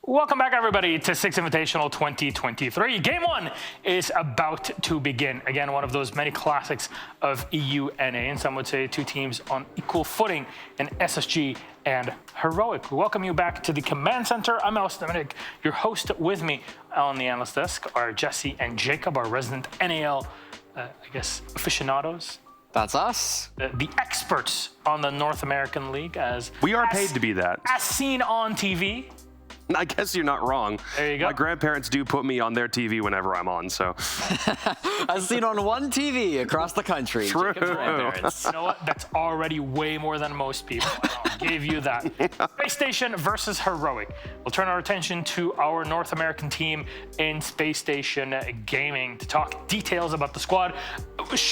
Welcome back, everybody, to Six Invitational 2023. Game 1 is about to begin. Again, one of those many classics of EU NA, and some would say two teams on equal footing in SSG and Heroic. We welcome you back to the Command Center. I'm Alice Dominic, your host. With me on the analyst desk are Jesse and Jacob, our resident NAL, aficionados. That's us. The experts on the North American League. We are paid to be that. As seen on TV. I guess you're not wrong. There you go. My grandparents do put me on their TV whenever I'm on, so. I've seen on one TV across the country. True. Jacob's grandparents. You know what? That's already way more than most people. I'll give you that. Spacestation versus Heroic. We'll turn our attention to our North American team in Spacestation Gaming to talk details about the squad.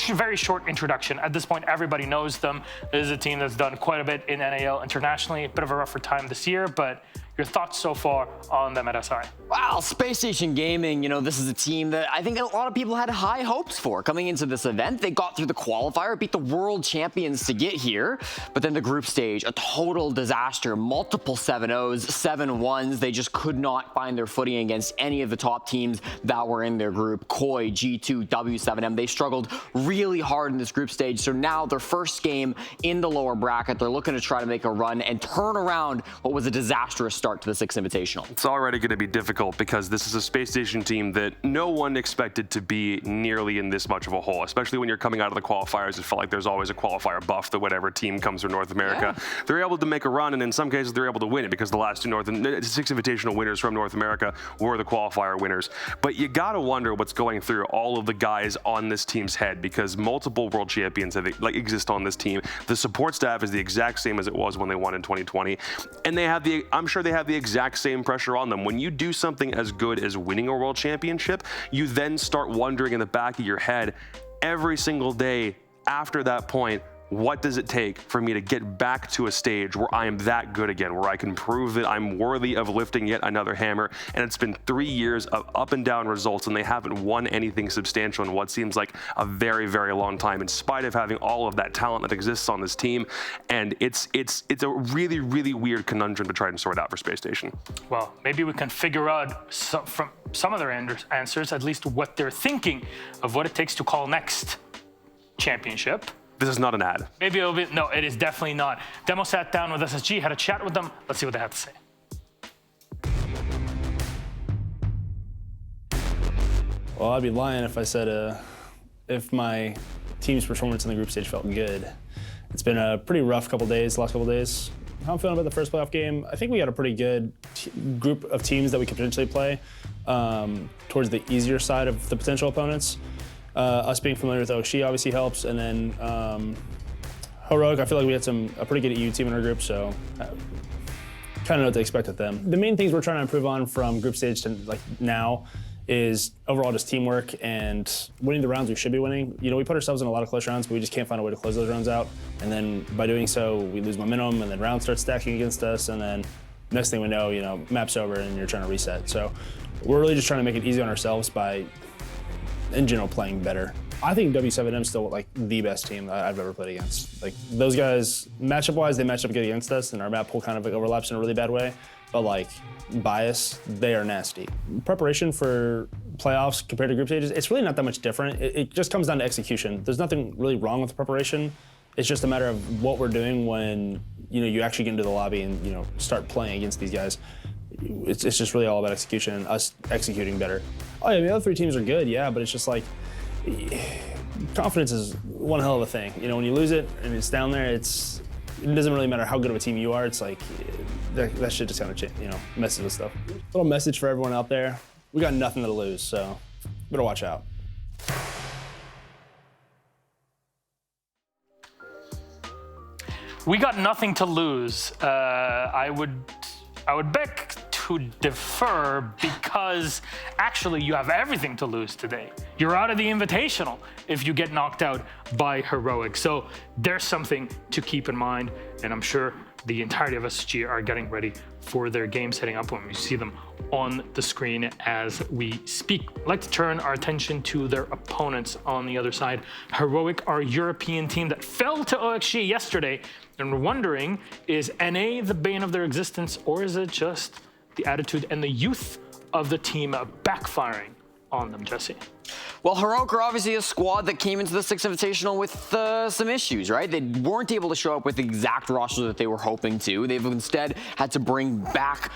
Very short introduction. At this point, everybody knows them. This is a team that's done quite a bit in NAL internationally. A bit of a rougher time this year, but your thoughts so far on them at SI? Wow, Spacestation Gaming, this is a team that I think a lot of people had high hopes for coming into this event. They got through the qualifier, beat the world champions to get here, but then the group stage, a total disaster, multiple 7-0s, 7-1s. They just could not find their footing against any of the top teams that were in their group. Koi, G2, W7M, they struggled really hard in this group stage. So now their first game in the lower bracket, they're looking to try to make a run and turn around what was a disastrous start to the Six Invitational. It's already going to be difficult because this is a Space Station team that no one expected to be nearly in this much of a hole, especially when you're coming out of the qualifiers. It felt like there's always a qualifier buff that whatever team comes from North America. Yeah. They're able to make a run, and in some cases they're able to win it because the last two Six Invitational winners from North America were the qualifier winners. But you gotta wonder what's going through all of the guys on this team's head, because multiple world champions have, exist on this team. The support staff is the exact same as it was when they won in 2020, and they have I'm sure they have the exact same pressure on them. When you do something as good as winning a world championship, you then start wondering in the back of your head every single day after that point, what does it take for me to get back to a stage where I am that good again, where I can prove that I'm worthy of lifting yet another hammer? And it's been 3 years of up and down results, and they haven't won anything substantial in what seems like a very, very long time, in spite of having all of that talent that exists on this team. And it's a really, really weird conundrum to try and sort out for Space Station. Well, maybe we can figure out from some of their answers, at least what they're thinking of what it takes to call next championship. This is not an ad. Maybe it'll be, no, it is definitely not. Demo sat down with SSG, had a chat with them. Let's see what they have to say. Well, I'd be lying if I said if my team's performance in the group stage felt good. It's been a pretty rough last couple days. How I'm feeling about the first playoff game, I think we got a pretty good group of teams that we could potentially play towards the easier side of the potential opponents. Us being familiar with Oxy obviously helps, and then Heroic, I feel like we had a pretty good EU team in our group, so kind of know what to expect with them. The main things we're trying to improve on from group stage to now is overall just teamwork and winning the rounds we should be winning. We put ourselves in a lot of close rounds, but we just can't find a way to close those rounds out. And then by doing so, we lose momentum, and then rounds start stacking against us, and then next thing we know, map's over and you're trying to reset. So we're really just trying to make it easy on ourselves by, in general, playing better. I think W7M is still the best team that I've ever played against. Those guys, matchup-wise, they match up good against us, and our map pool kind of overlaps in a really bad way. But bias, they are nasty. Preparation for playoffs compared to group stages, it's really not that much different. It just comes down to execution. There's nothing really wrong with the preparation. It's just a matter of what we're doing when you actually get into the lobby and start playing against these guys. It's just really all about execution and us executing better. Oh yeah, the other three teams are good, yeah, but it's just confidence is one hell of a thing. When you lose it and it's down there, it doesn't really matter how good of a team you are. It's that shit just kind of messes with stuff. Little message for everyone out there: we got nothing to lose, so better watch out. We got nothing to lose. I would beg to defer, because actually you have everything to lose today. You're out of the Invitational if you get knocked out by Heroic. So there's something to keep in mind, and I'm sure the entirety of SSG are getting ready for their game setting up when we see them on the screen as we speak. I'd like to turn our attention to their opponents on the other side. Heroic, our European team that fell to OXG yesterday, and we're wondering, is NA the bane of their existence, or is it just the attitude and the youth of the team backfiring on them, Jesse? Well, Heroic are obviously a squad that came into the Six Invitational with some issues, right? They weren't able to show up with the exact roster that they were hoping to. They've instead had to bring back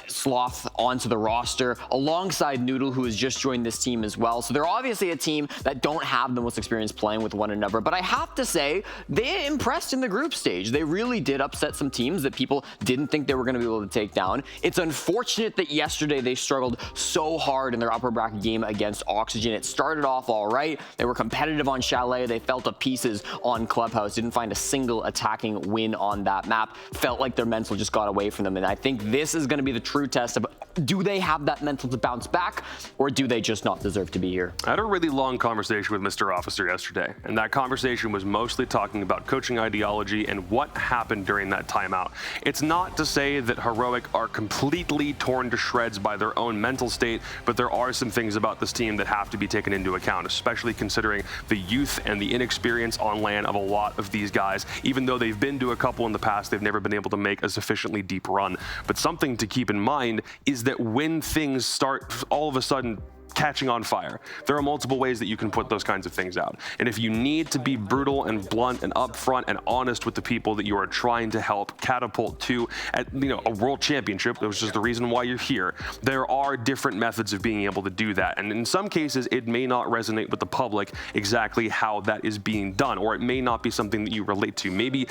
Sloth onto the roster alongside Noodle, who has just joined this team as well. So they're obviously a team that don't have the most experience playing with one another. But I have to say, they impressed in the group stage. They really did upset some teams that people didn't think they were going to be able to take down. It's unfortunate that yesterday they struggled so hard in their upper bracket game against Oxygen. It started off all right. They were competitive on Chalet. They fell to pieces on Clubhouse. Didn't find a single attacking win on that map. Felt like their mental just got away from them. And I think this is going to be the true test of, do they have that mental to bounce back, or do they just not deserve to be here? I had a really long conversation with Mr. Officer yesterday, and that conversation was mostly talking about coaching ideology and what happened during that timeout. It's not to say that Heroic are completely torn to shreds by their own mental state, but there are some things about this team that have to be taken into account, especially considering the youth and the inexperience on LAN of a lot of these guys. Even though they've been to a couple in the past, they've never been able to make a sufficiently deep run. But something to keep in mind is that when things start all of a sudden catching on fire, there are multiple ways that you can put those kinds of things out. And if you need to be brutal and blunt and upfront and honest with the people that you are trying to help catapult to a world championship, which is the reason why you're here, there are different methods of being able to do that. And in some cases, it may not resonate with the public exactly how that is being done, or it may not be something that you relate to. Maybe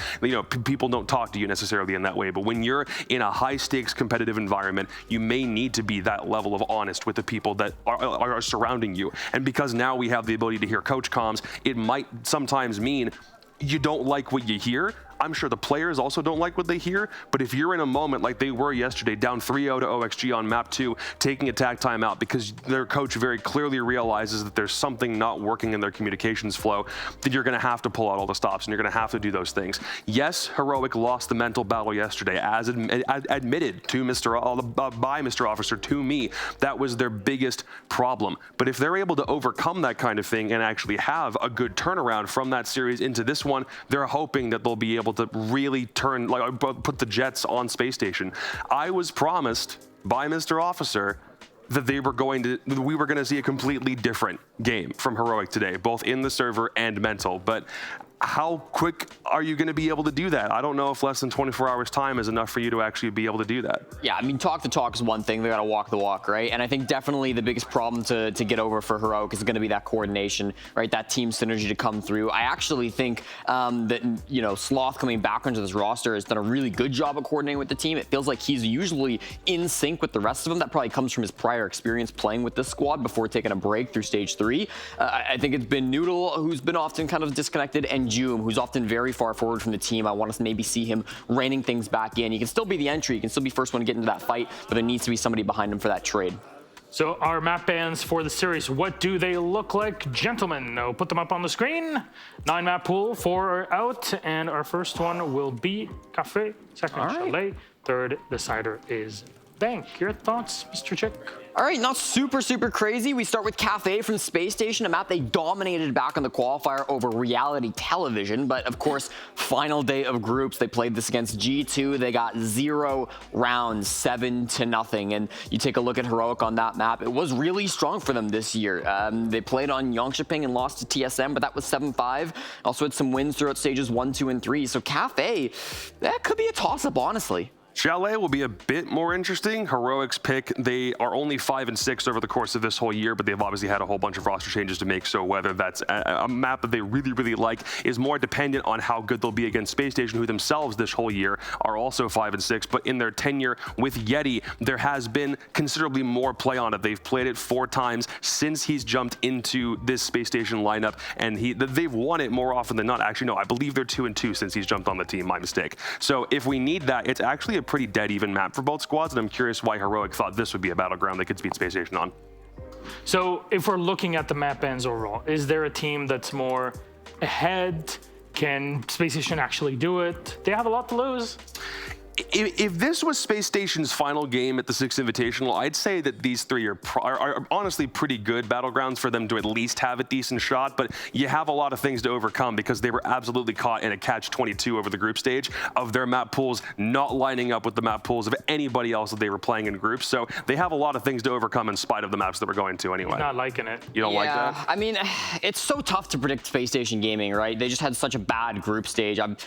people don't talk to you necessarily in that way, but when you're in a high stakes competitive environment, you may need to be that level of honest with the people that are surrounding you. And because now we have the ability to hear coach comms, it might sometimes mean you don't like what you hear. I'm sure the players also don't like what they hear, but if you're in a moment like they were yesterday, down 3-0 to OXG on map 2, taking attack timeout because their coach very clearly realizes that there's something not working in their communications flow, then you're gonna have to pull out all the stops and you're gonna have to do those things. Yes, Heroic lost the mental battle yesterday, as admitted to by Mr. Officer to me. That was their biggest problem. But if they're able to overcome that kind of thing and actually have a good turnaround from that series into this one, they're hoping that they'll be able to really put the Jets on Space Station. I was promised by Mr. Officer that we were going to see a completely different game from Heroic today, both in the server and mental. But how quick are you going to be able to do that? I don't know if less than 24 hours time is enough for you to actually be able to do that. Yeah, I mean, talk the talk is one thing. They got to walk the walk, right? And I think definitely the biggest problem to get over for Heroic is going to be that coordination, right? That team synergy to come through. I actually think that, Sloth coming back onto this roster has done a really good job of coordinating with the team. It feels like he's usually in sync with the rest of them. That probably comes from his prior experience playing with this squad before taking a break through stage 3. I think it's been Noodle who's been often kind of disconnected, and Joom, who's often very far forward from the team. I want to maybe see him reining things back in. He can still be the entry. He can still be first one to get into that fight, but there needs to be somebody behind him for that trade. So our map bans for the series, what do they look like, gentlemen? I'll put them up on the screen. 9 map pool, 4 are out, and our first one will be Kafe, second Chalet, third Decider is Bank. Your thoughts, Mr. Chick? All right, not super crazy. We start with Kafe from Space Station, a map they dominated back on the qualifier over reality television. But of course, final day of groups, they played this against G2. They got 0 rounds, 7-0. And you take a look at Heroic on that map, it was really strong for them this year. They played on Yongshiping and lost to TSM, but that was 7-5. Also had some wins throughout stages 1, 2, and 3. So Kafe, that could be a toss-up, honestly. Chalet will be a bit more interesting. Heroic's pick, they are only 5-6 over the course of this whole year, but they've obviously had a whole bunch of roster changes to make, so whether that's a map that they really like is more dependent on how good they'll be against Space Station, who themselves this whole year are also 5-6, but in their tenure with Yeti, there has been considerably more play on it. They've played it 4 times since he's jumped into this Space Station lineup, and they've won it more often than not. Actually, no, I believe they're 2-2 since he's jumped on the team, my mistake. So if we need that, it's actually a pretty dead even map for both squads, and I'm curious why Heroic thought this would be a battleground they could beat Space Station on. So if we're looking at the map bans overall, is there a team that's more ahead? Can Space Station actually do it? They have a lot to lose. if this was Space Station's final game at the Six Invitational, I'd say that these three are honestly pretty good battlegrounds for them to at least have a decent shot, but you have a lot of things to overcome because they were absolutely caught in a catch-22 over the group stage of their map pools not lining up with the map pools of anybody else that they were playing in groups. So they have a lot of things to overcome in spite of the maps that we're going to anyway. Not liking it. You don't like that? I mean, it's so tough to predict Space Station Gaming, right? They just had such a bad group stage. I'm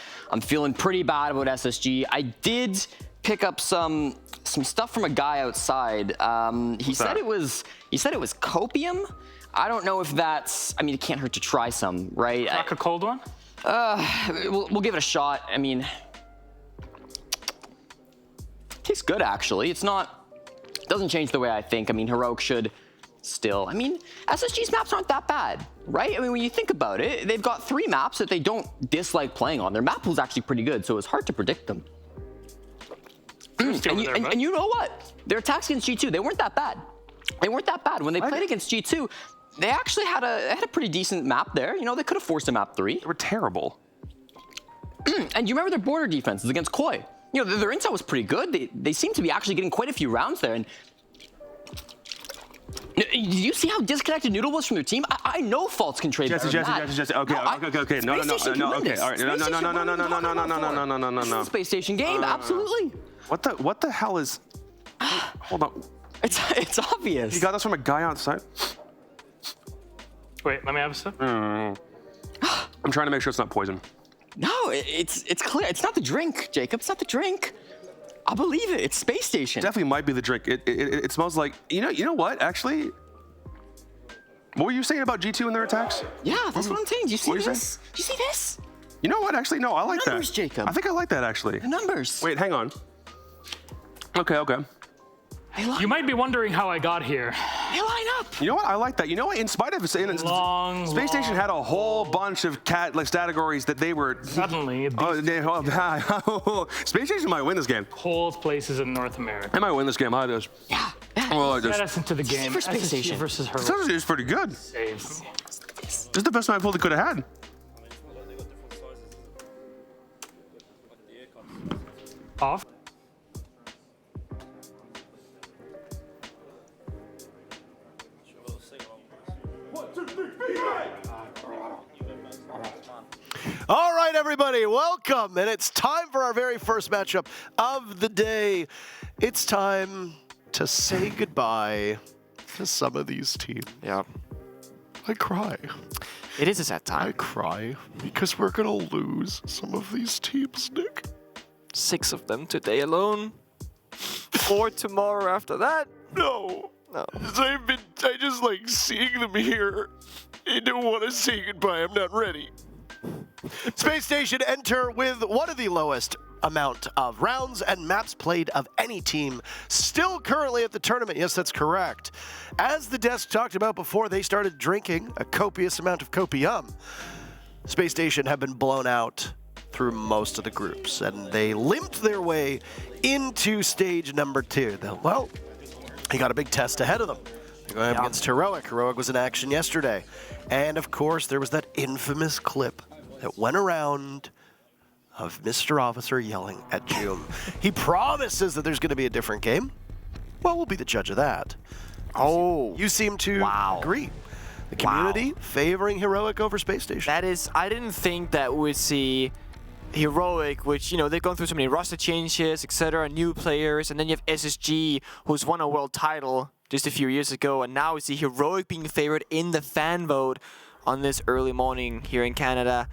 feeling pretty bad about SSG. I did pick up some stuff from a guy outside. He said it was copium. I don't know if that's. I mean, it can't hurt to try some, right? Like a cold one? We'll give it a shot. I mean, tastes good actually. It's not. Doesn't change the way I think. I mean, Heroic should still. I mean, SSG's maps aren't that bad, right? I mean, when you think about it, they've got 3 maps that they don't dislike playing on. Their map pool's actually pretty good, so it's hard to predict them. And you know what? Their attacks against G2, they weren't that bad. They weren't that bad. When they played against G2, they actually had a pretty decent map there. You know, they could have forced a map 3. They were terrible. And you remember their border defenses against Koi. You know, their intel was pretty good. They seem to be actually getting quite a few rounds there. And did you see how disconnected Noodle was from their team? I know Faults can trade better than that. Jesse. Okay. No. Okay. All right. No. This is a Space Station game, absolutely. What the hell is? Hold on. It's obvious. You got this from a guy outside? Wait, let me have a sip. I'm trying to make sure it's not poison. No, it's clear. It's not the drink, Jacob. It's not the drink. I believe it. It's Space Station. Definitely might be the drink. It smells like you know what? Actually, what were you saying about G2 and their attacks? Yeah, that's what I'm saying. Do you see What are you this? Do you see this? You know what? Actually, no. I like Numbers, that. Jacob. I think I like that actually. The numbers. Wait, hang on. Okay. You might be wondering how I got here. They line up. You know what? I like that. You know what? In spite of Space Station had a whole bunch of categories that they were Suddenly, Space Station might win this game. cold places in North America. They might win this game. How does? Yeah. Well, Get us into the game. for Space SSG Station. versus her. it's pretty good. Saves. This is the best map pool they could have had. Off. All right, everybody, welcome. And it's time for our very first matchup of the day. It's time to say goodbye to some of these teams. Yeah, I cry. it is a sad I time. cry because we're going to lose some of these teams, Nick. 6 of them today alone. 4 tomorrow after that. No. No. I just like seeing them here. I don't want to say goodbye. I'm not ready. Space Station enter with one of the lowest amount of rounds and maps played of any team still currently at the tournament. Yes, that's correct. As the desk talked about before they started drinking a copious amount of copium, Space Station have been blown out through most of the groups, and they limped their way into stage number 2. Well, they got a big test ahead of them. They're going up against Heroic. Heroic was in action yesterday. And of course, there was that infamous clip that went around of Mr. Officer yelling at June. He promises that there's going to be a different game. Well, we'll be the judge of that. Oh, You seem to agree. The community favoring Heroic over Space Station. that is. I didn't think that we'd see Heroic, which, you know, they've gone through so many roster changes, etc., new players, and then you have SSG, who's won a world title just a few years ago, and now we see Heroic being favored in the fan vote on this early morning here in Canada.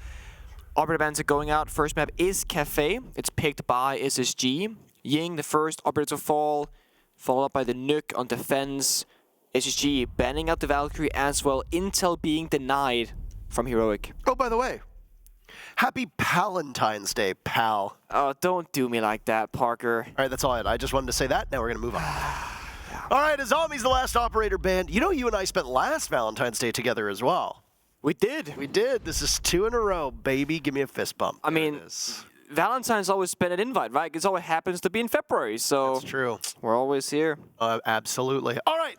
Operator bands are going out. First map is Kafe. It's picked by SSG. Ying, the first operator to fall, followed up by the Nuke on defense. SSG banning out the Valkyrie as well. Intel being denied from Heroic. Oh, by the way, happy Palentine's Day, pal. Oh, don't do me like that, Parker. All right, that's all I had. I just wanted to say that. Now we're going to move on. All right, Azami's the last operator band. You know, you and I spent last Valentine's Day together as well. We did. We did. This is 2 in a row, baby. Give me a fist bump. I mean, There it is. Valentine's always been an invite, right? It always happens to be in February, so That's true. we're always here. Absolutely. All right,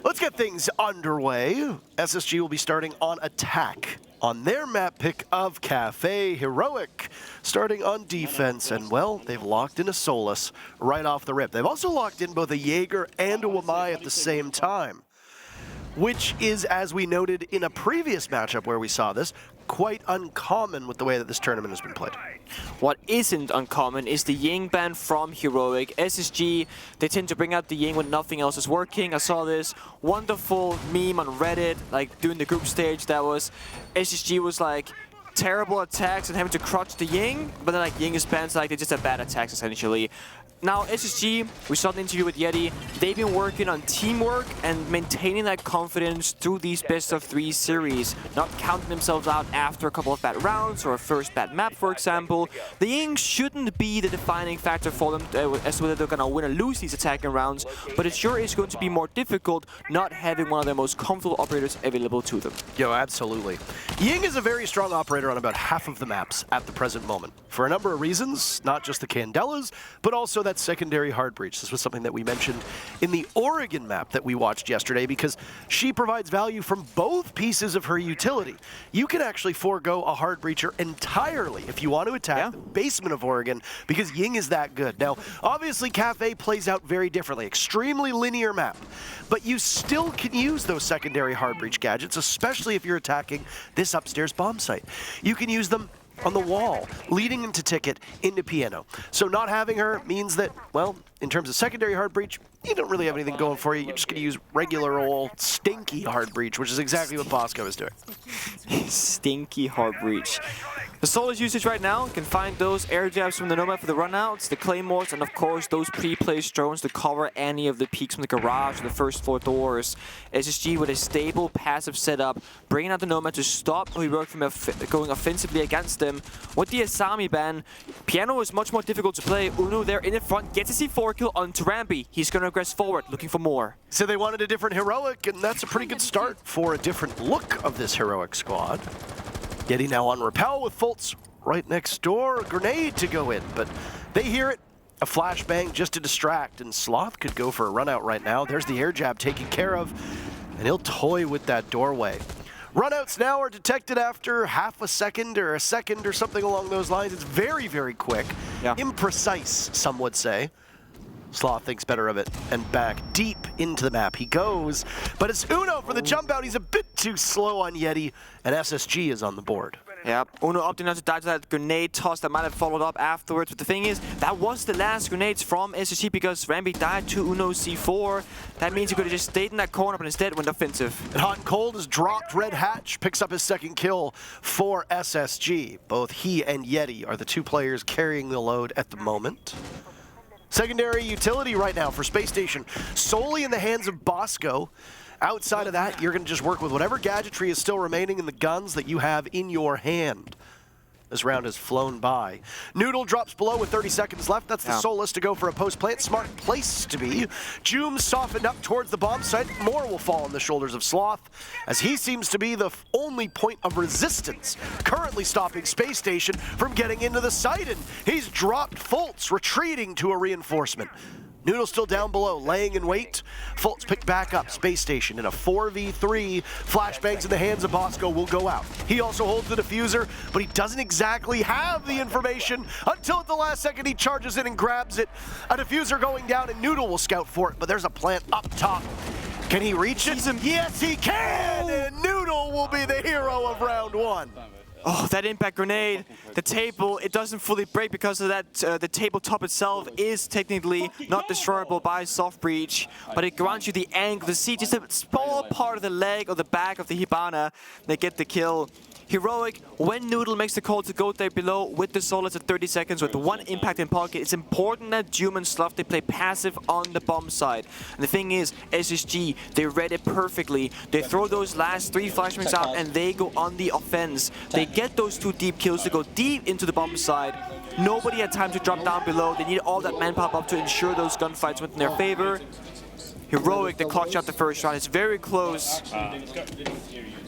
let's get things underway. SSG will be starting on attack on their map pick of Kafe. Heroic starting on defense, and well, they've locked in a Solus right off the rip. They've also locked in both a Jaeger and a Wamai at the same time, which is, as we noted in a previous matchup where we saw this, quite uncommon with the way that this tournament has been played. What isn't uncommon is the Ying ban from Heroic. SSG, they tend to bring out the Ying when nothing else is working. I saw this wonderful meme on Reddit, like during the group stage, that was SSG was like terrible attacks and having to crouch the Ying, but then like Ying is banned, so like they just have bad attacks essentially. Now SSG, we saw the interview with Yeti, they've been working on teamwork and maintaining that confidence through these best-of-3 series, not counting themselves out after a couple of bad rounds or a first bad map, for example. The Ying shouldn't be the defining factor for them as to whether they're going to win or lose these attacking rounds, but it sure is going to be more difficult not having one of their most comfortable operators available to them. Yo, absolutely. Ying is a very strong operator on about half of the maps at the present moment, for a number of reasons, not just the Candelas, but also that secondary hard breach. This was something that we mentioned in the Oregon map that we watched yesterday, because she provides value from both pieces of her utility. You can actually forego a hard breacher entirely if you want to attack the basement of Oregon, because Ying is that good. Now, obviously, Kafe plays out very differently. Extremely linear map, but you still can use those secondary hard breach gadgets, especially if you're attacking this upstairs bomb site. You can use them on the wall, leading into Ticket, into Piano. So not having her means that, well, in terms of secondary hard breach, you don't really have anything going for you. You're just going to use regular old stinky hard breach, which is exactly what Bosco is doing. Stinky hard breach. The Solus usage right now can find those air jabs from the Nomad for the runouts, the Claymores, and of course those pre-placed drones to cover any of the peaks from the garage or the first floor doors. SSG with a stable passive setup, bringing out the Nomad to stop Heroic from going offensively against them. With the Asami ban, Piano is much more difficult to play. Uno there in the front gets a C4 kill onto Rambi. He's going to aggress forward, looking for more. So they wanted a different Heroic, and that's a pretty good start for a different look of this Heroic squad. Yeti now on Repel with Fultz right next door. A grenade to go in, but they hear it. A flashbang just to distract, and Sloth could go for a run out right now. There's the air jab taken care of, and he'll toy with that doorway. Runouts now are detected after half a second or a second or something along those lines. It's very, very quick. Yeah. Imprecise, some would say. Sloth thinks better of it, and back deep into the map he goes. But it's Uno for the jump out. He's a bit too slow on Yeti, and SSG is on the board. Yep, Uno opting not to dodge that grenade toss that might have followed up afterwards. But the thing is, that was the last grenades from SSG because Rambi died to Uno's C4. That means he could have just stayed in that corner, but instead went offensive. And Hot and Cold is dropped. Red Hatch picks up his second kill for SSG. Both he and Yeti are the two players carrying the load at the moment. Secondary utility right now for Space Station, solely in the hands of Bosco. Outside of that, you're going to just work with whatever gadgetry is still remaining in the guns that you have in your hand. This round has flown by. Noodle drops below with 30 seconds left. That's the Solus to go for a post-plant. Smart place to be. Joom softened up towards the bomb site. More will fall on the shoulders of Sloth, as he seems to be the only point of resistance currently stopping Space Station from getting into the site. And he's dropped Fultz, retreating to a reinforcement. Noodle still down below, laying in wait. Fultz picked back up. Space Station in a 4v3. Flashbangs in the hands of Bosco will go out. He also holds the diffuser, but he doesn't exactly have the information until at the last second he charges in and grabs it. A diffuser going down, and Noodle will scout for it, but there's a plant up top. Can he reach it? Yes, he can! And Noodle will be the hero of round one. Oh, that impact grenade, the table, it doesn't fully break because of that. The tabletop itself is technically not destroyable by soft breach, but it grants you the angle to see just a small part of the leg or the back of the Hibana. They get the kill. Heroic, when Noodle makes the call to go there below with the Solus at 30 seconds with one impact in pocket, it's important that Joom and Sloth, they play passive on the bomb side. And the thing is, SSG, they read it perfectly. They throw those last 3 flashbangs out and they go on the offense. They get those 2 deep kills to go deep into the bomb side. Nobody had time to drop down below. They need all that man pop up to ensure those gunfights went in their favor. Heroic, they clutch out the first round. It's very close.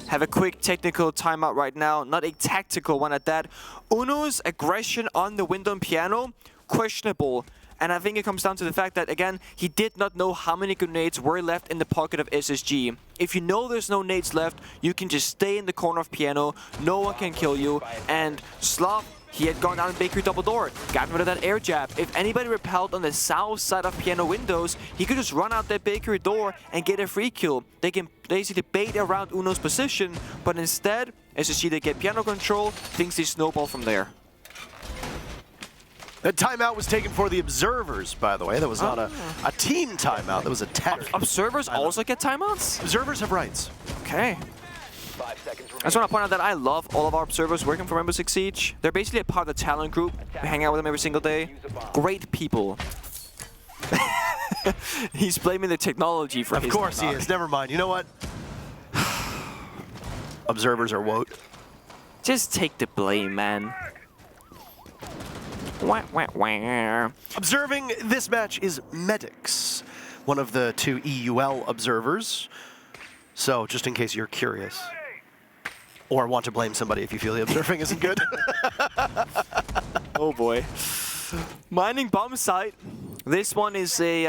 Have a quick technical timeout right now, not a tactical one at that. Uno's aggression on the window and Piano, questionable. And I think it comes down to the fact that, again, he did not know how many grenades were left in the pocket of SSG. If you know there's no nades left, you can just stay in the corner of Piano, no one can kill you, and Slav, he had gone down Bakery double door, gotten rid of that air jab. If anybody repelled on the south side of Piano windows, he could just run out that Bakery door and get a free kill. They can basically bait around Uno's position, but instead, SSG, they get Piano control, things they snowball from there. That timeout was taken for the observers, by the way. That was not a team timeout. That was a tech. Observers also get timeouts? Observers have rights. Okay. I just want to point out that I love all of our observers working for Rainbow Six Siege. They're basically a part of the talent group. We hang out with them every single day. Great people. He's blaming the technology for his Of course he is. Never mind. You know what? Observers are woke. Just take the blame, man. Wah, wah, wah. Observing this match is Medics, one of the 2 EUL observers. So, just in case you're curious. Or want to blame somebody if you feel the observing isn't good. Oh boy. Mining bomb site. This one is a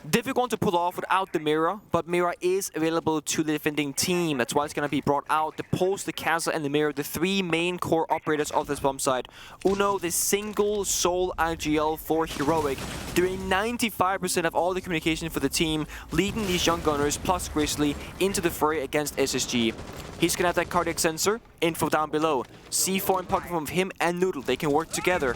difficult one to pull off without the mirror, but mirror is available to the defending team. That's why it's going to be brought out. The pulse, the castle, and the mirror, the 3 main core operators of this bomb site. Uno, the single sole IGL for Heroic, doing 95% of all the communication for the team, leading these young gunners plus Grizzly into the fray against SSG. He's going to have that cardiac sensor, info down below. C4 in pocket from him and Noodle, they can work together.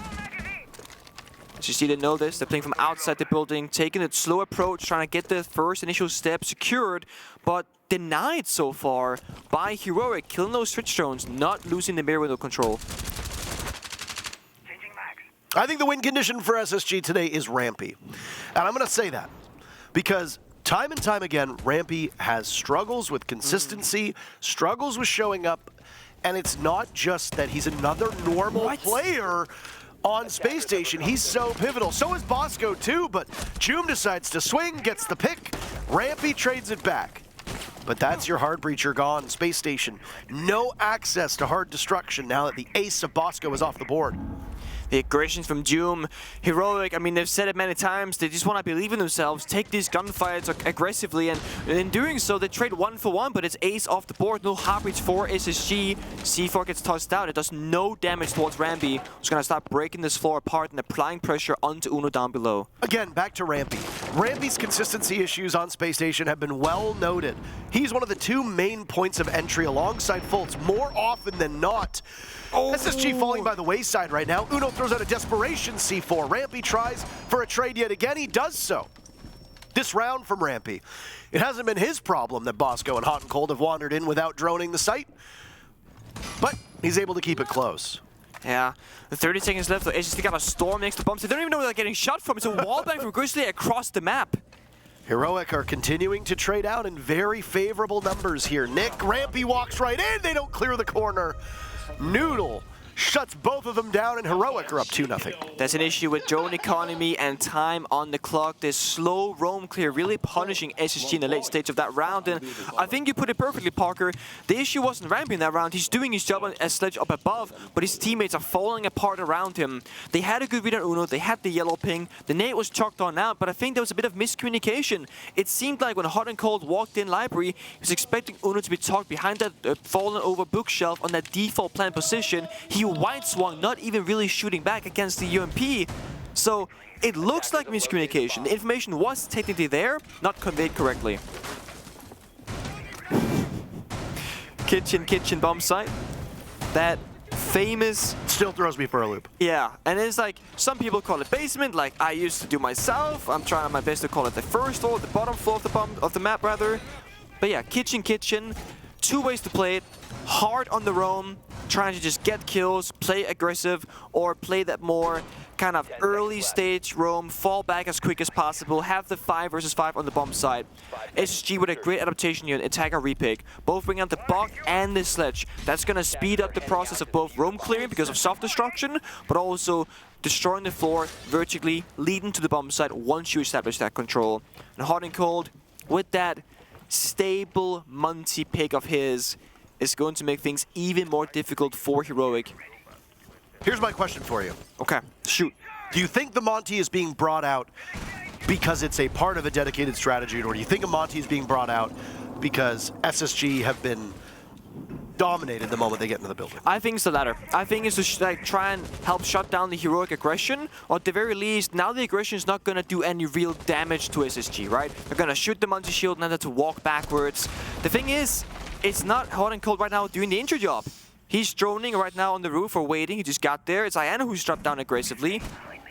As you see, they know this. They're playing from outside the building, taking a slow approach, trying to get the first initial step secured, but denied so far by Heroic, killing those switch drones, not losing the mirror window control. I think the win condition for SSG today is Rampy. And I'm going to say that because time and time again, Rampy has struggles with consistency, struggles with showing up, and it's not just that he's another normal player on Space Station. He's so pivotal. So is Bosco too, but Joom decides to swing, gets the pick. Rampy trades it back. But that's your hard breacher gone. Space Station, no access to hard destruction now that the ace of Bosco is off the board. The aggressions from Joom, Heroic, I mean, they've said it many times, they just want to believe in themselves, take these gunfights aggressively, and in doing so, they trade 1 for 1, but it's ace off the board, no hard breach for SSG. C4 gets tossed out, it does no damage towards Rampy, who's going to start breaking this floor apart and applying pressure onto Uno down below. Again, back to Rampy. Rampy's consistency issues on Space Station have been well noted. He's one of the 2 main points of entry alongside Fultz more often than not. SSG falling by the wayside right now. Uno throws out a desperation C4. Rampy tries for a trade yet again. He does so. This round from Rampy. It hasn't been his problem that Bosco and Hot and Cold have wandered in without droning the site, but he's able to keep it close. Yeah, the 30 seconds left, so SSG got a storm next to bombs. They don't even know where they're getting shot from. It's a wallbang from Grizzly across the map. Heroic are continuing to trade out in very favorable numbers here. Nick, Rampy walks right in. They don't clear the corner. Noodle shuts both of them down, and Heroic are up 2-0. That's an issue with drone economy and time on the clock. This slow roam clear really punishing SSG in the late stage of that round. And I think you put it perfectly, Parker. The issue wasn't Rampy in that round. He's doing his job as Sledge up above, but his teammates are falling apart around him. They had a good read on Uno. They had the yellow ping. The nade was chalked on out, but I think there was a bit of miscommunication. It seemed like when Hot and Cold walked in library, he was expecting Uno to be tucked behind that fallen over bookshelf on that default plan position. He wide swung, not even really shooting back against the UMP. So it looks like miscommunication. The information was technically there, not conveyed correctly. Kitchen bomb site. That famous... Still throws me for a loop. Yeah, and it's like, some people call it basement, like I used to do myself. I'm trying my best to call it the first floor, the bottom floor of the map rather. But yeah, kitchen. 2 ways to play it. Hard on the roam, trying to just get kills, play aggressive, or play that more kind of early stage roam, fall back as quick as possible, have the 5 versus 5 on the bomb side. SSG with a great adaptation here, attack and repick. Both bring out the Bok and the Sledge. That's going to speed up the process of both roam clearing because of soft destruction, but also destroying the floor vertically, leading to the bomb side once you establish that control. And Hot and Cold, with that stable Munty pick of his, is going to make things even more difficult for Heroic. Here's my question for you. Okay, shoot. Do you think the Monty is being brought out because it's a part of a dedicated strategy, or do you think a Monty is being brought out because SSG have been dominated the moment they get into the building? I think it's the latter. I think it's to like try and help shut down the heroic aggression, or at the very least, now the aggression is not going to do any real damage to SSG, right? They're going to shoot the Monty shield and then to walk backwards. The thing is, it's not Hot and Cold right now doing the intro job. He's droning right now on the roof or waiting. He just got there. It's Iana who's dropped down aggressively.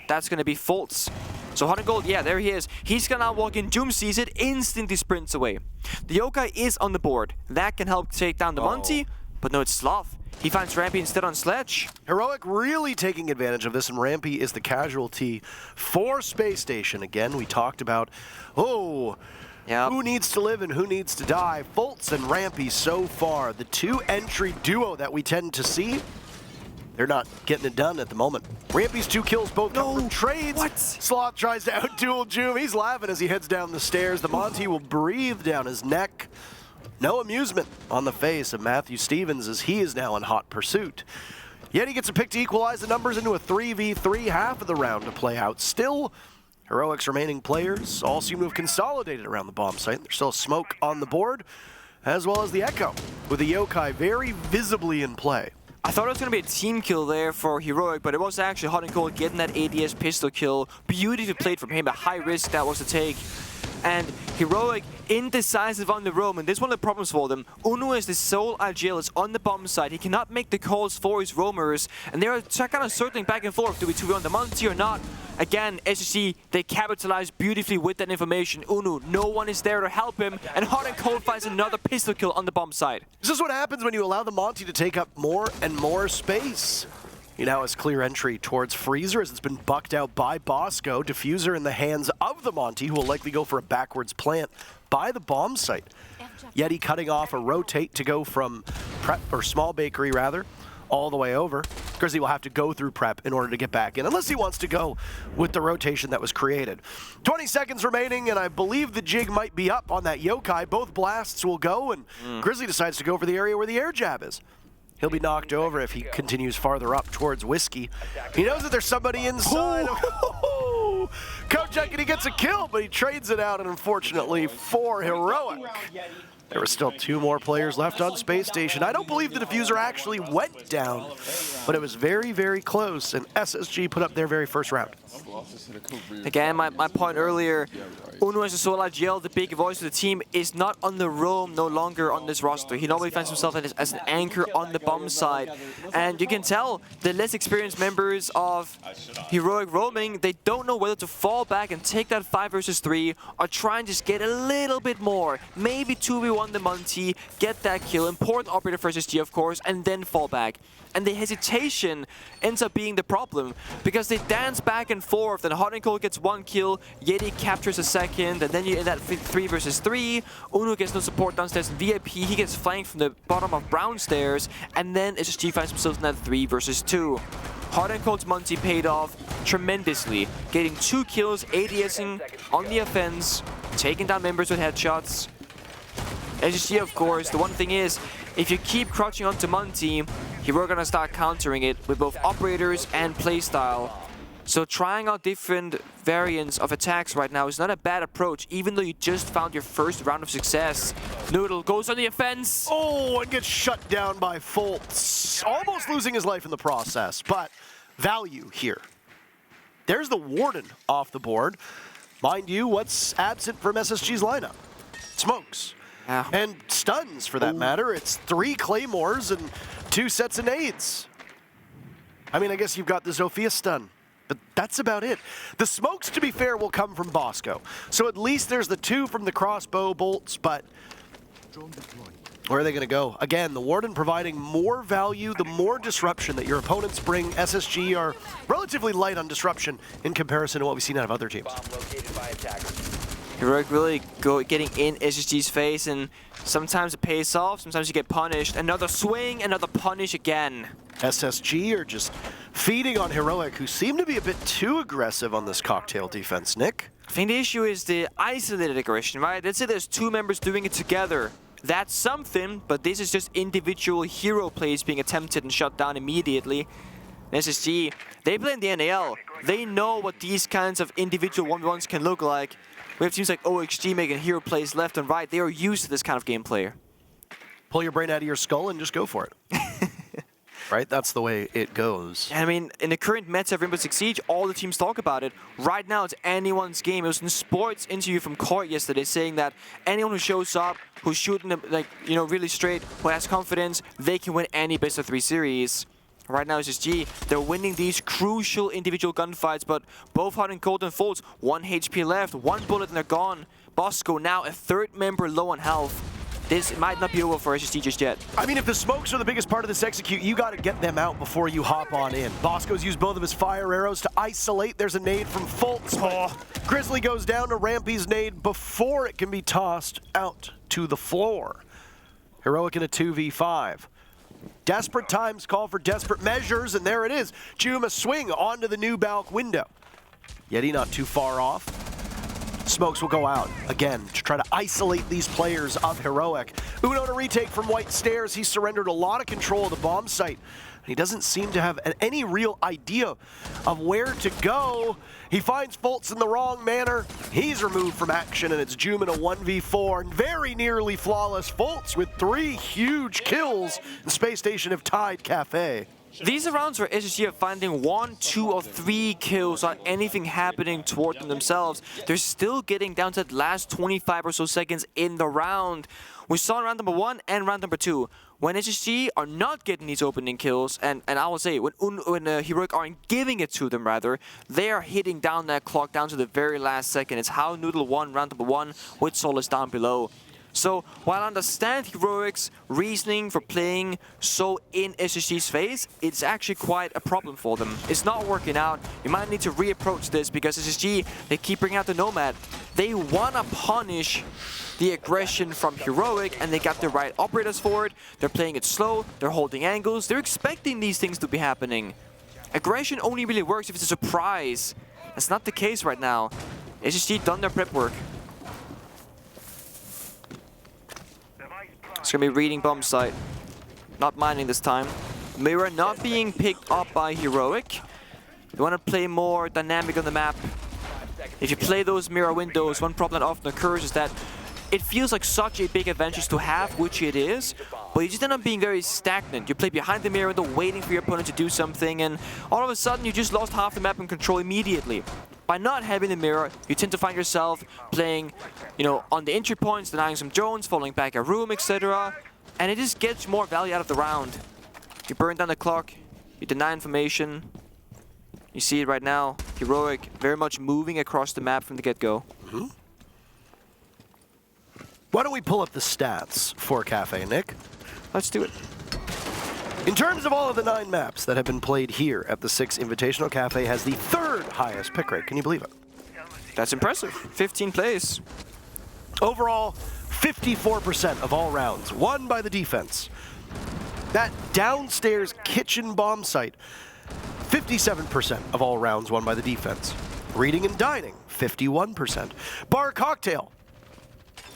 That's going to be Fultz. So Hot and Cold, yeah, there he is. He's gonna walk in, Doom sees it, instantly sprints away. The Yokai is on the board. That can help take down the Monty, but no, it's Slav. He finds Rampy instead on Sledge. Heroic really taking advantage of this, and Rampy is the casualty for Space Station. Again, we talked about, who needs to live and who needs to die. Fultz and Rampy so far, the two entry duo that we tend to see. They're not getting it done at the moment. Rampy's 2 kills both come from trades. What? Sloth tries to outduel Joom. He's laughing as he heads down the stairs. The Monty will breathe down his neck. No amusement on the face of Matthew Stevens as he is now in hot pursuit. Yet he gets a pick to equalize the numbers into a 3v3, half of the round to play out. Still, Heroic's remaining players all seem to have consolidated around the bomb site. There's still smoke on the board, as well as the Echo, with the Yokai very visibly in play. I thought it was going to be a team kill there for Heroic, but it was actually Hot and Cold getting that ADS pistol kill. Beautifully played from him, a high risk that was to take. And Heroic indecisive on the roam, and this is one of the problems for them. Uno is the sole Agilis on the bomb side. He cannot make the calls for his roamers, and they're kind of circling back and forth. Do we 2v on the Monty or not? Again, SSG, they capitalize beautifully with that information. Uno, no one is there to help him, and Hot and Cold finds another pistol kill on the bomb side. This is what happens when you allow the Monty to take up more and more space. He now has clear entry towards Freezer as it's been bucked out by Bosco. Diffuser in the hands of the Monty, who will likely go for a backwards plant by the bomb site. Yeti cutting off a rotate to go from Prep, or Small Bakery rather, all the way over. Grizzly will have to go through Prep in order to get back in, unless he wants to go with the rotation that was created. 20 seconds remaining, and I believe the jig might be up on that Yokai. Both blasts will go, and Grizzly decides to go for the area where the air jab is. He'll be knocked over if he continues farther up towards Whiskey. He knows that there's somebody inside. Coach Jack, and he gets a kill, but he trades it out, and unfortunately for Heroic. There were still 2 more players left on Space Station. I don't believe the diffuser actually went down, but it was very, very close, and SSG put up their very first round. Again, my point earlier, Uno as a solo GL, the big voice of the team, is not on the roam no longer on this roster. He normally finds himself as an anchor on the bomb side. And you can tell the less experienced members of Heroic roaming, they don't know whether to fall back and take that 5 versus 3 or try and just get a little bit more. Maybe 2v1 the Monty, get that kill, important operator versus G of course, and then fall back. And the hesitation ends up being the problem, because they dance back and forth, and Hot and Cold gets 1 kill, Yeti captures a second, and then you're in that 3 versus 3. Uno gets no support downstairs in VIP, he gets flanked from the bottom of brown stairs, and then SSG finds himself in that 3 versus 2. Hot and Cold's Monty paid off tremendously, getting 2 kills, ADSing on the offense, taking down members with headshots. SSG, of course, the one thing is, if you keep crouching onto Monty, you're gonna start countering it with both operators and playstyle. So trying out different variants of attacks right now is not a bad approach, even though you just found your first round of success. Noodle goes on the offense. Oh, and gets shut down by Fultz. Almost losing his life in the process, but value here. There's the Warden off the board. Mind you, what's absent from SSG's lineup? Smokes. And stuns, for that matter. It's 3 Claymores and 2 sets of nades. I mean, I guess you've got the Zofia stun, but that's about it. The smokes, to be fair, will come from Bosco. So at least there's the 2 from the crossbow bolts, but where are they going to go? Again, the Warden providing more value, the more disruption that your opponents bring. SSG are relatively light on disruption in comparison to what we've seen out of other teams. Heroic really getting in SSG's face, and sometimes it pays off, sometimes you get punished. Another swing, another punish again. SSG are just feeding on Heroic, who seem to be a bit too aggressive on this cocktail defense, Nick. I think the issue is the isolated aggression, right? Let's say there's 2 members doing it together. That's something, but this is just individual hero plays being attempted and shut down immediately. And SSG, they play in the NAL. They know what these kinds of individual 1v1s can look like. We have teams like OXG making hero plays left and right. They are used to this kind of gameplay. Pull your brain out of your skull and just go for it. Right? That's the way it goes. I mean, in the current meta of Rainbow Six Siege, all the teams talk about it. Right now, it's anyone's game. It was in Sports interview from Court yesterday saying that anyone who shows up, who's shooting them, like, you know, really straight, who has confidence, they can win any best of 3 series. Right now, SSG, they're winning these crucial individual gunfights, but both Hot and Cold and Folds, 1 HP left, 1 bullet and they're gone. Bosco now a 3rd member low on health. This might not be over for SSG just yet. I mean, if the smokes are the biggest part of this execute, you got to get them out before you hop on in. Bosco's used both of his fire arrows to isolate. There's a nade from Fultz. Oh. Grizzly goes down to Rampy's nade before it can be tossed out to the floor. Heroic in a 2v5. Desperate times call for desperate measures, and there it is. Juma swing onto the new Balk window. Yeti not too far off. Smokes will go out again to try to isolate these players of Heroic. Uno to retake from White Stairs. He surrendered a lot of control of the bomb site. He doesn't seem to have any real idea of where to go. He finds Fultz in the wrong manner. He's removed from action, and it's Juma in a 1v4. And very nearly flawless Fultz with 3 huge kills. And Space Station have tied Kafe. These are rounds where SSG are finding 1, 2, or 3 kills on anything happening toward them themselves. They're still getting down to that last 25 or so seconds in the round. We saw in round number 1 and round number 2. When SSG are not getting these opening kills, and I will say, when Heroic aren't giving it to them rather, they are hitting down that clock down to the very last second. It's how Noodle won round number 1 with Solus down below. So, while I understand Heroic's reasoning for playing so in SSG's face, it's actually quite a problem for them. It's not working out. You might need to reapproach this because SSG, they keep bringing out the Nomad. They want to punish the aggression from Heroic, and they got the right operators for it. They're playing it slow, they're holding angles, they're expecting these things to be happening. Aggression only really works if it's a surprise. That's not the case right now. SSG done their prep work. It's going to be reading bomb site. Not mining this time. Mirror not being picked up by Heroic. You want to play more dynamic on the map. If you play those mirror windows, one problem that often occurs is that it feels like such a big advantage to have, which it is, but you just end up being very stagnant. You play behind the mirror window, waiting for your opponent to do something, and all of a sudden you just lost half the map in control immediately. By not having the mirror, you tend to find yourself playing, you know, on the entry points, denying some drones, falling back a room, etc. And it just gets more value out of the round. You burn down the clock, you deny information. You see it right now. Heroic very much moving across the map from the get-go. Mm-hmm. Why don't we pull up the stats for Kafe, Nick? Let's do it. In terms of all of the 9 maps that have been played here at the Six Invitational, Kafe has the 3rd highest pick rate. Can you believe it? That's impressive. 15 plays. Overall, 54% of all rounds won by the defense. That downstairs kitchen bomb site, 57% of all rounds won by the defense. Reading and dining, 51%. Bar cocktail,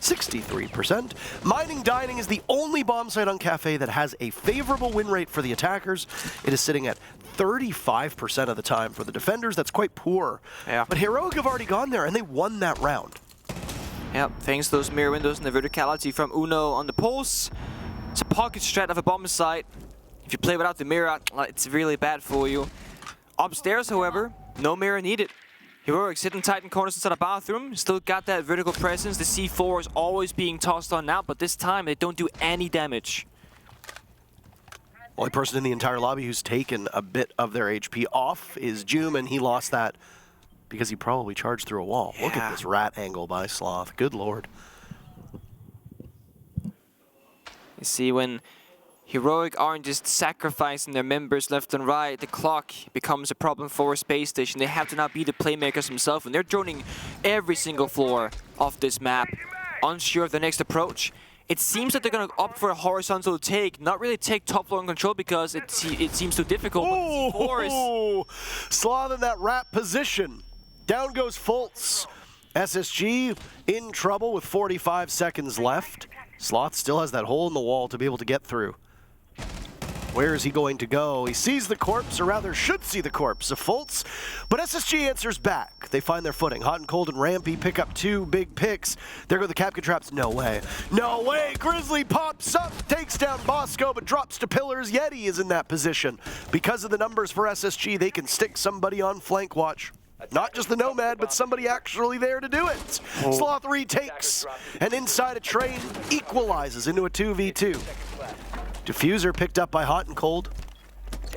63%. Mining dining is the only bomb site on Kafe that has a favorable win rate for the attackers. It is sitting at 35% of the time for the defenders. That's quite poor. Yeah. But Heroic have already gone there and they won that round. Yep, thanks to those mirror windows and the verticality from Uno on the pulse. It's a pocket strat of a bomb site. If you play without the mirror, it's really bad for you. Upstairs, however, no mirror needed. Heroic sitting tight in corners inside a bathroom. Still got that vertical presence. The C4 is always being tossed on now, but this time they don't do any damage. Only person in the entire lobby who's taken a bit of their HP off is Jum, and he lost that because he probably charged through a wall. Yeah. Look at this rat angle by Sloth. Good lord. You see, when Heroic aren't just sacrificing their members left and right, the clock becomes a problem for Space Station. They have to now be the playmakers themselves, and they're droning every single floor of this map, unsure of the next approach. It seems that they're going to opt for a horizontal take, not really take top floor in control because it seems too difficult. Oh, Sloth in that rat position. Down goes Fultz. SSG in trouble with 45 seconds left. Sloth still has that hole in the wall to be able to get through. Where is he going to go? He sees the corpse, or rather should see the corpse of Fultz, but SSG answers back. They find their footing. Hot and Cold and Rampy pick up 2 big picks. There go the Capcan Traps. No way. No way. Grizzly pops up, takes down Bosco, but drops to pillars. Yeti is in that position. Because of the numbers for SSG, they can stick somebody on flank watch. Not just the Nomad, but somebody actually there to do it. Sloth retakes, and inside a train equalizes into a 2v2. Diffuser picked up by Hot and Cold.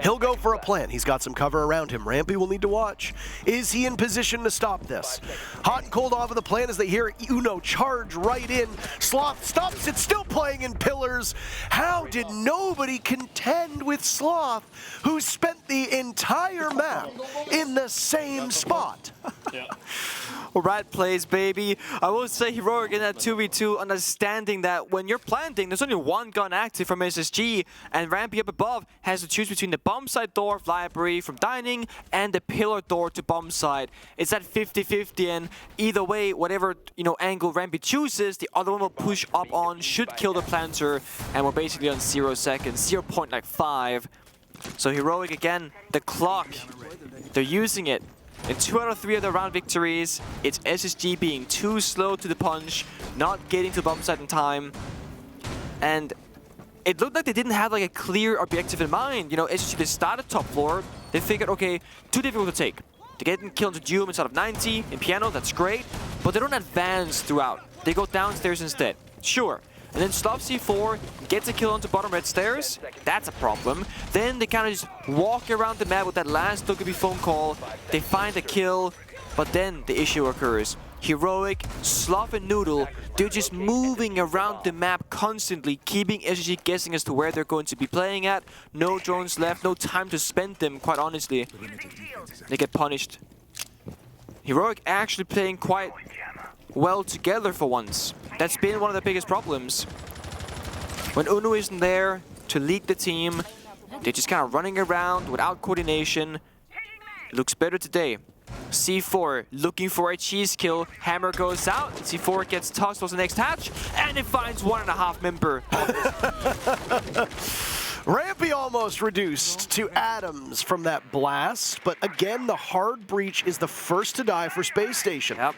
He'll go for a plant. He's got some cover around him. Rampy will need to watch. Is he in position to stop this? Hot and Cold off of the plant as they hear Uno charge right in. Sloth stops it, still playing in pillars. How did nobody contend with Sloth, who spent the entire map in the same spot? Right plays, baby. I will say Heroic in that 2v2, understanding that when you're planting, there's only one gun active from SSG, and Rampy up above has to choose between the bomb side door of library from dining and the pillar door to bomb side. It's at 50-50, and either way, whatever angle Rampy chooses, the other one will push up on, should kill the planter, and we're basically on 0 seconds, 0.5. So Heroic again, the clock, they're using it. In 2 out of 3 of the round victories, it's SSG being too slow to the punch, not getting to the bomb site in time, and it looked like they didn't have like a clear objective in mind. SSG, they started top floor, they figured, okay, too difficult to take. They get a kill into Doom inside of 90, in Piano, that's great, but they don't advance throughout. They go downstairs instead, sure. And then Sloth C4 gets a kill onto bottom red stairs. That's a problem. Then they kind of just walk around the map with that last Dogobi phone call. They find a kill, but then the issue occurs. Heroic, Sloth and Noodle, they're just moving around the map constantly, keeping SSG guessing as to where they're going to be playing at. No drones left, no time to spend them, quite honestly. They get punished. Heroic actually playing quite well together for once. That's been one of the biggest problems. When Uno isn't there to lead the team, they're just kind of running around without coordination. It looks better today. C4 looking for a cheese kill. Hammer goes out. C4 gets tossed towards the next hatch, and it finds 1.5 member. Rampy almost reduced to atoms from that blast, but again, the hard breach is the first to die for Space Station. Yep.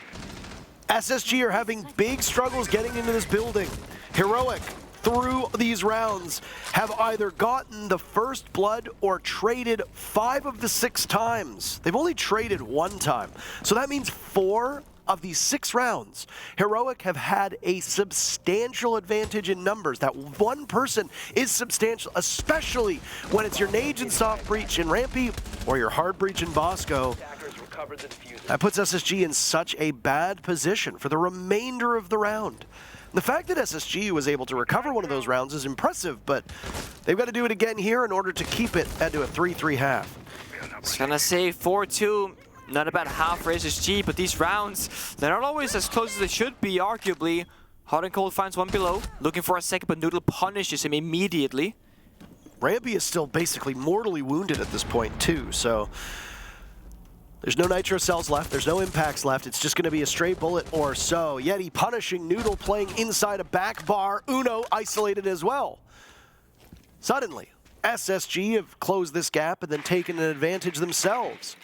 SSG are having big struggles getting into this building. Heroic, through these rounds, have either gotten the first blood or traded 5 of the 6 times. They've only traded 1 time. So that means 4 of these 6 rounds, Heroic have had a substantial advantage in numbers. That one person is substantial, especially when it's your Nage and soft breach in Rampy or your hard breach in Bosco. That puts SSG in such a bad position for the remainder of the round. The fact that SSG was able to recover one of those rounds is impressive, but they've got to do it again here in order to keep it into a 3-3 half. I was gonna say 4-2, not about half for SSG, but these rounds, they're not always as close as they should be, arguably. Hot and Cold finds one below, looking for a second, but Noodle punishes him immediately. Rampy is still basically mortally wounded at this point too, so there's no nitro cells left, there's no impacts left, it's just gonna be a stray bullet or so. Yeti punishing Noodle, playing inside a back bar. Uno isolated as well. Suddenly, SSG have closed this gap and then taken an advantage themselves.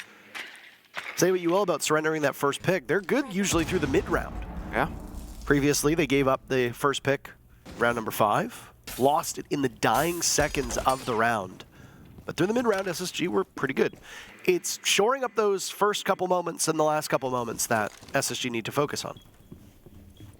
Say what you will about surrendering that first pick, they're good usually through the mid-round. Yeah. Previously, they gave up the first pick, round number 5, lost it in the dying seconds of the round. But through the mid-round, SSG were pretty good. It's shoring up those first couple moments and the last couple moments that SSG need to focus on.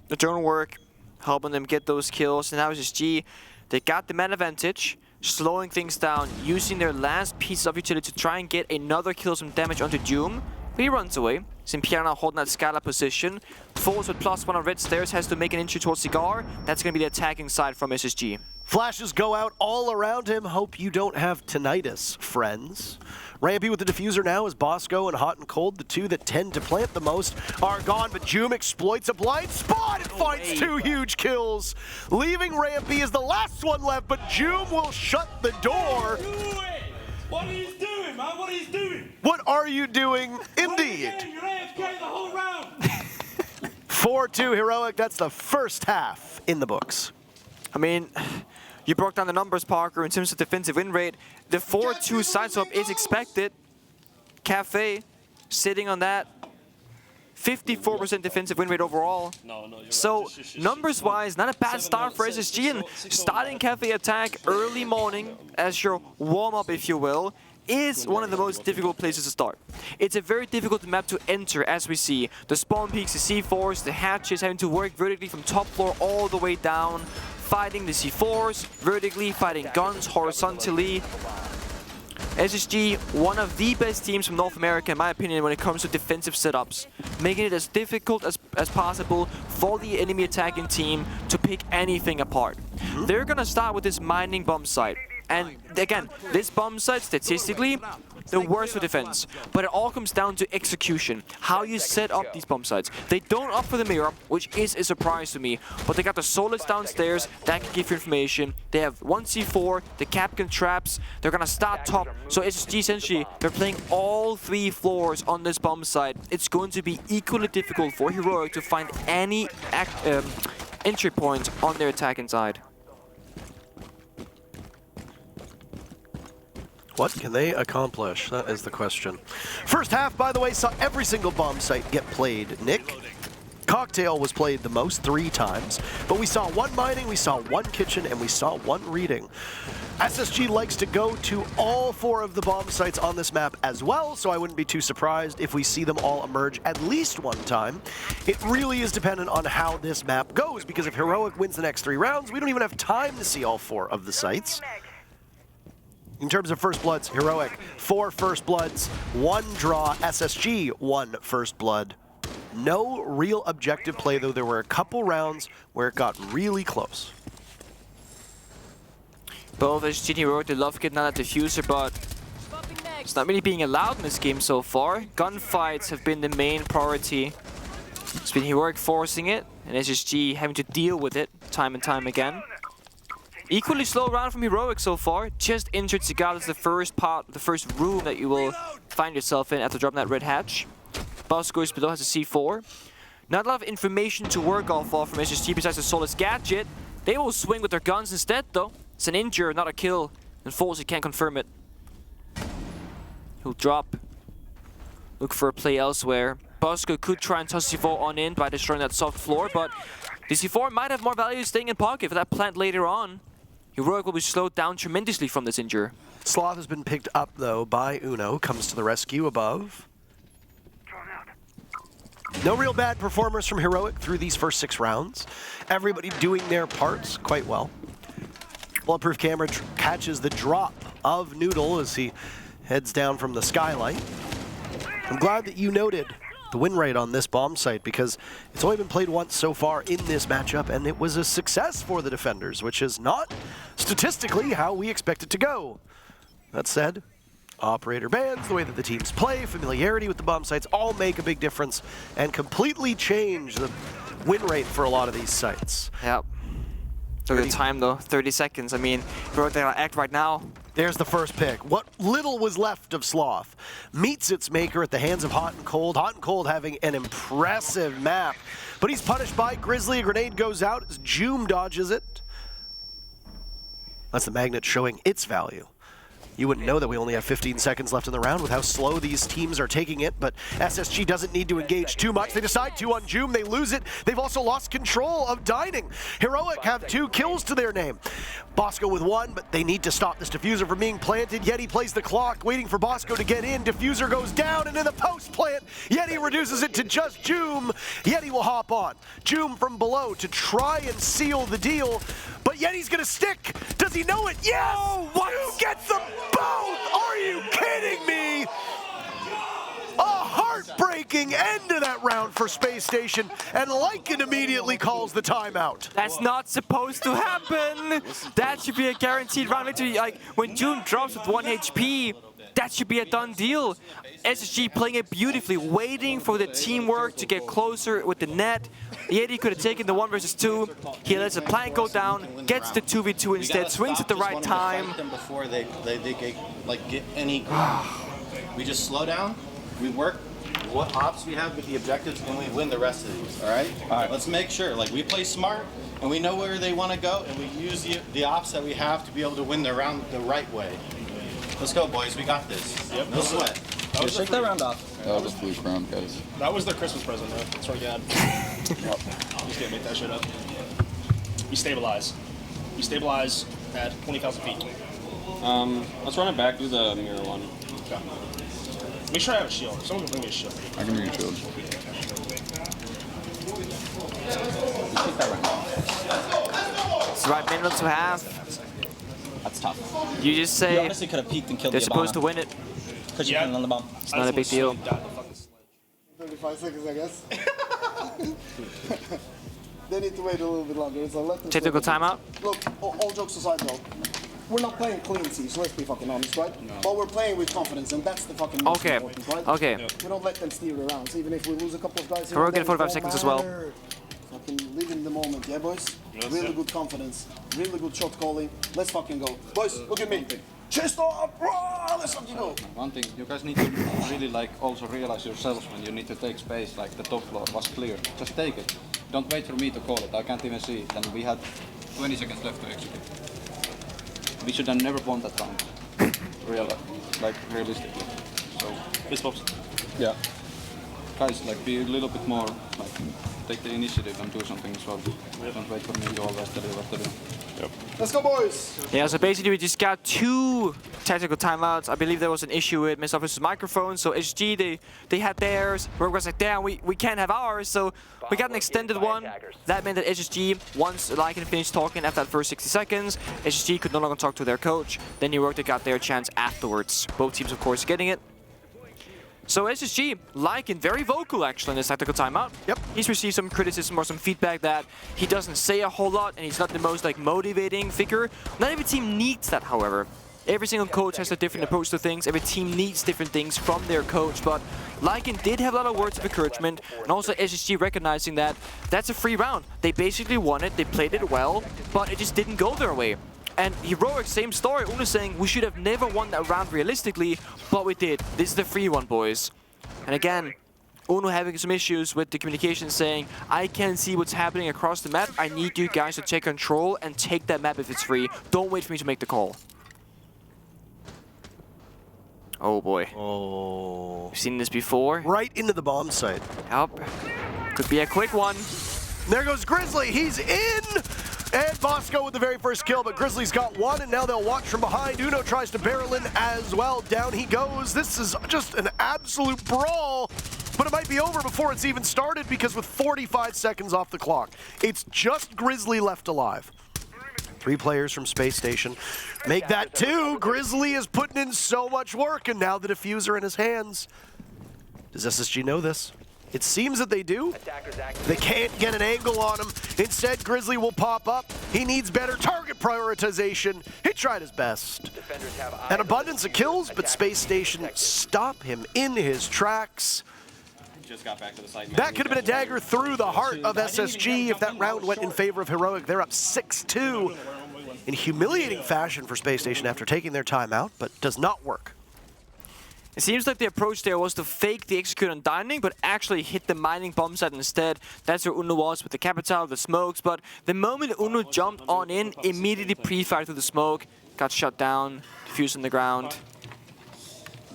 The drone work, helping them get those kills, and now SSG, they got the man advantage, slowing things down, using their last piece of utility to try and get another kill, some damage onto Doom. But he runs away. Simpiana holding that Scala position. Falls with +1 on red stairs, has to make an entry towards Cigar. That's going to be the attacking side from SSG. Flashes go out all around him. Hope you don't have tinnitus, friends. Rampy with the diffuser now as Bosco and Hot and Cold, the 2 that tend to plant the most, are gone, but Joom exploits a blind spot and finds 2 huge kills. Leaving Rampy is the last one left, but Joom will shut the door. What are you doing, man? What are you doing? What are you doing? Indeed. You're AFK the whole round. 4-2 Heroic, that's the first half in the books. I mean, You broke down the numbers, Parker, in terms of defensive win rate. The 4-2 side swap is expected. Kafe sitting on that. 54% defensive win rate overall. So, numbers-wise, not a bad start for SSG, and starting Kafe attack early morning as your warm-up, if you will, is one of the most difficult places to start. It's a very difficult map to enter, as we see. The spawn peaks, the C4s, the hatches, having to work vertically from top floor all the way down, fighting the C4s, vertically, fighting guns horizontally. SSG, one of the best teams from North America, in my opinion, when it comes to defensive setups. Making it as difficult as possible for the enemy attacking team to pick anything apart. They're gonna start with this mining bomb site. And again, this bomb site, statistically, the worst for defense. But it all comes down to execution, how you set up these bomb sites. They don't opt for the mirror, which is a surprise to me. But they got the solids downstairs, that can give you information. They have one C4, the Capcan traps, they're gonna start top. So SSG, essentially, they're playing all 3 floors on this bomb site. It's going to be equally difficult for Heroic to find any entry point on their attacking side. What can they accomplish? That is the question. First half, by the way, saw every single bomb site get played. Nick, Cocktail was played the most 3 times, but we saw 1 mining, we saw 1 kitchen, and we saw 1 reading. SSG likes to go to all 4 of the bomb sites on this map as well, so I wouldn't be too surprised if we see them all emerge at least 1 time. It really is dependent on how this map goes, because if Heroic wins the next 3 rounds, we don't even have time to see all 4 of the sites. In terms of first bloods, Heroic, 4 first bloods, 1 draw, SSG, 1 first blood. No real objective play, though there were a couple rounds where it got really close. Both SSG and Heroic, they love getting out that diffuser, but it's not really being allowed in this game so far. Gunfights have been the main priority. It's been Heroic forcing it, and SSG having to deal with it time and time again. Equally slow round from Heroic so far. Just injured Cigar is the first part, the first room that you will find yourself in after dropping that red hatch. Bosco is below, has a C4. Not a lot of information to work off of from SSG besides the Solus gadget. They will swing with their guns instead though. It's an injure, not a kill. And Falls, he can't confirm it. He'll drop. Look for a play elsewhere. Bosco could try and toss C4 on in by destroying that soft floor, but the C4 might have more value staying in pocket for that plant later on. Heroic will be slowed down tremendously from this injury. Sloth has been picked up, though, by Uno. Comes to the rescue above. No real bad performers from Heroic through these first 6 rounds. Everybody doing their parts quite well. Bulletproof Camera catches the drop of Noodle as he heads down from the skylight. I'm glad that you noted the win rate on this bomb site, because it's only been played once so far in this matchup, and it was a success for the defenders, which is not statistically how we expect it to go. That said, operator bans, the way that the teams play, familiarity with the bomb sites all make a big difference and completely change the win rate for a lot of these sites. Yep. Look at the time though, 30 seconds. I mean, Heroic, they're gonna act right now. There's the first pick. What little was left of Sloth meets its maker at the hands of Hot and Cold. Hot and Cold having an impressive map, but he's punished by Grizzly. A grenade goes out as Joom dodges it. That's the magnet showing its value. You wouldn't know that we only have 15 seconds left in the round with how slow these teams are taking it, but SSG doesn't need to engage too much. They decide to on Joom, they lose it. They've also lost control of Dining. Heroic have 2 kills to their name. Bosco with 1, but they need to stop this diffuser from being planted. Yeti plays the clock, waiting for Bosco to get in. Diffuser goes down, and in the post plant, Yeti reduces it to just Joom. Yeti will hop on. Joom from below to try and seal the deal, but Yeti's gonna stick. Does he know it? Yes! Oh, Joom gets them both! Are you kidding me? A heartbreaking end to that round for Space Station, and Lycan immediately calls the timeout. That's not supposed to happen. That should be a guaranteed round victory. Like, when Joom drops with 1 HP, that should be a done deal. SSG playing it beautifully, waiting for the teamwork to get closer with the net. Yeti could have taken the 1 versus 2. He lets the plant go down, gets the 2v2 instead, swings at the right time. Before they get any. We just slow down, we work what ops we have with the objectives, and we win the rest of these. All right. All right. Let's make sure, like, we play smart, and we know where they want to go, and we use the ops that we have to be able to win the round the right way. Let's go, boys. We got this. Yep. No sweat. Shake that round off. That was blue crown, guys. That was their Christmas present, though. That's what God. Just can't make that shit up. You stabilize. You stabilize at 20,000 feet. Let's run it back, do the mirror one. Okay. Make sure I have a shield. Someone can bring me a shield. I can bring a shield. It's the right minute to have. That's tough. You just You say honestly could have peeked and killed they're the supposed to win it. Because you couldn't on the bomb. It's not a big deal. 35 seconds, I guess. They need to wait a little bit longer. So let them Technical timeout. Look, all jokes aside though, we're not playing clean Siege, let's be fucking honest, right? No. But we're playing with confidence, and that's the fucking most important, right? Okay. We don't let them steer around, so even if we lose a couple of guys here, We're getting 45 seconds as well. Fucking live in the moment, yeah, boys? Really good confidence, really good shot calling. Let's fucking go. Boys, look at me. Chest up! Let's fucking go! One thing, you guys need to really like also realize yourselves when you need to take space, like the top floor was clear. Just take it. Don't wait for me to call it. I can't even see it. And we had 20 seconds left to execute. We should have never won that round. Realistically. So, Fist bumps. yeah. Guys, like be a little bit more, like take the initiative and do something as well. Don't wait for me to always tell you what to do. Let's go, boys! Yeah, so basically we just got 2 tactical timeouts. I believe there was an issue with Mr. Officer's microphone, so SG, they had theirs. Rogue was like, damn, we can't have ours, so we got an extended one. That meant that SSG, once Lycan finished talking after that first 60 seconds, SSG could no longer talk to their coach. Then Heroic got their chance afterwards. Both teams, of course, getting it. So SSG, Lycan, very vocal actually in this tactical timeout. Yep. He's received some criticism or some feedback that he doesn't say a whole lot and he's not the most like motivating figure. Not every team needs that, however. Every single coach has a different approach to things. Every team needs different things from their coach. But Lycan did have a lot of words of encouragement, and also SSG recognizing that that's a free round. They basically won it, they played it well, but it just didn't go their way. And Heroic, same story. Uno saying we should have never won that round realistically, but we did. This is the free one, boys. And again, Uno having some issues with the communication, saying, I can't see what's happening across the map. I need you guys to take control and take that map if it's free. Don't wait for me to make the call. Oh boy. Oh. We've seen this before. Right into the bomb site. Yep. Could be a quick one. There goes Grizzly. He's in. And Bosco with the very first kill, but Grizzly's got one, and now they'll watch from behind. Uno tries to barrel in as well. Down he goes. This is just an absolute brawl, but it might be over before it's even started because with 45 seconds off the clock, it's just Grizzly left alive. 3 players from Space Station make that 2. Grizzly is putting in so much work, and now the diffuser in his hands. Does SSG know this? It seems that they do. They can't get an angle on him. Instead, Grizzly will pop up. He needs better target prioritization. He tried his best. An abundance of kills, but Space Station stop him in his tracks. Just got back to the site. That could have been a dagger through the heart of SSG if that round went in favor of Heroic. They're up 6-2 in humiliating fashion for Space Station after taking their time out, but does not work. It seems like the approach there was to fake the execute on dining, but actually hit the mining bomb site instead. That's where Uno was with the Capital, the smokes, but the moment Uno jumped on in, immediately pre-fired through the smoke, got shut down, defused on the ground.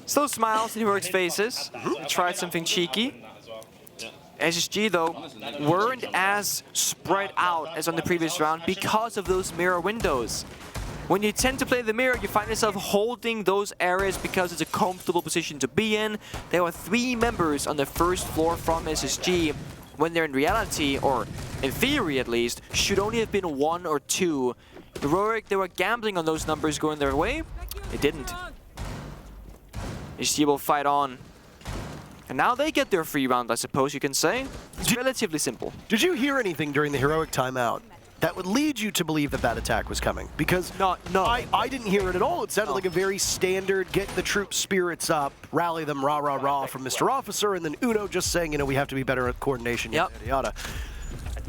Still smiles in Heroic's faces. Tried something cheeky. SSG, though, weren't as spread out as on the previous round because of those mirror windows. When you tend to play the mirror, you find yourself holding those areas because it's a comfortable position to be in. There were 3 members on the first floor from SSG, when they're in reality, or in theory at least, should only have been 1 or 2. Heroic, they were gambling on those numbers going their way. It didn't. SSG will fight on. And now they get their free round, I suppose you can say. It's relatively simple. Did you hear anything during the Heroic timeout that would lead you to believe that that attack was coming? Because no. I didn't hear it at all. It sounded like a very standard, get the troop spirits up, rally them, rah, rah, rah, from Mr. Officer, and then Uno just saying, you know, we have to be better at coordination, yada, yada,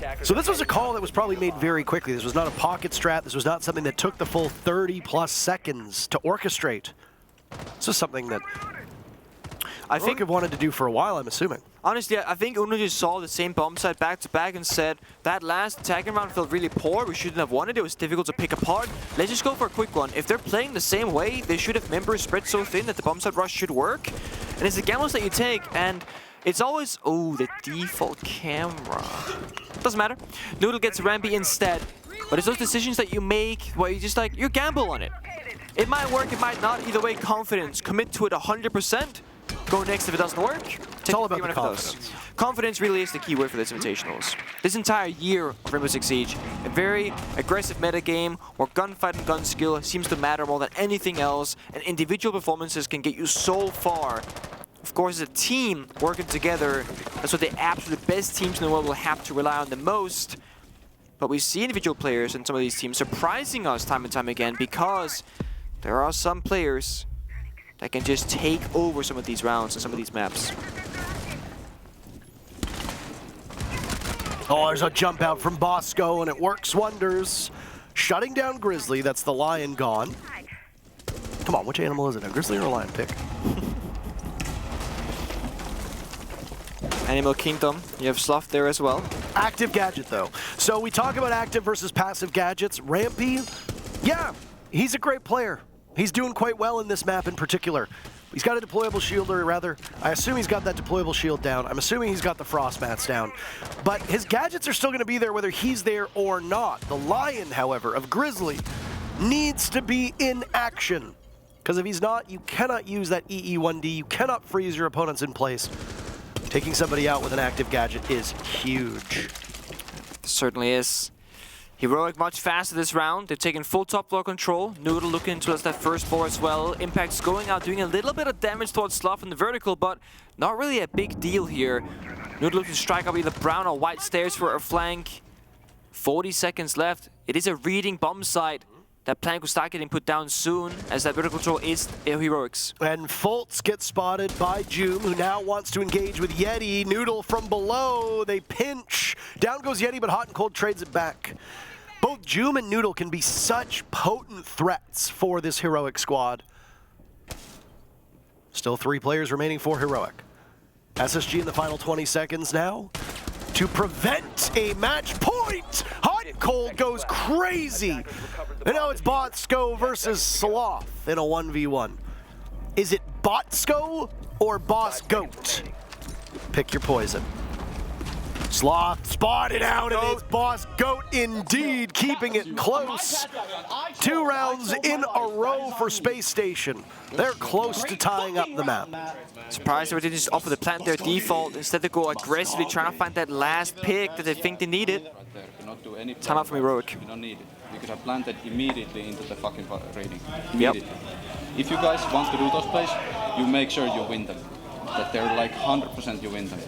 yada. So this was a call that was probably made very quickly. This was not a pocket strat. This was not something that took the full 30-plus seconds to orchestrate. This was something that I think have wanted to do for a while, I'm assuming. Honestly, I think Uno just saw the same bomb site back to back and said, that last attacking round felt really poor, we shouldn't have won it, it was difficult to pick apart. Let's just go for a quick one. If they're playing the same way, they should have members spread so thin that the bomb site rush should work. And it's the gambles that you take, and it's always, oh, the default camera. Doesn't matter. Noodle gets Rampy instead. But it's those decisions that you make where you just like, you gamble on it. It might work, it might not. Either way, confidence. Commit to it 100%. Go next if it doesn't work. It's all about the confidence. Confidence really is the key word for this Invitationals. This entire year of Rainbow Six Siege, a very aggressive meta game where gunfight and gun skill seems to matter more than anything else, and individual performances can get you so far. Of course, as a team working together, that's what the absolute best teams in the world will have to rely on the most. But we see individual players in some of these teams surprising us time and time again because there are some players that can just take over some of these rounds and some of these maps. Oh, there's a jump out from Bosco, and it works wonders. Shutting down Grizzly, that's the lion gone. Come on, which animal is it? A grizzly or a lion? Pick. Animal Kingdom, you have Sloth there as well. Active gadget, though. So we talk about active versus passive gadgets. Rampy, yeah, he's a great player. He's doing quite well in this map in particular. He's got a deployable shield, or rather, I assume he's got that deployable shield down. I'm assuming he's got the frost mats down. But his gadgets are still going to be there whether he's there or not. The Lion, however, of Grizzly needs to be in action. Because if he's not, you cannot use that EE1D. You cannot freeze your opponents in place. Taking somebody out with an active gadget is huge. It certainly is. Heroic much faster this round. They've taken full top floor control. Noodle looking towards that first floor as well. Impact's going out, doing a little bit of damage towards Sloth in the vertical, but not really a big deal here. Noodle looking to strike up either brown or white stairs for a flank. 40 seconds left. It is a reading bomb site. That plank will start getting put down soon, as that vertical control is heroics. And Fultz gets spotted by Joom, who now wants to engage with Yeti. Noodle from below, they pinch. Down goes Yeti, but Hot and Cold trades it back. Both Joom and Noodle can be such potent threats for this heroic squad. Still 3 players remaining for heroic. SSG in the final 20 seconds now to prevent a match point. Hot and Cold goes crazy. And now it's Botsko versus Sloth in a 1v1. Is it Botsko or Boss Goat? Pick your poison. Sloth spotted out, and it's Boss Goat indeed, keeping it close. 2 rounds in a row for Space Station. They're close to tying up the map. Surprised they didn't just offer the plant their default. Instead they go aggressively trying to find that last pick that they think they needed. Time out from heroic. You don't need it. You could have planted immediately into the fucking raiding. Immediately. Yep. If you guys want to do those plays, you make sure you win them. That they're like 100% you win them.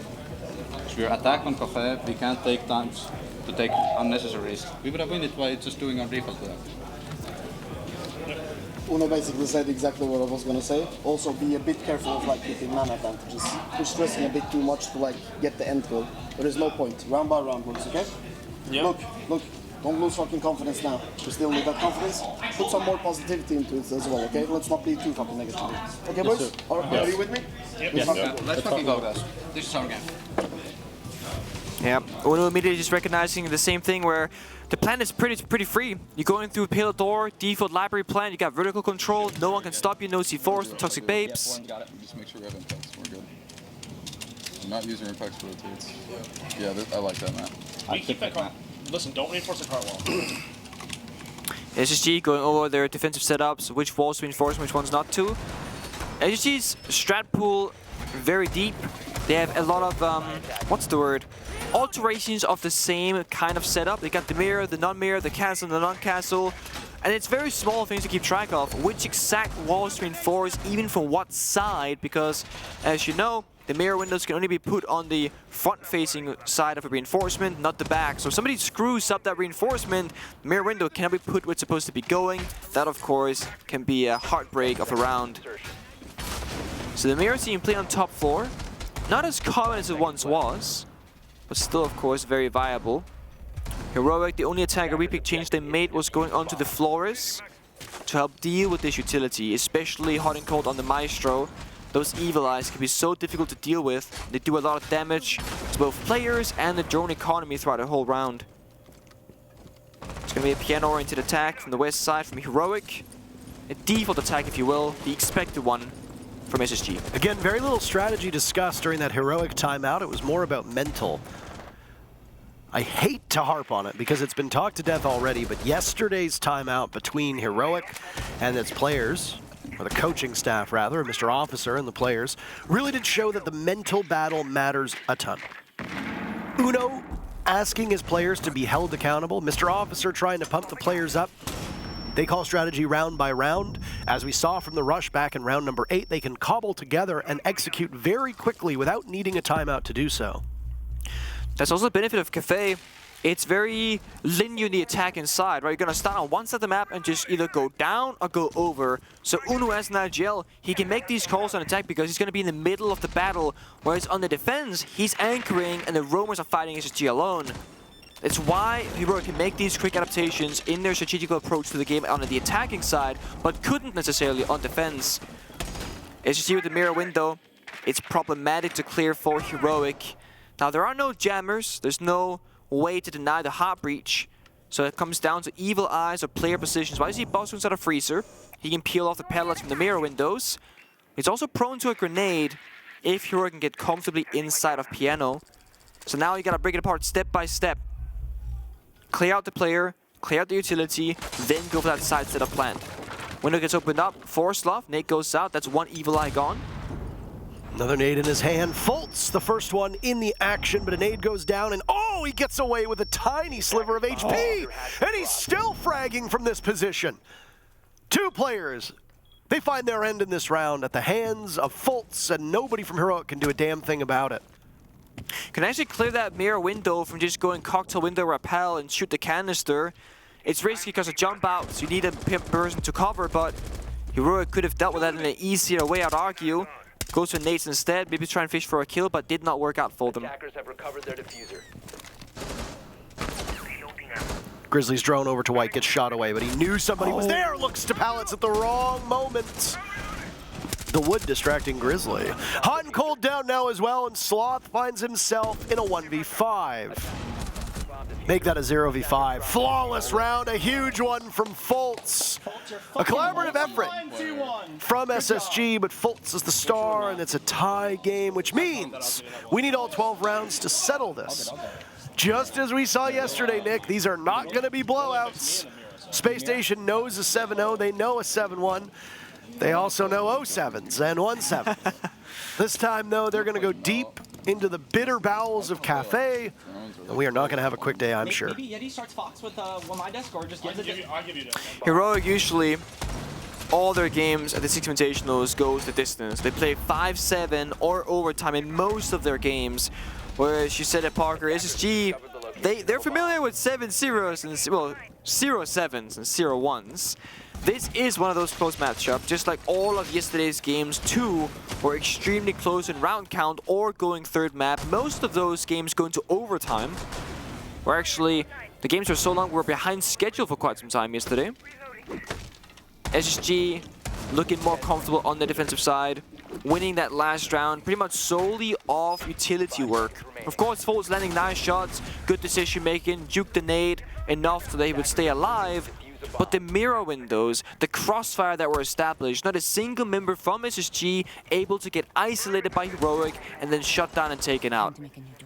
If we're attacked on Kafe, we can't take times to take unnecessary risks. We would have won it by just doing our default to them. Uno basically said exactly what I was gonna say. Also, be a bit careful of like getting mana advantages. You're stressing a bit too much to like get the end goal. There is no point. Round by round works, okay? Yep. Look. Don't lose fucking confidence now. You still need that confidence. Put some more positivity into it as well, okay? Let's not be too fucking negative. Okay, boys? Are you with me? Yep. Let's fucking go, guys. This is our game. Yeah, Uno immediately just recognizing the same thing where the plan is pretty free. You're going through Pale Door, default library plan, you got vertical control, no one can stop you, no C4s, no toxic babes. Just make sure we have impacts, we're good. I'm not using impacts for rotates. Yeah, I like that map. We keep that car. Listen, don't reinforce the car wall. SSG going over their defensive setups, which walls to reinforce, which ones not to. SSG's strat pool very deep. They have a lot of, what's the word? Alterations of the same kind of setup. They got the mirror, the non-mirror, the castle, the non-castle. And it's very small things to keep track of. Which exact walls to reinforce, even from what side, because as you know, the mirror windows can only be put on the front-facing side of a reinforcement, not the back. So if somebody screws up that reinforcement, the mirror window cannot be put where it's supposed to be going. That, of course, can be a heartbreak of a round. So the mirror team playing on top floor. Not as common as it once was, but still, of course, very viable. Heroic, the only attacker repick change they made was going onto the Flores to help deal with this utility, especially Hot and Cold on the Maestro. those Evil Eyes can be so difficult to deal with. They do a lot of damage to both players and the drone economy throughout the whole round. It's going to be a piano-oriented attack from the west side from Heroic. A default attack, if you will, the expected one from SSG. Again, very little strategy discussed during that Heroic timeout. It was more about mental. I hate to harp on it because it's been talked to death already, but yesterday's timeout between Heroic and its players, or the coaching staff rather, Mr. Officer and the players, really did show that the mental battle matters a ton. Uno asking his players to be held accountable, Mr. Officer trying to pump the players up. They call strategy round by round. As we saw from the rush back in round number 8, they can cobble together and execute very quickly without needing a timeout to do so. That's also the benefit of Kafe. It's very linear in the attack inside, right? You're going to start on one side of the map and just either go down or go over. So Uno as an IGL, he can make these calls on attack because he's going to be in the middle of the battle, whereas on the defense, he's anchoring and the roamers are fighting SSG alone. It's why Heroic can make these quick adaptations in their strategical approach to the game on the attacking side, but couldn't necessarily on defense. SSG with the mirror window, it's problematic to clear for Heroic. Now, there are no jammers. There's no way to deny the heart breach. So it comes down to Evil Eyes or player positions. Why is he boss inside a freezer? He can peel off the pellets from the mirror windows. He's also prone to a grenade if Heroic can get comfortably inside of Piano. So now you gotta break it apart step by step. Clear out the player, clear out the utility, then go for that side setup plant. Window gets opened up, force love, nade goes out, that's one Evil Eye gone. Another nade in his hand. Fultz, the first one in the action, but a nade goes down, and oh, he gets away with a tiny sliver of HP, and he's still fragging from this position. Two players, they find their end in this round at the hands of Fultz, and nobody from Heroic can do a damn thing about it. Can actually clear that mirror window from just going cocktail window rappel and shoot the canister. It's risky because of jump outs, you need a person to cover, but Heroic could have dealt with that in an easier way, I'd argue. Goes for nades instead, maybe try and fish for a kill, but did not work out for them. Attackers have recovered their diffuser. Grizzly's drone over to White, gets shot away, but he knew somebody was there. Looks to pallets at the wrong moment. The wood distracting Grizzly. Hot and cold down now as well, and Sloth finds himself in a 1v5. Make that a 0v5. Flawless round, a huge one from Fultz. A collaborative effort from SSG, but Fultz is the star, and it's a tie game, which means we need all 12 rounds to settle this. Just as we saw yesterday, Nick, these are not going to be blowouts. Space Station knows a 7-0, they know a 7-1. They also know 0-7s and 1-7. This time, though, they're going to go deep into the bitter bowels of Kafe, and we are not going to have a quick day, I'm sure. Maybe Yeti starts Fox with my desk, or just I'll give you that. Heroic usually, all their games at the Six Invitationals goes the distance. They play 5-7 or overtime in most of their games, whereas you said at Parker, SSG, they're familiar with 7-0s and, well, 0-7s and 0-1s. This is one of those close matchups, just like all of yesterday's games. Two were extremely close in round count or going third map. Most of those games go into overtime, where actually the games were so long we were behind schedule for quite some time yesterday. SSG looking more comfortable on the defensive side, winning that last round pretty much solely off utility work. Of course, Fultz landing nice shots, good decision making, juke the nade enough so they would stay alive. But the mirror windows, the crossfire that were established, not a single member from SSG able to get isolated by Heroic and then shut down and taken out.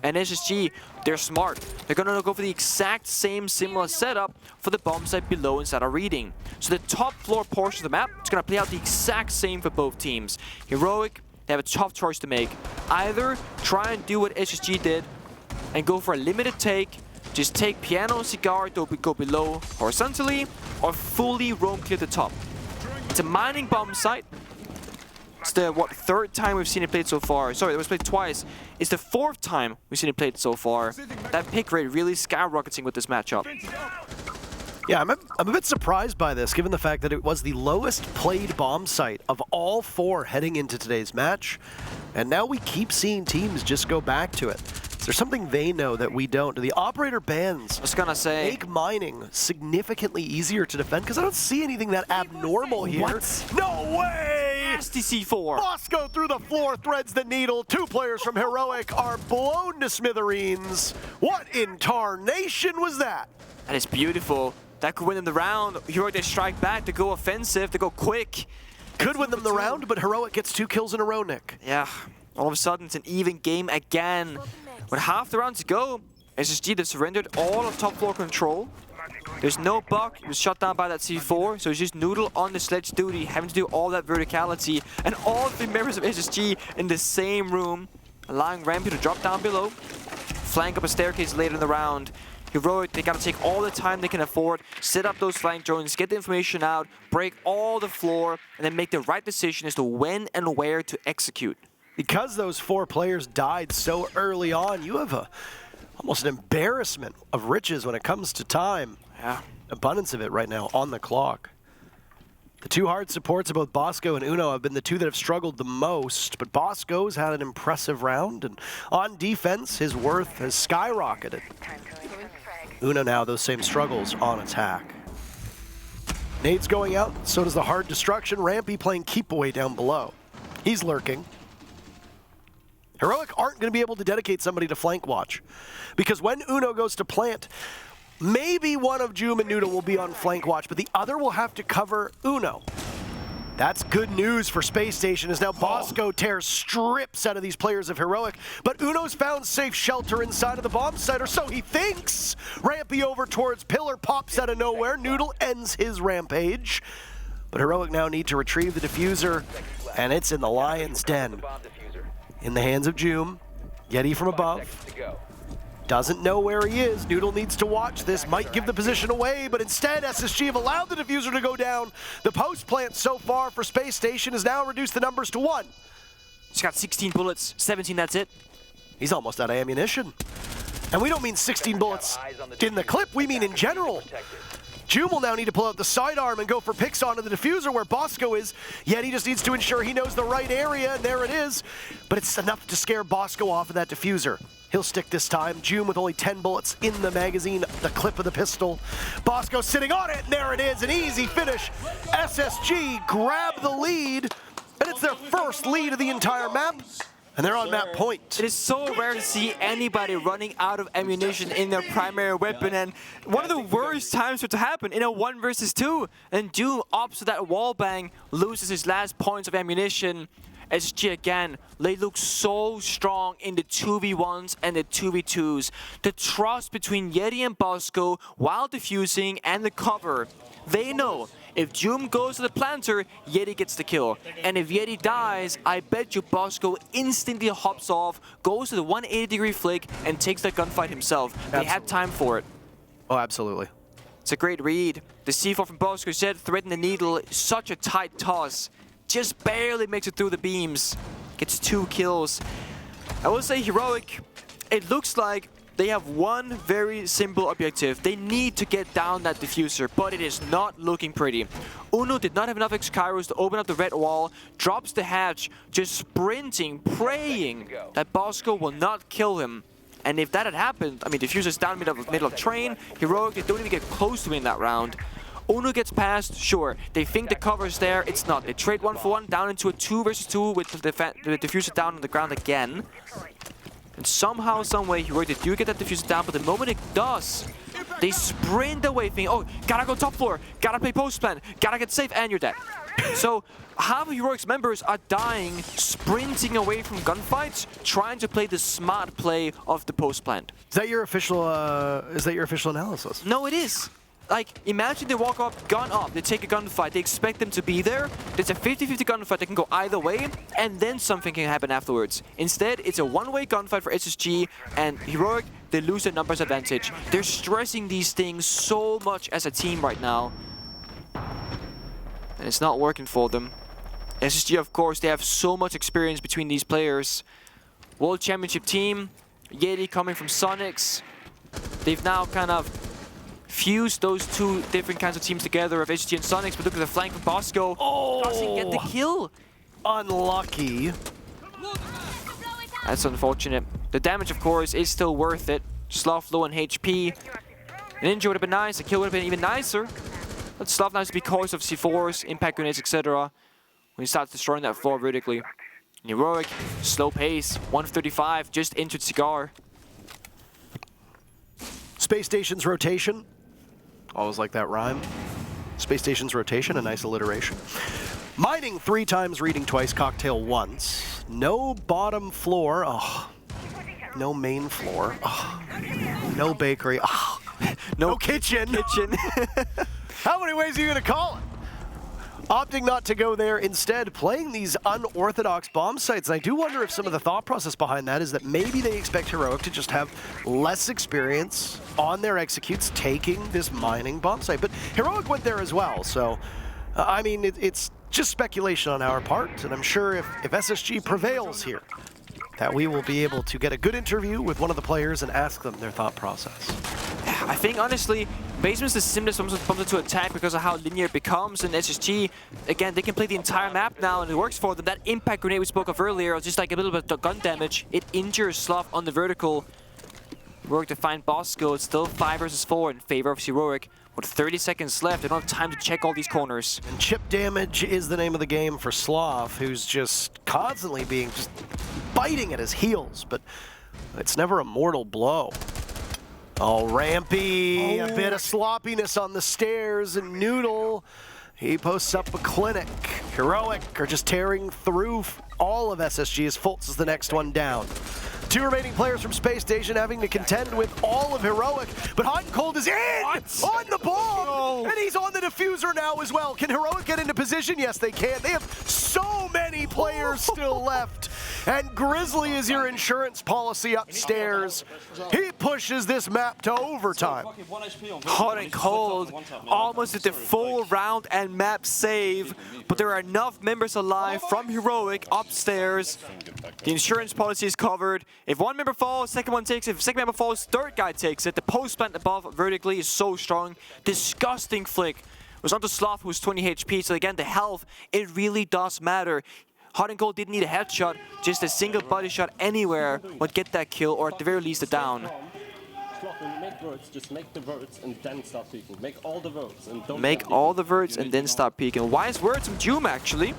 And SSG, they're smart. They're gonna go for the exact same similar setup for the bomb site below inside of reading. So the top floor portion of the map is gonna play out the exact same for both teams. Heroic, they have a tough choice to make. Either try and do what SSG did and go for a limited take, just take Piano, Cigar, go below horizontally, or fully roam clear the top. It's a mining bomb site. It's the, third time we've seen it played so far. Sorry, it was played twice. It's the fourth time we've seen it played so far. That pick rate really skyrocketing with this matchup. Yeah, I'm a bit surprised by this, given the fact that it was the lowest played bomb site of all four heading into today's match. And now we keep seeing teams just go back to it. There's something they know that we don't. The operator bans I was gonna say, make mining significantly easier to defend, because I don't see anything that abnormal here. What? No way! nasty C4. Bosco through the floor threads the needle. 2 players from Heroic are blown to smithereens. What in tarnation was that? That is beautiful. That could win them the round. Heroic, they strike back, to go offensive, to go quick. Could win them the round, but Heroic gets 2 kills in a row, Nick. Yeah, all of a sudden it's an even game again. With half the round to go, SSG, they've surrendered all of top floor control. There's no Buck, he was shut down by that C4, so it's just Noodle on the sledge duty, having to do all that verticality, and all 3 members of SSG in the same room, allowing Rampy to drop down below, flank up a staircase later in the round. Heroic, they gotta take all the time they can afford, set up those flank drones, get the information out, break all the floor, and then make the right decision as to when and where to execute. Because those 4 players died so early on, you have almost an embarrassment of riches when it comes to time. Yeah. Abundance of it right now on the clock. The 2 hard supports of both Bosco and Uno have been the 2 that have struggled the most, but Bosco's had an impressive round, and on defense, his worth has skyrocketed. Uno now those same struggles on attack. Nade's going out, so does the hard destruction. Rampy playing keep away down below. He's lurking. Heroic aren't going to be able to dedicate somebody to flank watch, because when Uno goes to plant, maybe one of Joom and Noodle will be on flank watch, but the other will have to cover Uno. That's good news for Space Station, as now Bosco tears strips out of these players of Heroic, but Uno's found safe shelter inside of the bomb site, or so he thinks. Rampy over towards Pillar, pops out of nowhere. Noodle ends his rampage, but Heroic now need to retrieve the diffuser, and it's in the lion's den. In the hands of Joom. Yeti from above. Doesn't know where he is. Noodle needs to watch this. Might give the position away, but instead SSG have allowed the diffuser to go down. The post plant so far for Space Station has now reduced the numbers to 1. He's got 16 bullets, 17, that's it. He's almost out of ammunition. And we don't mean 16 bullets in the clip, we mean in general. Joom will now need to pull out the sidearm and go for picks onto the diffuser where Bosco is. Yeti just needs to ensure he knows the right area, and there it is. But it's enough to scare Bosco off of that diffuser. He'll stick this time. Joom with only 10 bullets in the magazine, the clip of the pistol. Bosco sitting on it, and there it is, an easy finish. SSG grab the lead, and it's their first lead of the entire map. And they're on map point. It is so rare to see anybody running out of ammunition in their primary weapon, and one of the worst times for it to happen in a 1 versus 2. And Doom opts to that wallbang, loses his last points of ammunition. SG again, they look so strong in the 2v1s and the 2v2s. The trust between Yeti and Bosco while defusing and the cover. They know if Joom goes to the planter, Yeti gets the kill. And if Yeti dies, I bet you Bosco instantly hops off, goes to the 180-degree flick, and takes that gunfight himself. They had time for it. Oh, absolutely. It's a great read. The C4 from Bosco said, threading the needle, such a tight toss. Just barely makes it through the beams. Gets 2 kills. I will say Heroic, it looks like they have one very simple objective. They need to get down that diffuser, but it is not looking pretty. Uno did not have enough X-Kairos to open up the red wall, drops the hatch, just sprinting, praying that Bosco will not kill him. And if that had happened, I mean, diffuser's down middle of train, Heroic, they don't even get close to win that round. Uno gets past, sure. They think the cover's there, it's not. They trade 1 for 1 down into a 2 versus 2 with the diffuser down on the ground again. And somehow, someway, Heroic, they do get that diffuser down, but the moment it does, they sprint away thinking, oh, gotta go top floor, gotta play post plan, gotta get safe, and you're dead. So, half of Heroic's members are dying, sprinting away from gunfights, trying to play the smart play of the post plant. Is that your official analysis? No, it is. Like, imagine they walk up, gun up, they take a gunfight, they expect them to be there. There's a 50-50 gunfight that can go either way, and then something can happen afterwards. Instead, it's a one-way gunfight for SSG, and Heroic, they lose their numbers advantage. They're stressing these things so much as a team right now. And it's not working for them. SSG, of course, they have so much experience between these players. World Championship team, Yeti coming from Sonics. They've now kind of fuse those 2 different kinds of teams together of SG and Sonics, but look at the flank of Bosco. Oh! Doesn't get the kill. Unlucky. That's unfortunate. The damage, of course, is still worth it. Sloth low on HP. An injury would have been nice, a kill would have been even nicer. But Sloth now is because of C4s, impact grenades, etc. when he starts destroying that floor vertically. And Heroic, slow pace, 135, just entered Cigar. Space Station's rotation. Always like that rhyme. Space Station's rotation, a nice alliteration. Mining 3 times, reading twice, cocktail once. No bottom floor. Oh. No main floor. Oh. No bakery. Oh. No kitchen. How many ways are you going to call it? Opting not to go there, instead playing these unorthodox bomb sites. And I do wonder if some of the thought process behind that is that maybe they expect Heroic to just have less experience on their executes taking this mining bomb site. But Heroic went there as well, so I mean, it's just speculation on our part, and I'm sure if SSG prevails here, that we will be able to get a good interview with one of the players and ask them their thought process. I think, honestly, Basement's the simplest bumper to attack because of how linear it becomes, and SSG, again, they can play the entire map now, and it works for them. That impact grenade we spoke of earlier, just like a little bit of gun damage, it injures Sloth on the vertical. Heroic to find Bosco, it's still 5 versus 4 in favor of Heroic. With 30 seconds left, they don't have time to check all these corners. And chip damage is the name of the game for Sloth, who's just constantly being just biting at his heels, but it's never a mortal blow. Oh, Rampy, a bit of sloppiness on the stairs, and Noodle, he posts up a clinic. Heroic are just tearing through all of SSG as Fultz is the next one down. 2 remaining players from Space Station having to contend with all of Heroic, but Hot and Cold is in on the bomb, and he's on the diffuser now as well. Can Heroic get into position? Yes, they can. They have so many players still left, and Grizzly is your insurance policy upstairs. He pushes this map to overtime. Hot and Cold almost did the full round and map save, but there are enough members alive from Heroic upstairs. The insurance policy is covered. If one member falls, second one takes it. If second member falls, third guy takes it. The post plant above vertically is so strong. Disgusting flick. It was onto Sloth, who's 20 HP. So again, the health, it really does matter. Hot and Cold didn't need a headshot. Just a single body shot anywhere would get that kill, or at the very least a down. Make verts, just make the verts and then start peeking. Make all the verts and don't make all the verts and then start peeking. Wise words from Joom, actually.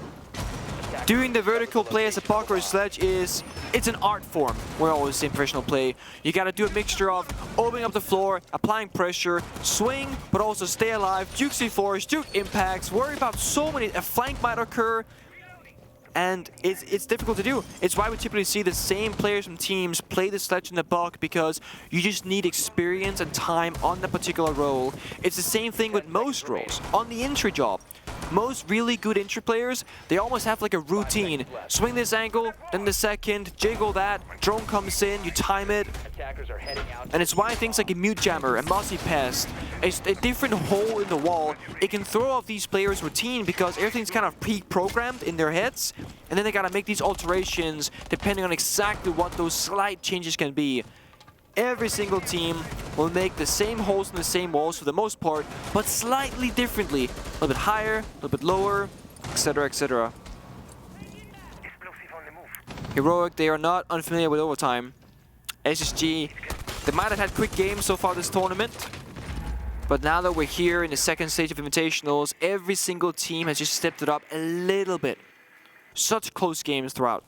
Doing the vertical play as a Parkour or Sledge it's an art form. We're always saying professional play. You gotta do a mixture of opening up the floor, applying pressure, swing, but also stay alive, juke C4s, juke impacts, worry about so many, a flank might occur, and it's difficult to do. It's why we typically see the same players from teams play the Sledge in the Buck, because you just need experience and time on the particular role. It's the same thing with most roles. On the entry job, most really good entry players, they almost have like a routine. Swing this angle, then the second, jiggle that, drone comes in, you time it. And it's why things like a Mute Jammer, a Mossy Pest, a different hole in the wall, it can throw off these players' routine because everything's kind of pre-programmed in their heads, and then they gotta make these alterations depending on exactly what those slight changes can be. Every single team will make the same holes in the same walls for the most part, but slightly differently. A little bit higher, a little bit lower, etc, etc. Heroic, they are not unfamiliar with overtime. SSG, they might have had quick games so far this tournament, but now that we're here in the second stage of Invitationals, every single team has just stepped it up a little bit. Such close games throughout.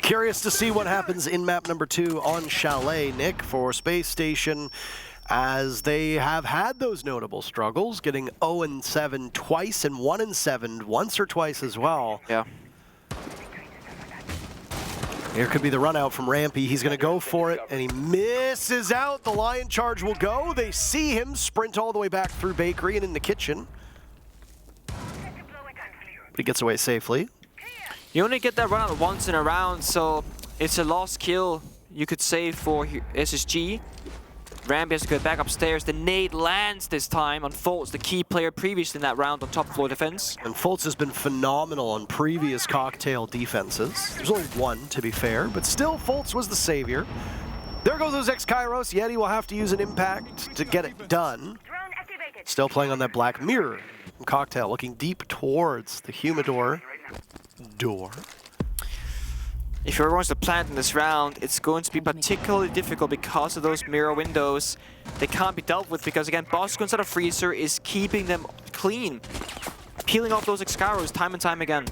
Curious to see what happens in map number 2 on Chalet, Nick, for Space Station, as they have had those notable struggles, getting 0-7 twice and 1-7 once or twice as well. Yeah. Here could be the run out from Rampy. He's going to go for it, and he misses out. The Lion Charge will go. They see him sprint all the way back through Bakery and in the kitchen. But he gets away safely. You only get that run out once in a round, so it's a lost kill, you could say, for SSG. Rampy has to go back upstairs. The nade lands this time on Fultz, the key player previously in that round on top floor defense. And Fultz has been phenomenal on previous cocktail defenses. There's only one, to be fair, but still Fultz was the savior. There goes those X-Kairos. Yeti will have to use an impact to get it done. Still playing on that Black Mirror. Cocktail looking deep towards the Humidor door. If whoever wants to plant in this round, it's going to be particularly difficult because of those mirror windows. They can't be dealt with because, again, Bosco inside of Freezer is keeping them clean. peeling off those Excaros time and time again.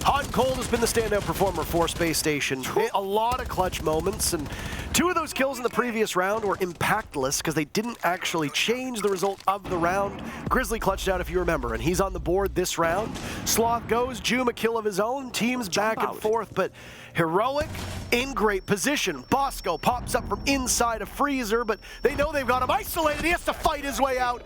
Hot and Cold has been the standout performer for Space Station. A lot of clutch moments, and 2 of those kills in the previous round were impactless because they didn't actually change the result of the round. Grizzly clutched out, if you remember, and he's on the board this round. Sloth goes, Joom a kill of his own, teams back and forth, but Heroic in great position. Bosco pops up from inside a freezer, but they know they've got him isolated. He has to fight his way out.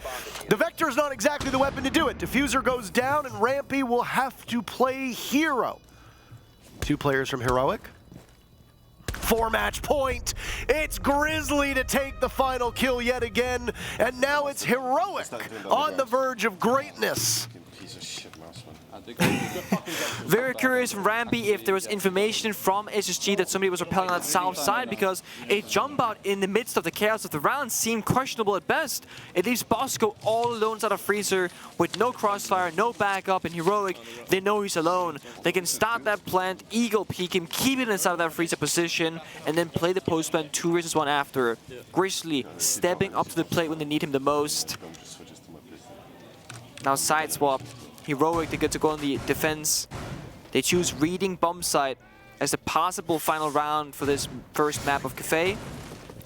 The Vector is not exactly the weapon to do it. Diffuser goes down, and Rampy will have to play hero. 2 players from Heroic. 4-match point. It's Grizzly to take the final kill yet again, and now it's Heroic on the verge of greatness. Very curious from Rampy if there was information from SSG that somebody was repelling on that south side, because a jump out in the midst of the chaos of the round seemed questionable at best. It leaves Bosco all alone out of freezer with no crossfire, no backup, and Heroic, they know he's alone. They can start that plant, eagle peek him, keep it inside of that freezer position, and then play the post plant 2 versus 1 after. Grizzly stepping up to the plate when they need him the most. Now side swap. Heroic, they get to go on the defense. They choose reading bomb site as the possible final round for this first map of Kafe.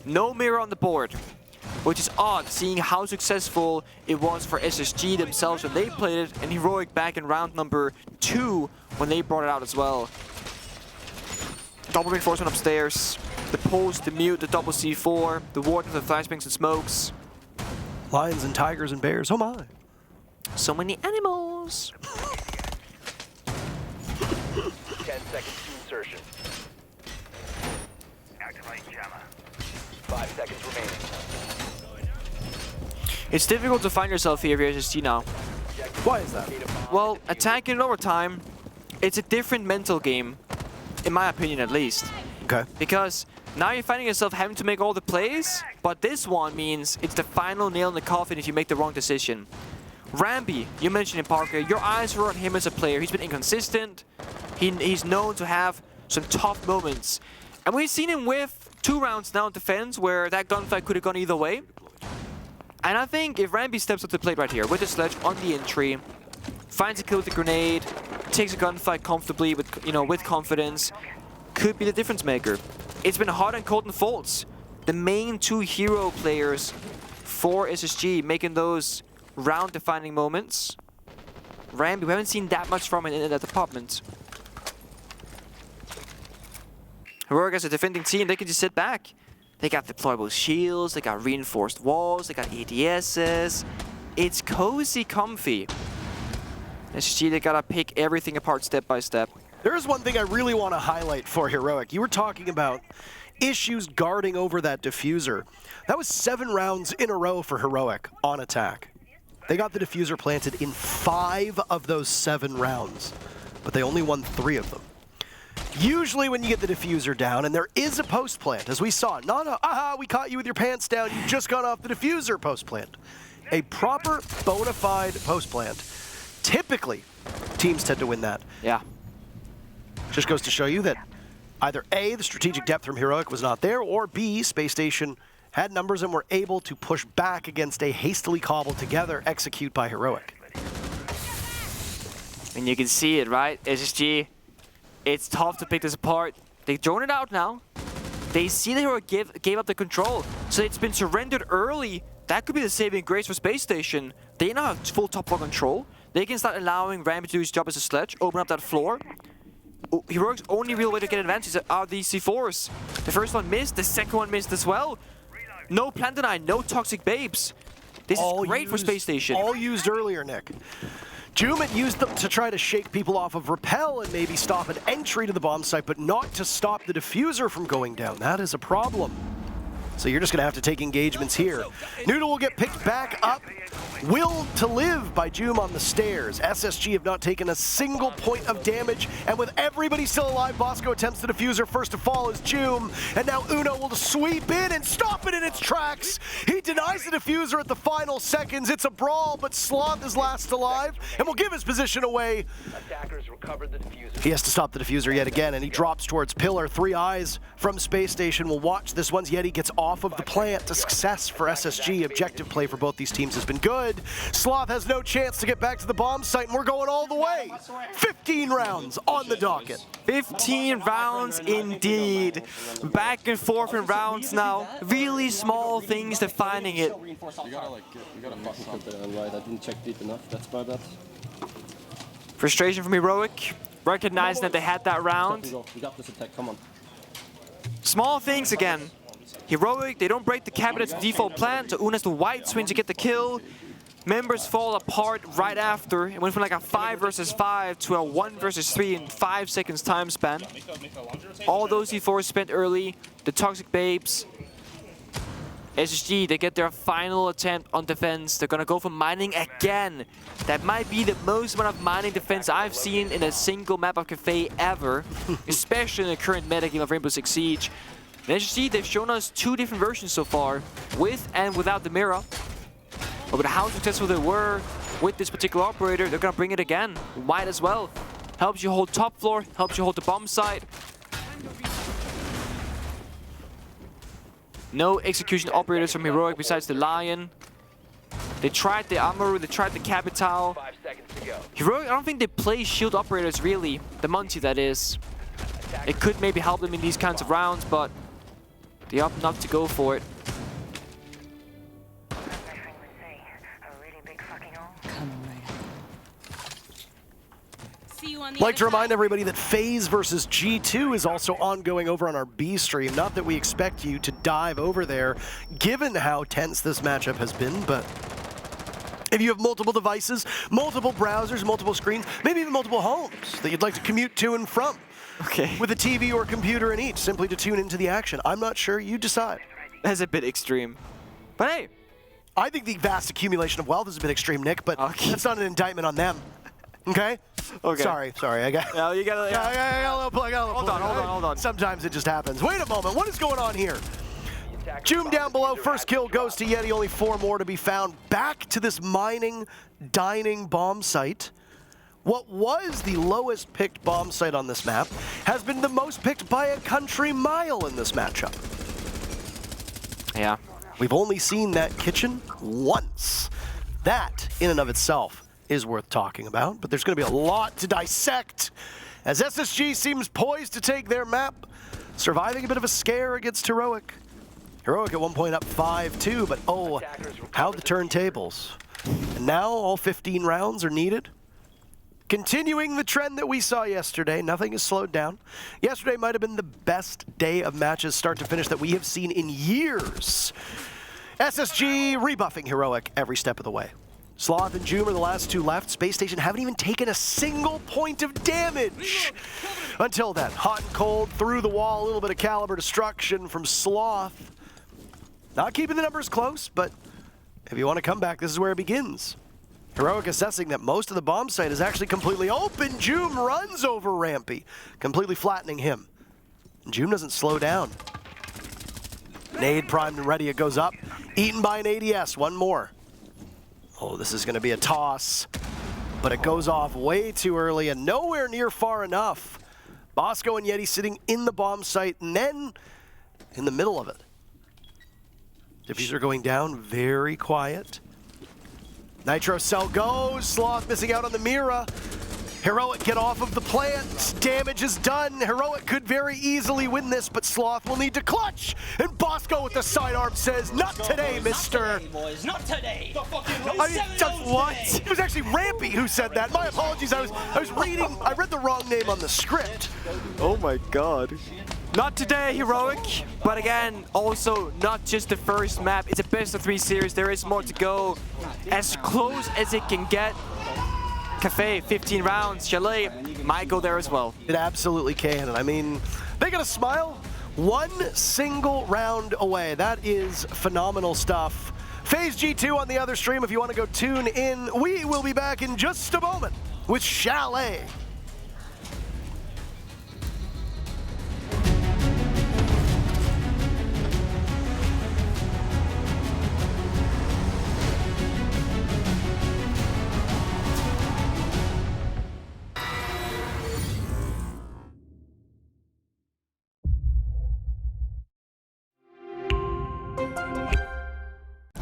No mirror on the board, which is odd seeing how successful it was for SSG themselves when they played it, and Heroic back in round number 2 when they brought it out as well. Double reinforcement upstairs, the post, the mute, the double C4, the ward with the flashbangs and smokes. Lions and tigers and bears, oh my. So many animals. 10 seconds to insertion. Activate jammer. 5 seconds remaining. It's difficult to find yourself here if you're SSG now. Why is that? Well, attacking in overtime, it's a different mental game, in my opinion at least. Okay. Because now you're finding yourself having to make all the plays, but this one means it's the final nail in the coffin if you make the wrong decision. Rampy, you mentioned in Parker, your eyes were on him as a player. He's been inconsistent. He's known to have some tough moments. And we've seen him with 2 rounds now in defense where that gunfight could have gone either way. And I think if Rampy steps up to the plate right here with the sledge on the entry, finds a kill with the grenade, takes a gunfight comfortably with, with confidence, could be the difference maker. It's been Hot and Cold and Faults, the main 2 hero players for SSG, making those round-defining moments. Rampy, we haven't seen that much from him in that department. Heroic as a defending team, they can just sit back. They got deployable shields, they got reinforced walls, they got ADSs. It's cozy, comfy. SSG, they gotta pick everything apart step by step. There is one thing I really want to highlight for Heroic. You were talking about issues guarding over that diffuser. That was 7 rounds in a row for Heroic on attack. They got the diffuser planted in 5 of those 7 rounds, but they only won 3 of them. Usually when you get the diffuser down, and there is a post plant, as we saw, not a, aha, we caught you with your pants down, you just got off the diffuser post plant. A proper, bona fide post plant. Typically, teams tend to win that. Yeah. Just goes to show you that either A, the strategic depth from Heroic was not there, or B, Space Station had numbers and were able to push back against a hastily cobbled together execute by Heroic. And you can see it, right? SSG, it's tough to pick this apart. They drone it out now. They see that Heroic gave up the control. So it's been surrendered early. That could be the saving grace for Space Station. They now have full top floor control. They can start allowing Rampy to do his job as a sledge, open up that floor. Heroic's only real way to get advantage are these C4s. The first one missed, the second one missed as well. No plant deny, no toxic babes. This is great for Space Station. All used earlier, Nick. Juman used them to try to shake people off of Repel and maybe stop an entry to the bomb site, but not to stop the diffuser from going down. That is a problem. So you're just going to have to take engagements here. Noodle will get picked back up. Will to live by Joom on the stairs. SSG have not taken a single point of damage, and with everybody still alive, Bosco attempts the diffuser. First to fall is Joom, and now Uno will sweep in and stop it in its tracks. He denies the diffuser at the final seconds. It's a brawl, but Sloth is last alive, and will give his position away. Attackers recovered the diffuser. He has to stop the diffuser yet again, and he drops towards Pillar. 3 eyes from Space Station will watch this once Yeti gets off of the plant. A success for SSG. Objective play for both these teams has been good. Sloth has no chance to get back to the bomb site, and we're going all the way. 15 rounds on the docket. 15 rounds indeed. Back and forth in rounds now. Really small things defining it. You gotta fuck something. Right, I didn't check deep enough. That's my bad. Frustration from Heroic, recognizing that they had that round. We got this attack, come on. Small things again. Heroic, they don't break the cabinet's default plan, so Una's the white swing to get the kill. Members fall apart right after. It went from like a 5 versus 5 to a 1 versus 3 in 5 seconds time span. All those C4s spent early, the Toxic Babes. SSG, they get their final attempt on defense. They're gonna go for mining again. That might be the most amount of mining defense I've seen in a single map of Kafe ever, especially in the current metagame of Rainbow Six Siege. And SSG, they've shown us 2 different versions so far, with and without the mirror. But with how successful they were with this particular operator, they're gonna bring it again. Might as well. Helps you hold top floor, helps you hold the bomb site. No execution operators from Heroic besides the Lion. They tried the Amaru, they tried the Capital. Heroic, I don't think they play shield operators really. The Monty, that is. It could maybe help them in these kinds of rounds, but they opt not to go for it. Like to remind everybody that FaZe versus G2 is also ongoing over on our B stream. Not that we expect you to dive over there, given how tense this matchup has been, but if you have multiple devices, multiple browsers, multiple screens, maybe even multiple homes that you'd like to commute to and from, with a TV or computer in each, simply to tune into the action, I'm not sure, you decide. That's a bit extreme. But hey. I think the vast accumulation of wealth is a bit extreme, Nick, but that's not an indictment on them. Okay? Okay. Sorry, I got. No, you gotta. I got a little plug. Hold on. Sometimes it just happens. Wait a moment. What is going on here? Joom down below. First kill goes to Yeti. Only 4 more to be found. Back to this mining, dining bomb site. What was the lowest picked bomb site on this map has been the most picked by a country mile in this matchup. Yeah. We've only seen that kitchen once. That, in and of itself, is worth talking about, but there's going to be a lot to dissect as SSG seems poised to take their map, surviving a bit of a scare against Heroic. Heroic at one point up 5-2, but oh, how the turntables. And now all 15 rounds are needed. Continuing the trend that we saw yesterday, nothing has slowed down. Yesterday might have been the best day of matches start to finish that we have seen in years. SSG rebuffing Heroic every step of the way. Sloth and Joom are the last 2 left. Spacestation haven't even taken a single point of damage. Until then, hot and cold, through the wall, a little bit of caliber destruction from Sloth. Not keeping the numbers close, but if you want to come back, this is where it begins. Heroic assessing that most of the bomb site is actually completely open. Joom runs over Rampy, completely flattening him. And Joom doesn't slow down. Nade primed and ready, it goes up. Eaten by an ADS, 1 more. Oh, this is going to be a toss, but it goes off way too early and nowhere near far enough. Bosco and Yeti sitting in the bomb site and then in the middle of it. Diffuser going down, very quiet. Nitro cell goes, Sloth missing out on the Mira. Heroic get off of the plant, damage is done. Heroic could very easily win this, but Sloth will need to clutch. And Bosco with the sidearm says, not today, mister. Not today, boys, not today. What? It was actually Rampy who said that. My apologies, I was reading, I read the wrong name on the script. Oh my god. Not today, Heroic, but again, also not just the first map. It's a best of 3 series. There is more to go. As close as it can get. Kafe, 15 rounds. Chalet might go there as well. It absolutely can, and I mean, they got a smile. 1 single round away. That is phenomenal stuff. FaZe G2 on the other stream if you want to go tune in. We will be back in just a moment with Chalet.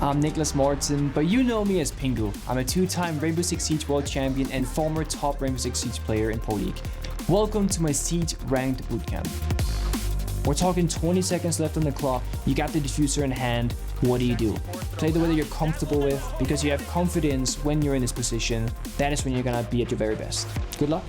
I'm Nicholas Morton, but you know me as Pingu. I'm a 2-time Rainbow Six Siege World Champion and former top Rainbow Six Siege player in Pro League. Welcome to my Siege Ranked Bootcamp. We're talking 20 seconds left on the clock, you got the diffuser in hand, what do you do? Play the way that you're comfortable with, because you have confidence when you're in this position, that is when you're gonna be at your very best. Good luck.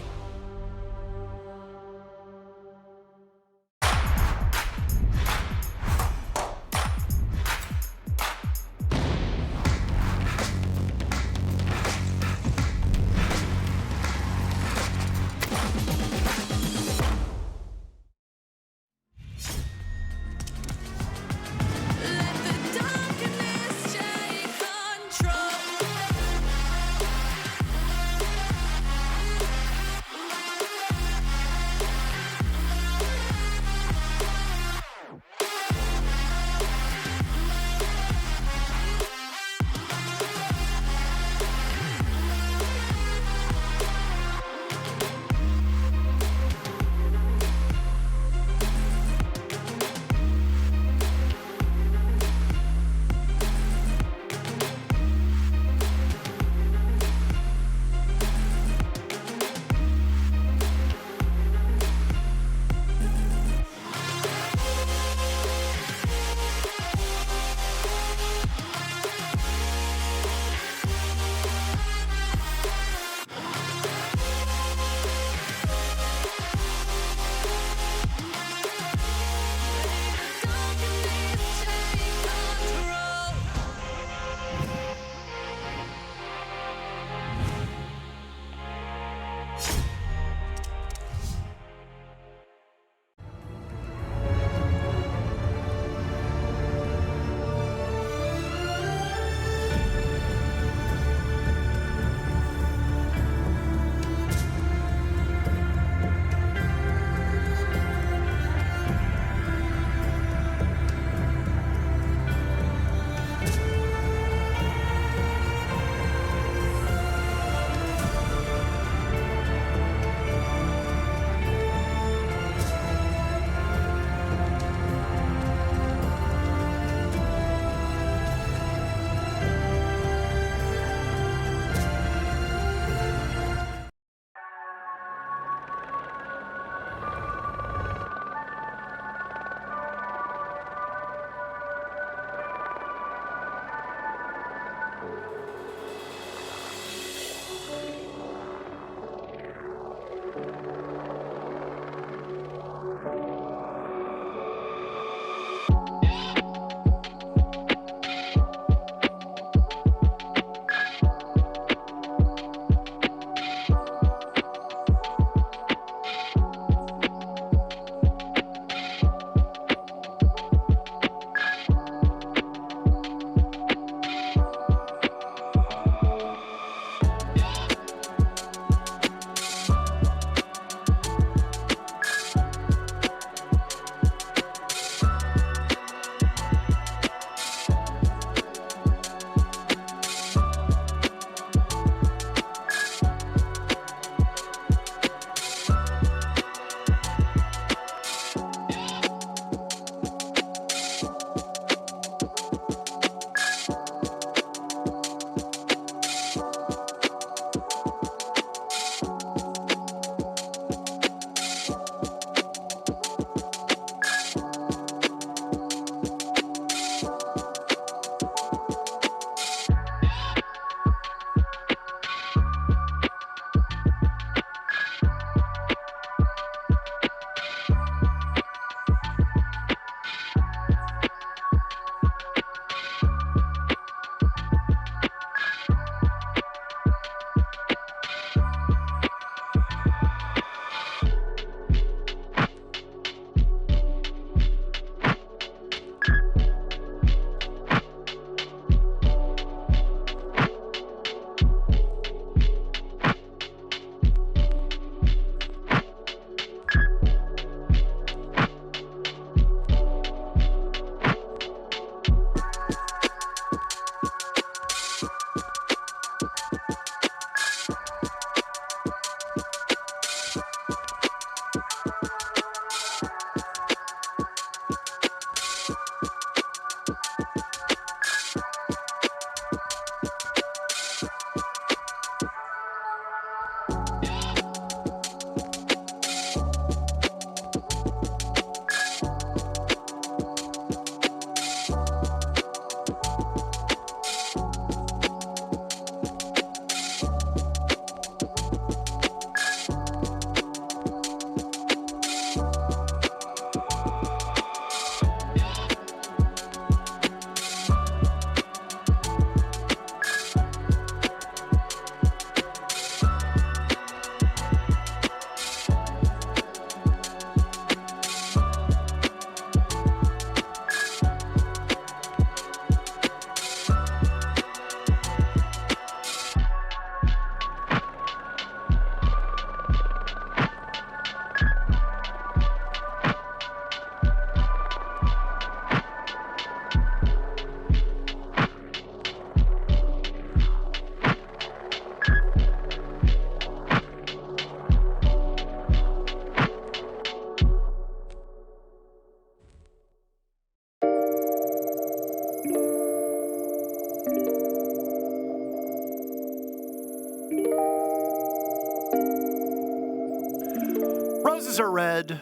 Roses are red.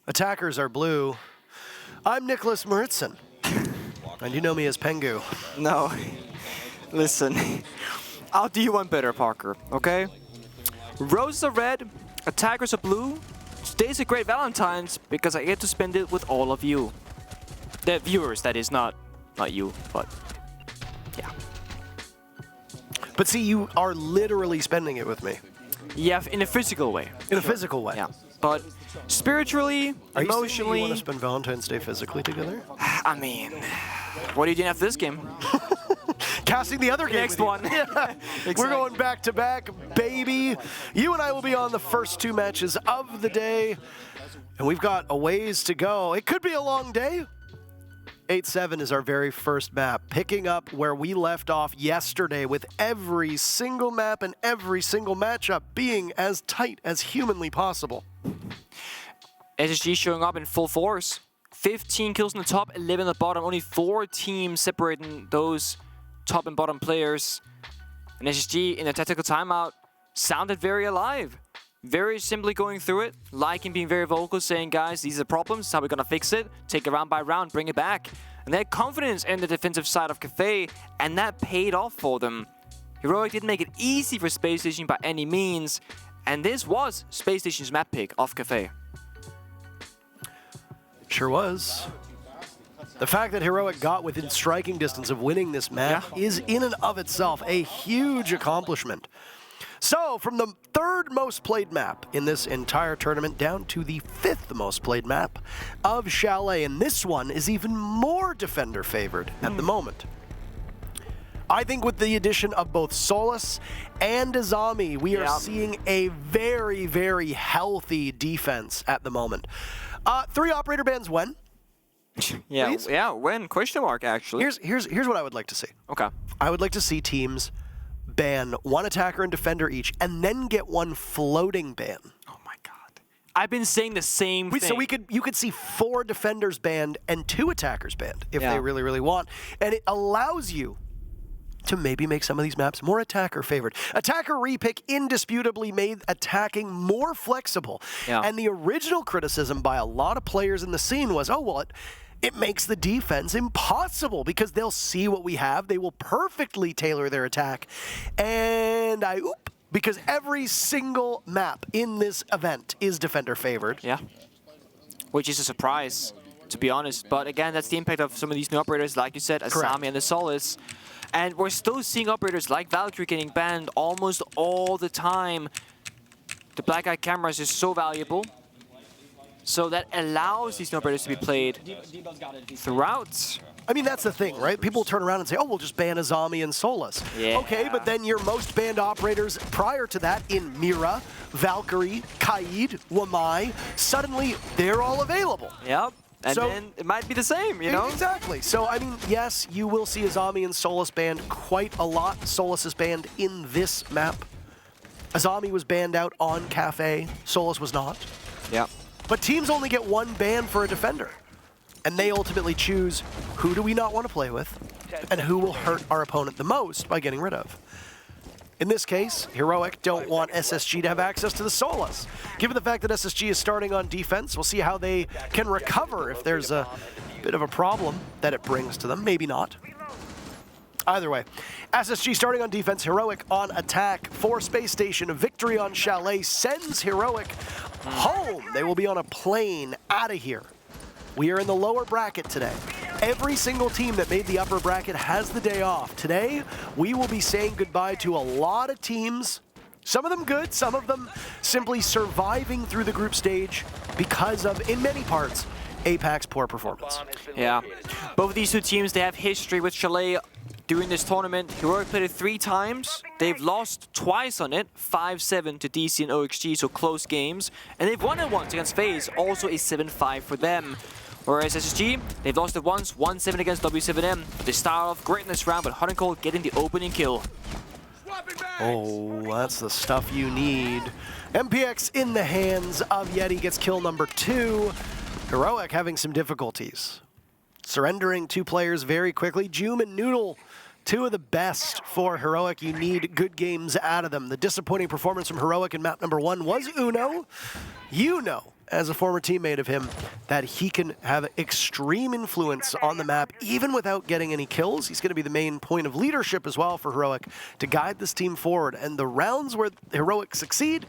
Attackers are blue. I'm Nicholas Maritzson. And you know me as Pengu. No. Listen. I'll do you one better, Parker, okay? Roses are red, attackers are blue. Today's a great Valentine's because I get to spend it with all of you. The viewers, that is, not you, but yeah. But see, you are literally spending it with me. Yeah, in a physical way. In a physical way. Yeah. But spiritually, Are emotionally... you want to spend Valentine's Day physically together? I mean, what are you doing after this game? Casting the other game. Next one. Yeah. Exactly. We're going back to back, baby. You and I will be on the first 2 matches of the day. And we've got a ways to go. It could be a long day. 8-7 is our very first map, picking up where we left off yesterday with every single map and every single matchup being as tight as humanly possible. SSG showing up in full force. 15 kills on the top, 11 on the bottom. Only 4 teams separating those top and bottom players. And SSG in a tactical timeout sounded very alive. Very simply going through it, liking being very vocal, saying, guys, these are problems, how we're gonna fix it, take it round by round, bring it back. And they had confidence in the defensive side of Kafe, and that paid off for them. Heroic didn't make it easy for Space Station by any means, and this was Space Station's map pick of Kafe. Sure was. The fact that Heroic got within striking distance of winning this map is in and of itself a huge accomplishment. So, from the 3rd most played map in this entire tournament down to the 5th most played map of Chalet, and this one is even more defender favored at the moment. I think with the addition of both Solus and Azami, we are seeing a very, very healthy defense at the moment. 3 operator bans when? Yeah, when? Question mark, actually. Here's what I would like to see. Okay. I would like to see teams ban 1 attacker and defender each, and then get 1 floating ban. Oh my god. I've been saying the same thing. So you could see 4 defenders banned and 2 attackers banned if they really, really want. And it allows you to maybe make some of these maps more attacker favored. Attacker repick indisputably made attacking more flexible. Yeah. And the original criticism by a lot of players in the scene was, oh, well, it makes the defense impossible because they'll see what we have. They will perfectly tailor their attack. And because every single map in this event is defender favored. Yeah. Which is a surprise, to be honest. But again, that's the impact of some of these new operators, like you said, Asami and the Solus. And we're still seeing operators like Valkyrie getting banned almost all the time. The black eye cameras is so valuable. So that allows these new operators to be played throughout. I mean, that's the thing, right? People turn around and say, oh, we'll just ban Azami and Solus. Yeah. Okay, but then your most banned operators prior to that in Mira, Valkyrie, Kaid, Wamai, suddenly they're all available. Yep. And so, then it might be the same, you know? Exactly. So, I mean, yes, you will see Azami and Solus banned quite a lot. Solus is banned in this map. Azami was banned out on Kafe. Solus was not. Yeah. But teams only get 1 ban for a defender. And they ultimately choose who do we not want to play with and who will hurt our opponent the most by getting rid of. In this case, Heroic don't want SSG to have access to the Solus. Given the fact that SSG is starting on defense, we'll see how they can recover if there's a bit of a problem that it brings to them. Maybe not. Either way, SSG starting on defense, Heroic on attack for Space Station. A victory on Chalet sends Heroic home. They will be on a plane out of here. We are in the lower bracket today. Every single team that made the upper bracket has the day off. Today, we will be saying goodbye to a lot of teams. Some of them good, some of them simply surviving through the group stage because of, in many parts, APAC's poor performance. Yeah. Both of these 2 teams, they have history with Chalet during this tournament. Heroic played it 3 times. They've lost twice on it, 5-7 to DC and OXG, so close games. And they've won it once against FaZe, also a 7-5 for them. Whereas SSG, they've lost it once, 1-7 against W7M. They start off great in this round, but Hot and Cold getting the opening kill. Oh, that's the stuff you need. MPX in the hands of Yeti gets kill number 2. Heroic having some difficulties. Surrendering 2 players very quickly. Joom and Noodle Two of the best for Heroic. You need good games out of them. The disappointing performance from Heroic in map number 1 was Uno. You know, as a former teammate of him, that he can have extreme influence on the map even without getting any kills. He's going to be the main point of leadership as well for Heroic to guide this team forward. And the rounds where Heroic succeed,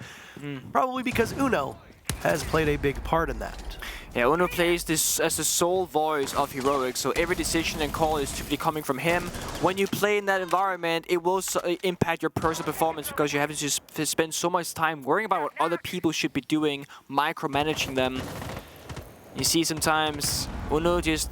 probably because Uno has played a big part in that. Yeah, Uno plays this as the sole voice of Heroic, so every decision and call is typically coming from him. When you play in that environment, it will impact your personal performance because you're having to spend so much time worrying about what other people should be doing, micromanaging them. You see sometimes Uno just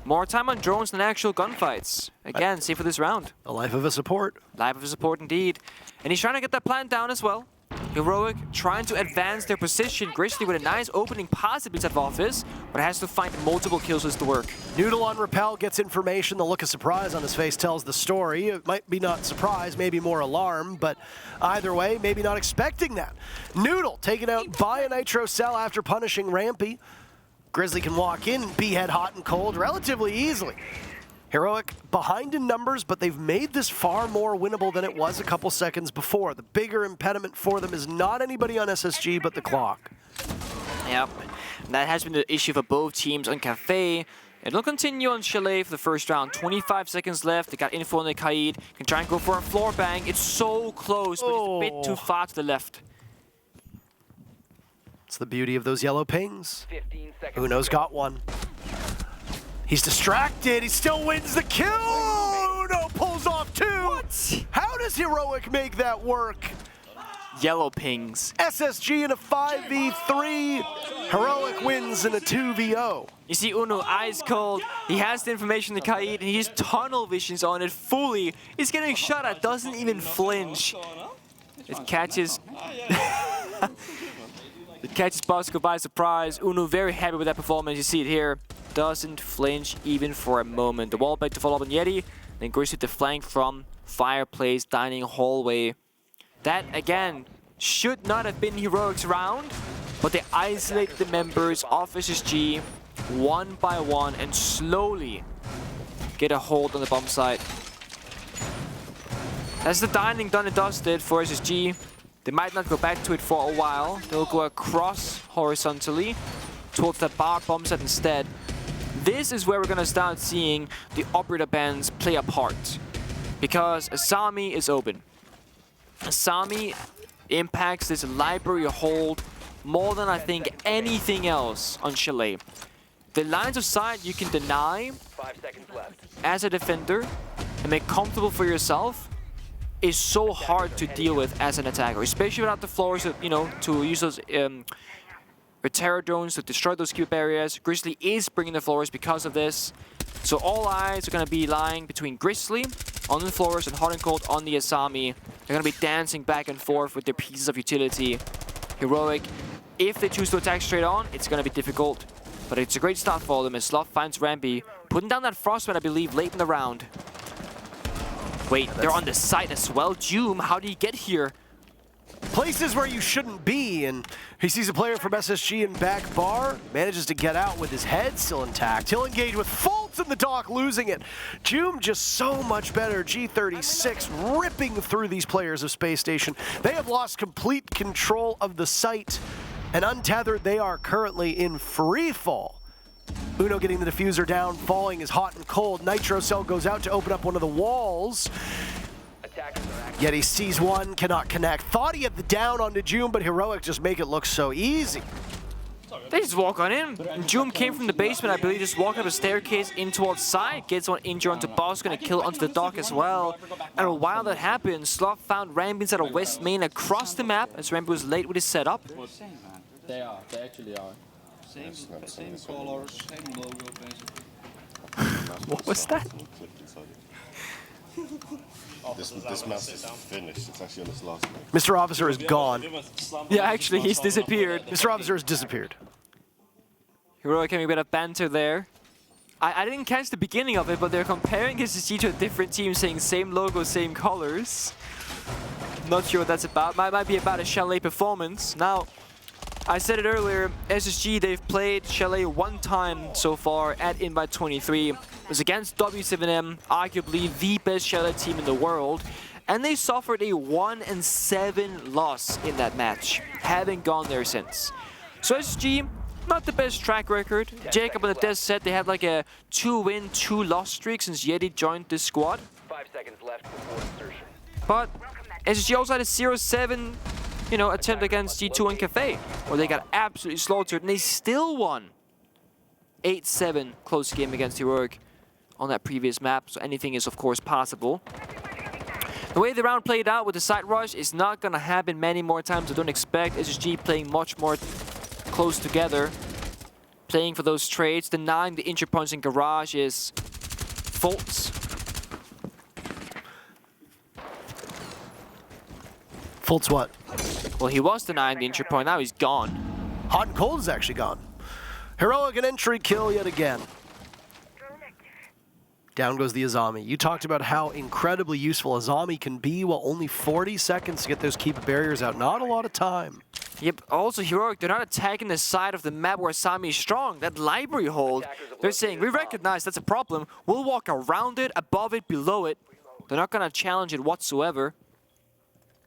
more time on drones than actual gunfights. Again, same for this round. The life of a support. Life of a support indeed. And he's trying to get that plant down as well. Heroic trying to advance their position. Grizzly with a nice opening possibly out of office, but has to find multiple kills as to work. Noodle on Repel gets information. The look of surprise on his face tells the story. It might be not surprise, maybe more alarm, but either way, maybe not expecting that. Noodle taken out by a Nitro Cell after punishing Rampy. Grizzly can walk in, B-head hot and cold relatively easily. Heroic behind in numbers, but they've made this far more winnable than it was a couple seconds before. The bigger impediment for them is not anybody on SSG, but the clock. Yep, that has been the issue for both teams on Kafe. It'll continue on Chalet for the first round. 25 seconds left. They got info on the Kaid. Can try and go for a floor bang. It's so close, but it's a bit too far to the left. It's the beauty of those yellow pings. Uno's got one. He's distracted. He still wins the kill. Uno pulls off 2. What? How does Heroic make that work? Yellow pings. SSG in a 5v3. Heroic wins in a 2v0. You see Uno ice cold. He has the information to Kaid, and he just tunnel visions on it fully. He's getting shot at, doesn't even flinch. It catches. It catches Bosco by surprise. Uno very happy with that performance. You see it here. Doesn't flinch even for a moment. The wall back to follow up on Yeti. Then Grizzly to flank from fireplace, dining hallway. That, again, should not have been Heroic's round, but they isolated the members of SSG one by one and slowly get a hold on the bomb site. That's the dining done and dusted for SSG. They might not go back to it for a while. They'll go across horizontally towards that bar bomb site instead. This is where we're going to start seeing the operator bands play a part, because Asami is open. Asami impacts this library hold more than I think anything else on Chalet. The lines of sight you can deny 5 seconds left. as a defender and make comfortable for yourself is so hard to deal with as an attacker, especially without the floors, you know, to use those terror drones to destroy those cube barriers. Grizzly is bringing the floors because of this. So all eyes are going to be lying between Grizzly on the floors and Hot and Cold on the Asami. They're going to be dancing back and forth with their pieces of utility. Heroic, if they choose to attack straight on, it's going to be difficult. But it's a great start for them as Sloth finds Rampy, putting down that Frostbite, I believe, late in the round. Wait, they're on the site as well. Joom, how did he get here? Places where you shouldn't be, and he sees a player from SSG in back bar, manages to get out with his head still intact. He'll engage with Fultz in the dock, losing it. Joom just so much better. G36 ripping through these players of Space Station. They have lost complete control of the site, and untethered, they are currently in free fall. Uno getting the diffuser down, falling is Hot and Cold. Nitro Cell goes out to open up one of the walls. Yeti sees one, cannot connect. Thought he had the down onto Joom, but Heroic just make it look so easy. They just walk on in. Joom came from the basement, I believe, just walking up a staircase in towards side. Gets one injured onto boss, gonna kill onto the dock as well. And while that happens, Sloth found Rampy inside of West Main across the map as Rampy was late with his setup. They are, they actually are. Same colors, same logo, basically. What was that? This match is finished. It's actually on its last leg. Mr. Officer is gone. Yeah, actually, he's disappeared. Mr. Officer has disappeared. Heroic having a bit of banter there. I didn't catch the beginning of it, but they're comparing SSG to a different team, saying same logo, same colors. Not sure what that's about. Might be about a Chalet performance. Now, I said it earlier, SSG, they've played Chalet one time so far at Invite 23. was against W7M, arguably the best Chalet team in the world, and they suffered a 1-7 loss in that match. Haven't gone there since. So SSG, not the best track record. Jacob and the Des said they had like a 2-win, 2-loss streak since Yeti joined this squad. 5 seconds left before insertion. But SSG also had a 0-7, attempt against G2 and Kafe, where they got absolutely slaughtered, and they still won. 8-7 close game against Heroic on that previous map, so anything is of course possible. The way the round played out with the side rush is not gonna happen many more times. I don't expect SSG playing much more close together, playing for those trades. Denying the injury points in garage is Fultz. Fultz what? Well, he was denying the injury point, now he's gone. Hot and Cold is actually gone. Heroic an entry kill yet again. Down goes the Azami. You talked about how incredibly useful Azami can be, while only 40 seconds to get those keep barriers out. Not a lot of time. Yep, also Heroic, they're not attacking the side of the map where Azami is strong. That library hold, they're saying, we recognize that's a problem. We'll walk around it, above it, below it. They're not gonna challenge it whatsoever.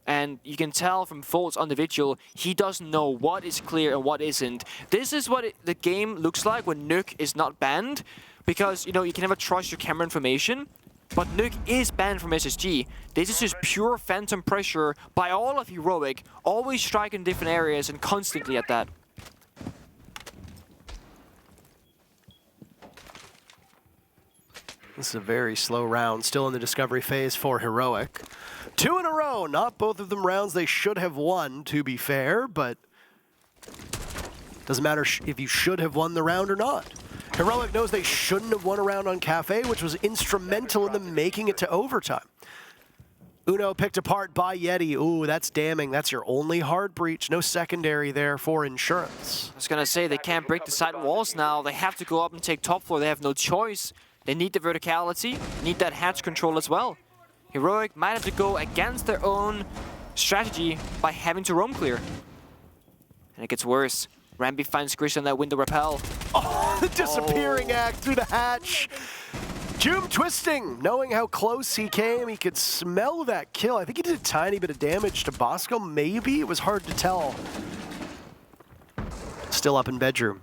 And you can tell from Fultz on the vigil, he doesn't know what is clear and what isn't. This is what the game looks like when Nuke is not banned. Because, you can never trust your camera information. But Nuke is banned from SSG. This is just pure phantom pressure by all of Heroic. Always strike in different areas and constantly at that. This is a very slow round, still in the discovery phase for Heroic. 2 in a row, not both of them rounds they should have won, to be fair, but doesn't matter if you should have won the round or not. Heroic knows they shouldn't have won a round on Kafe, which was instrumental in them making it to overtime. Uno picked apart by Yeti. Ooh, that's damning. That's your only hard breach. No secondary there for insurance. I was gonna say, they can't break the side walls now. They have to go up and take top floor. They have no choice. They need the verticality, need that hatch control as well. Heroic might have to go against their own strategy by having to roam clear. And it gets worse. Rambi finds Chris on that window rappel. Oh, the disappearing act through the hatch. Joom twisting, knowing how close he came, he could smell that kill. I think he did a tiny bit of damage to Bosco, maybe? It was hard to tell. Still up in bedroom.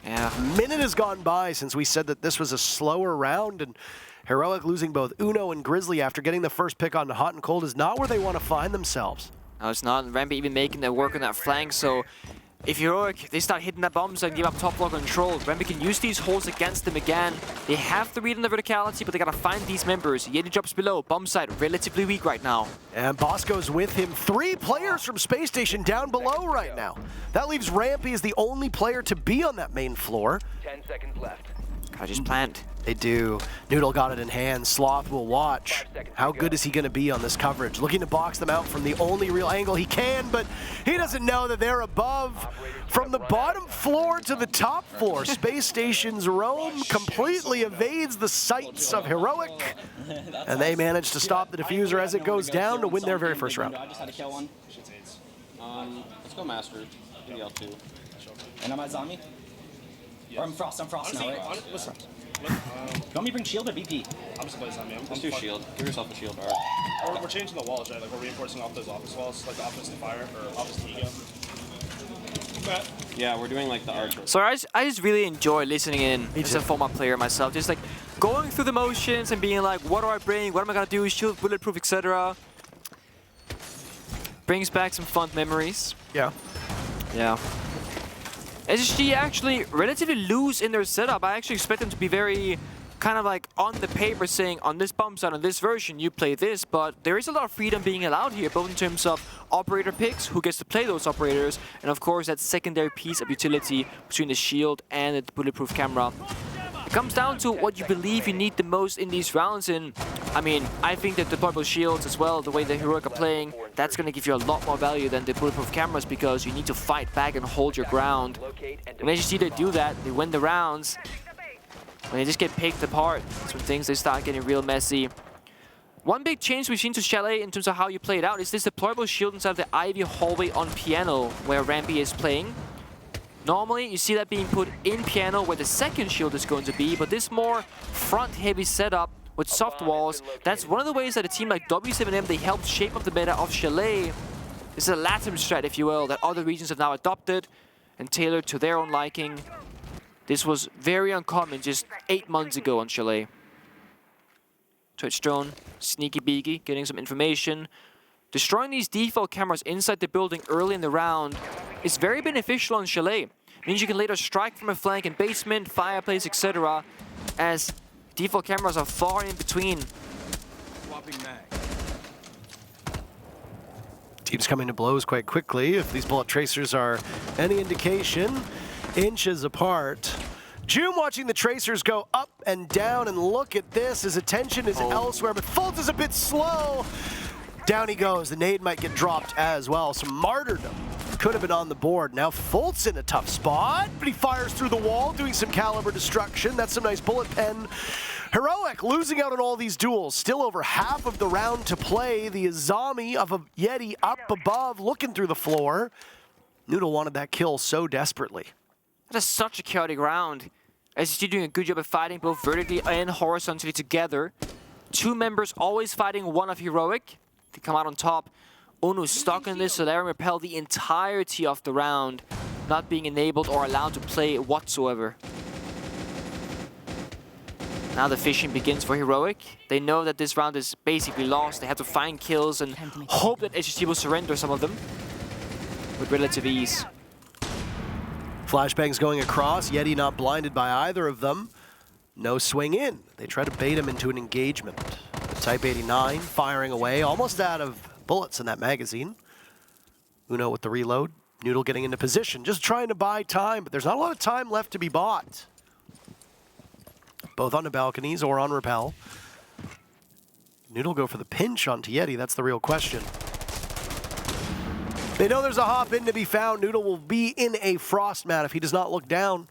Yeah. A minute has gone by since we said that this was a slower round, and Heroic losing both Uno and Grizzly after getting the first pick on Hot and Cold is not where they want to find themselves. No, it's not. Rambi even making their work on that flank, so if Heroic, they start hitting that bombs and give up top floor control, Rambi can use these holes against them again. They have to read on the verticality, but they gotta find these members. Yeti drops below, bomb side relatively weak right now. And Bosco's with him. 3 players from Space Station down below right now. That leaves Rampy as the only player to be on that main floor. 10 seconds left. Gotta just plant. They do. Noodle got it in hand. Sloth will watch. How good is he going to be on this coverage? Looking to box them out from the only real angle he can, but he doesn't know that they're above. From the bottom floor to the top floor, Space Station's roam completely evades the sights of Heroic, and they manage to stop the diffuser as it goes down to win their very first round. I just had to kill one. Let's go Master. L2. And I'm at Zami? Or I'm Frost now, right? Listen. You want me to bring shield or BP? I'm just playing Zombie. Let's do shield. Give yourself a shield, alright. We're changing the walls, right? Like, we're reinforcing off those office walls, like the office to fire, or office to ego. Yeah, we're doing like the archer. So I just really enjoy listening in as a former player myself. Just like going through the motions and being like, what do I bring? What am I gonna do? Shield, bulletproof, etc. Brings back some fond memories. Yeah. Yeah. SSG actually relatively loose in their setup. I actually expect them to be very kind of like on the paper saying on this bomb side, on this version, you play this, but there is a lot of freedom being allowed here, both in terms of operator picks, who gets to play those operators, and of course that secondary piece of utility between the shield and the bulletproof camera. It comes down to what you believe you need the most in these rounds, and I mean, I think that deployable shields as well, the way the Heroic are playing, that's going to give you a lot more value than the bulletproof cameras because you need to fight back and hold your ground. When you see they do that, they win the rounds. When they just get picked apart, that's when things they start getting real messy. One big change we've seen to Chalet in terms of how you play it out is this deployable shield inside of the Ivy hallway on piano where Rampy is playing. Normally, you see that being put in piano where the second shield is going to be, but this more front-heavy setup with soft walls, that's one of the ways that a team like W7M, they helped shape up the meta of Chalet. This is a LATAM strat, if you will, that other regions have now adopted and tailored to their own liking. This was very uncommon just 8 months ago on Chalet. Twitch drone, sneaky beaky, getting some information. Destroying these default cameras inside the building early in the round is very beneficial on Chalet. It means you can later strike from a flank in basement, fireplace, etc. as default cameras are far in between. Teams coming to blows quite quickly. If these bullet tracers are any indication, inches apart. June watching the tracers go up and down, and look at this. His attention is elsewhere, but Fultz is a bit slow. Down he goes. The nade might get dropped as well. Some martyrdom could have been on the board. Now Fultz in a tough spot, but he fires through the wall, doing some caliber destruction. That's some nice bullet pen. Heroic losing out on all these duels. Still over half of the round to play. The Azami of a Yeti up above, looking through the floor. Noodle wanted that kill so desperately. That is such a chaotic round. SSG doing a good job of fighting both vertically and horizontally together. Two members always fighting one of Heroic. They come out on top. Onu stuck in this, so Solarium repel the entirety of the round, not being enabled or allowed to play whatsoever. Now the fishing begins for Heroic. They know that this round is basically lost. They have to find kills and hope that SSG will surrender some of them with relative ease. Flashbangs going across. Yeti not blinded by either of them. No swing in. They try to bait him into an engagement. Type 89 firing away, almost out of bullets in that magazine. Uno with the reload. Noodle getting into position, just trying to buy time, but there's not a lot of time left to be bought. Both on the balconies or on rappel. Noodle go for the pinch onto Yeti, that's the real question. They know there's a hop in to be found. Noodle will be in a frost mat if he does not look down.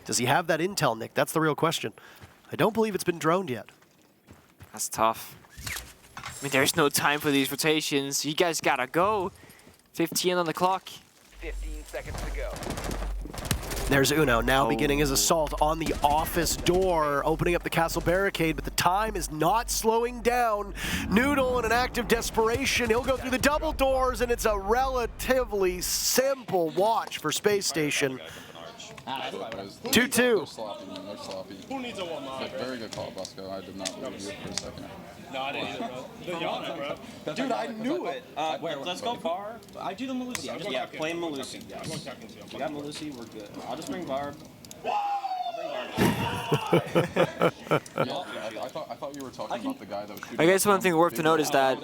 Does he have that intel, Nick? That's the real question. I don't believe it's been droned yet. That's tough. I mean, there's no time for these rotations. You guys gotta go. 15 on the clock. 15 seconds to go. There's Uno now beginning his assault on the office door, opening up the castle barricade, but the time is not slowing down. Noodle in an act of desperation, he'll go through the double doors, and it's a relatively simple watch for Space Station. 2-2. They're sloppy. Who needs a one line? Very good call, Bosco. I did not believe you for a second. No, I didn't either, bro. You're on it, bro. Dude, I knew it. Let's go bar. I do the Malusi. Yeah, play Malusi. Yes. You got Malusi, we're good. I'll just bring Barb. I thought you were talking about the guy that was shooting. I guess one thing worth to note is that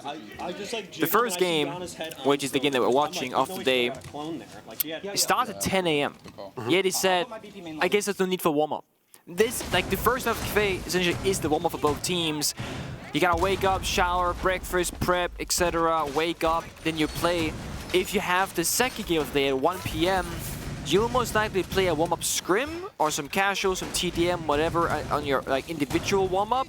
the first game, which is the game that we're watching of the day, it starts at 10 a.m. Yet he said, I guess there's no need for warm-up. This, like the first half of Kafe, essentially is the warm-up for both teams. You gotta wake up, shower, breakfast, prep, etc. Wake up, then you play. If you have the second game of the day at 1 p.m., you'll most likely play a warm-up scrim or some casual, some TDM, whatever on your like individual warm-up.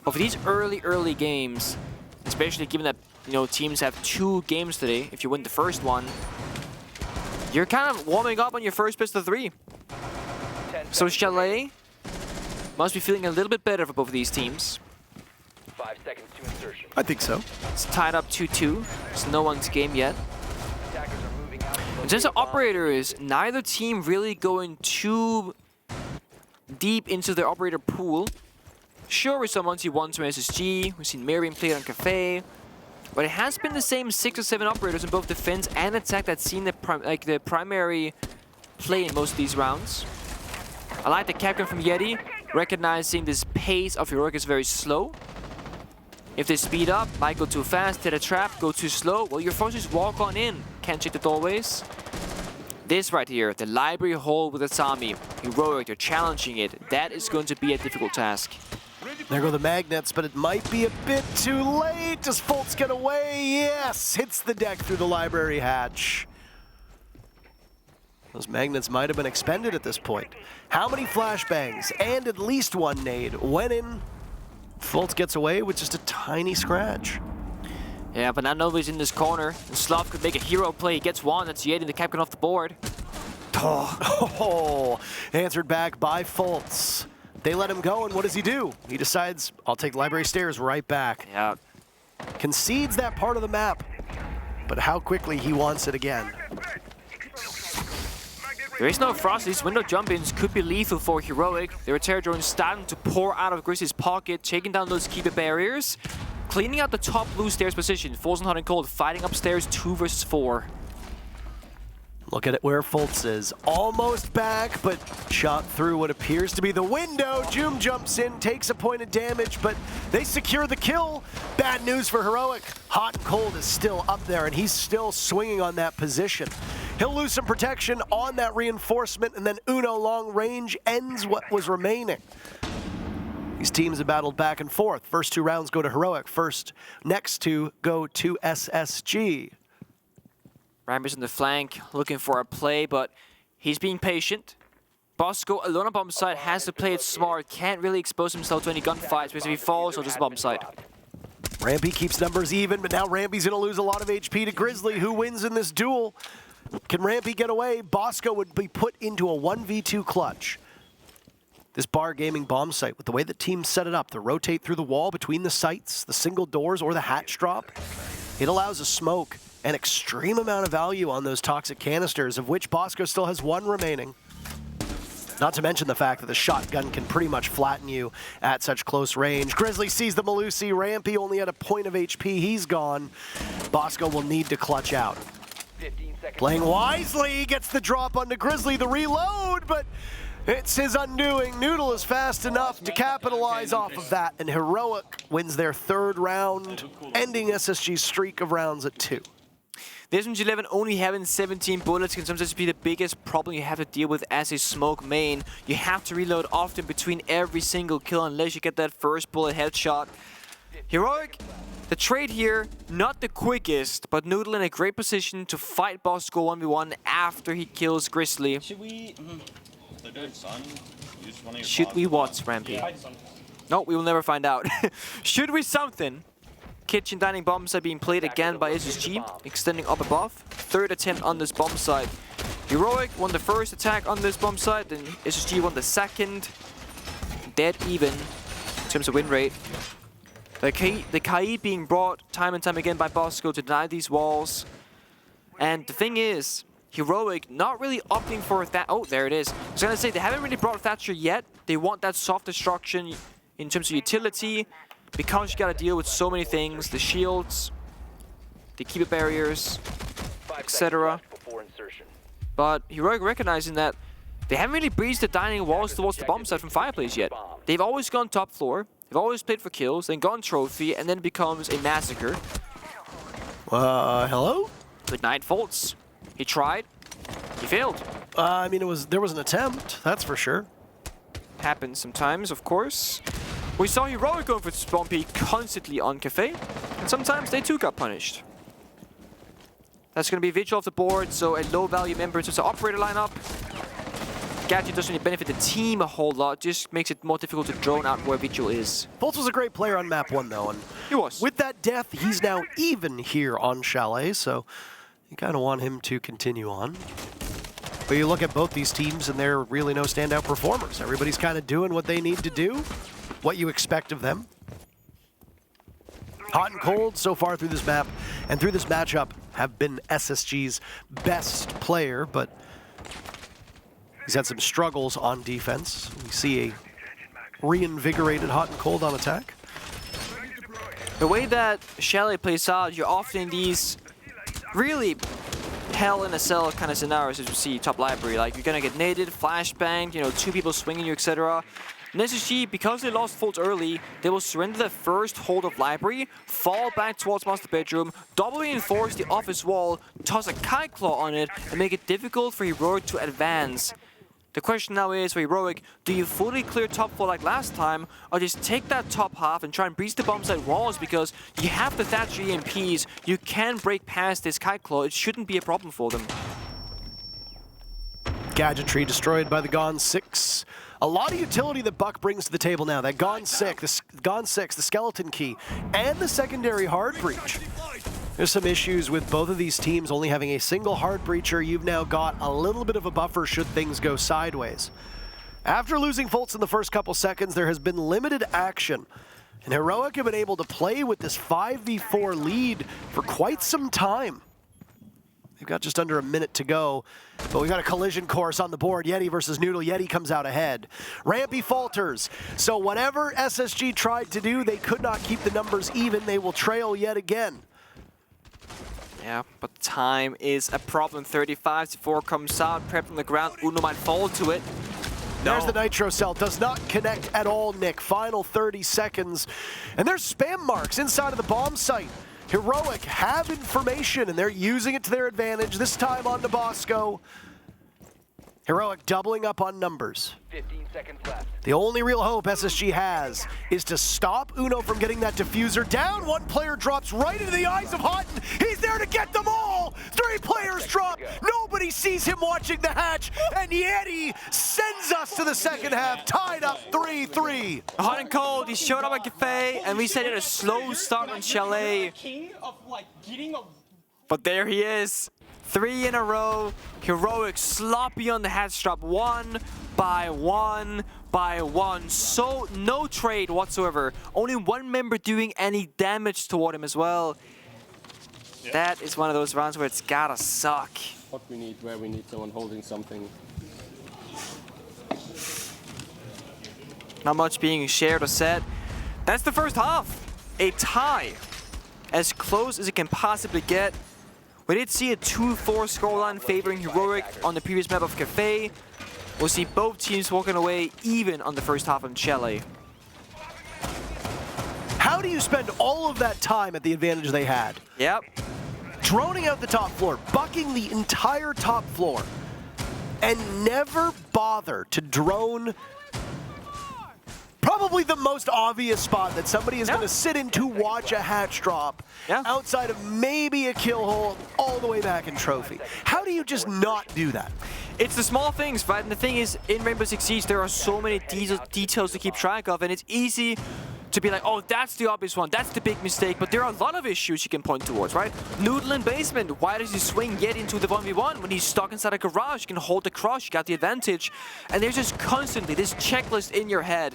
But for these early games, especially given that teams have 2 games today, if you win the first one, you're kind of warming up on your first best of 3. So Chalet must be feeling a little bit better for both of these teams. 5 seconds to insertion. I think so. It's tied up 2-2. It's no one's game yet. In terms of operators, neither team really going too deep into their operator pool. Sure, we saw Monty 1 from SSG, we've seen Miriam play on Kafe, but it has been the same 6 or 7 operators in both defense and attack that's seen the primary play in most of these rounds. I like the captain from Yeti, recognizing this pace of Heroic is very slow. If they speed up, might go too fast, hit a trap, go too slow, well, your forces just walk on in. Can't check the doorways. This right here, the library hall with Azami. Heroic, they're challenging it. That is going to be a difficult task. There go the magnets, but it might be a bit too late. Does Fultz get away? Yes! Hits the deck through the library hatch. Those magnets might have been expended at this point. How many flashbangs and at least 1 nade went in? Fultz gets away with just a tiny scratch. Yeah, but now nobody's in this corner. And Slav could make a hero play. He gets one. That's Yaden, the captain off the board. Oh, answered back by Fultz. They let him go, and what does he do? He decides, I'll take library stairs right back. Yeah. Concedes that part of the map, but how quickly he wants it again. There is no frost. These window jump-ins could be lethal for Heroic. Their Terror drone starting to pour out of Grizzly's pocket, taking down those keeper barriers, cleaning out the top blue stairs position. Force and Hot and Cold fighting upstairs 2 versus 4. Look at it where Fultz is. Almost back, but shot through what appears to be the window. Joom jumps in, takes a point of damage, but they secure the kill. Bad news for Heroic. Hot and Cold is still up there, and he's still swinging on that position. He'll lose some protection on that reinforcement, and then Uno long range ends what was remaining. These teams have battled back and forth. First 2 rounds go to Heroic. Next 2 go to SSG. Ramber's in the flank, looking for a play, but he's being patient. Bosco, alone on bomb site, has to play it smart. Can't really expose himself to any gunfights, because if he falls, he'll just bomb site. Rampy keeps numbers even, but now Rampy's going to lose a lot of HP to Grizzly. Who wins in this duel? Can Rampy get away? Bosco would be put into a 1v2 clutch. This Bar Gaming bomb site, with the way the teams set it up, to rotate through the wall between the sites, the single doors, or the hatch drop, it allows a smoke, an extreme amount of value on those toxic canisters, of which Bosco still has 1 remaining. Not to mention the fact that the shotgun can pretty much flatten you at such close range. Grizzly sees the Melusi. Rampy only at a point of HP. He's gone. Bosco will need to clutch out. Playing wisely, gets the drop onto Grizzly, the reload, but it's his undoing. Noodle is fast enough to capitalize off of that, and Heroic wins their 3rd round, ending SSG's streak of rounds at 2. This one's 11, only having 17 bullets can sometimes be the biggest problem you have to deal with as a smoke main. You have to reload often between every single kill unless you get that first bullet headshot. Heroic, the trade here, not the quickest, but Noodle in a great position to fight Bosco 1v1 after he kills Grizzly. Should we... They're doing Sun. Use one of your Should we what, Rampy? Yeah. No, we will never find out. Should we something? Kitchen dining bombs are being played again by SSG, extending up above. 3rd attempt on this bomb site. Heroic won the first attack on this bomb site, then SSG won the second. Dead even in terms of win rate. The Kaid being brought time and time again by Bosco to deny these walls. And the thing is, Heroic not really opting for that. Oh, there it is. I was gonna say, they haven't really brought Thatcher yet. They want that soft destruction in terms of utility, because you gotta deal with so many things, the shields, the keeper barriers, etc. But Heroic recognizing that they haven't really breached the dining walls towards the bomb site from Fireplace yet. They've always gone top floor, they've always played for kills, then gone trophy, and then it becomes a massacre. Hello? Good night, Fultz. He tried, he failed. I mean, there was an attempt, that's for sure. Happens sometimes, of course. We saw Heroic going for spawn peek constantly on Kafe, and sometimes they too got punished. That's going to be Vigil off the board, so a low value member in terms of operator lineup. Gadget doesn't really benefit the team a whole lot, just makes it more difficult to drone out where Vigil is. Fultz was a great player on map 1 though, and he was. With that death, he's now even here on Chalet, so you kind of want him to continue on. But you look at both these teams and they're really no standout performers. Everybody's kind of doing what they need to do, what you expect of them. Hot and Cold so far through this map and through this matchup have been SSG's best player, but he's had some struggles on defense. We see a reinvigorated Hot and Cold on attack. The way that Chalet plays out, you're often in these really hell in a cell kind of scenarios as you see top library. Like you're gonna get naded, flashbanged, you know, 2 people swinging you, etc. And SSG, because they lost Fultz early, they will surrender the first hold of library, fall back towards master bedroom, double reinforce the office wall, toss a kite claw on it, and make it difficult for Heroic to advance. The question now is for Heroic, do you fully clear top 4 like last time, or just take that top half and try and breach the bomb site walls, because you have the Thatcher EMPs, you can break past this kite claw, it shouldn't be a problem for them. gadgetry destroyed by the Gone 6. A lot of utility that Buck brings to the table now. That Gone 6, the Skeleton Key, and the secondary Hard Breach. There's some issues with both of these teams only having a single Hard Breacher. You've now got a little bit of a buffer should things go sideways. After losing Fultz in the first couple seconds, there has been limited action. And Heroic have been able to play with this 5v4 lead for quite some time. They've got just under a minute to go, but we've got a collision course on the board. Yeti versus Noodle. Yeti comes out ahead. Rampy falters. So whatever SSG tried to do, they could not keep the numbers even. They will trail yet again. Yeah, but time is a problem. 35-4 comes out, prepped on the ground. Uno might fall to it. There's the Nitro Cell. Does not connect at all, Nick. Final 30 seconds. And there's spam marks inside of the bomb site. Heroic have information, and they're using it to their advantage, this time on Bosco. Heroic doubling up on numbers. 15 seconds left. The only real hope SSG has is to stop Uno from getting that diffuser down. One player drops right into the eyes of Hutton. He's there to get them all. 3 players drop. Nobody sees him watching the hatch. And Yeti sends us to the second half, tied up 3-3. Hot and cold, he showed up at Kafe, and we said it a slow start on Chalet. But there he is. 3 in a row. Heroic sloppy on the hatch drop, one by one. So no trade whatsoever. Only one member doing any damage toward him as well. Yeah. That is one of those rounds where it's gotta suck. What we need, where we need someone holding something. Not much being shared or said. That's the first half. A tie. As close as it can possibly get. We did see a 2-4 scoreline favoring Heroic on the previous map of Kafe. We'll see both teams walking away even on the first half of Chalet. How do you spend all of that time at the advantage they had? Yep. Droning out the top floor, bucking the entire top floor, and never bother to drone probably the most obvious spot that somebody is going to sit in to watch a hatch drop outside of maybe a kill hole all the way back in Trophy. How do you just not do that? It's the small things, right? And the thing is, in Rainbow Six Siege, there are so many details to keep track of, and it's easy to be like, oh, that's the obvious one, that's the big mistake, but there are a lot of issues you can point towards, right? Noodle in basement, why does he swing yet into the 1v1 when he's stuck inside a garage? You can hold the crush, you got the advantage, and there's just constantly this checklist in your head.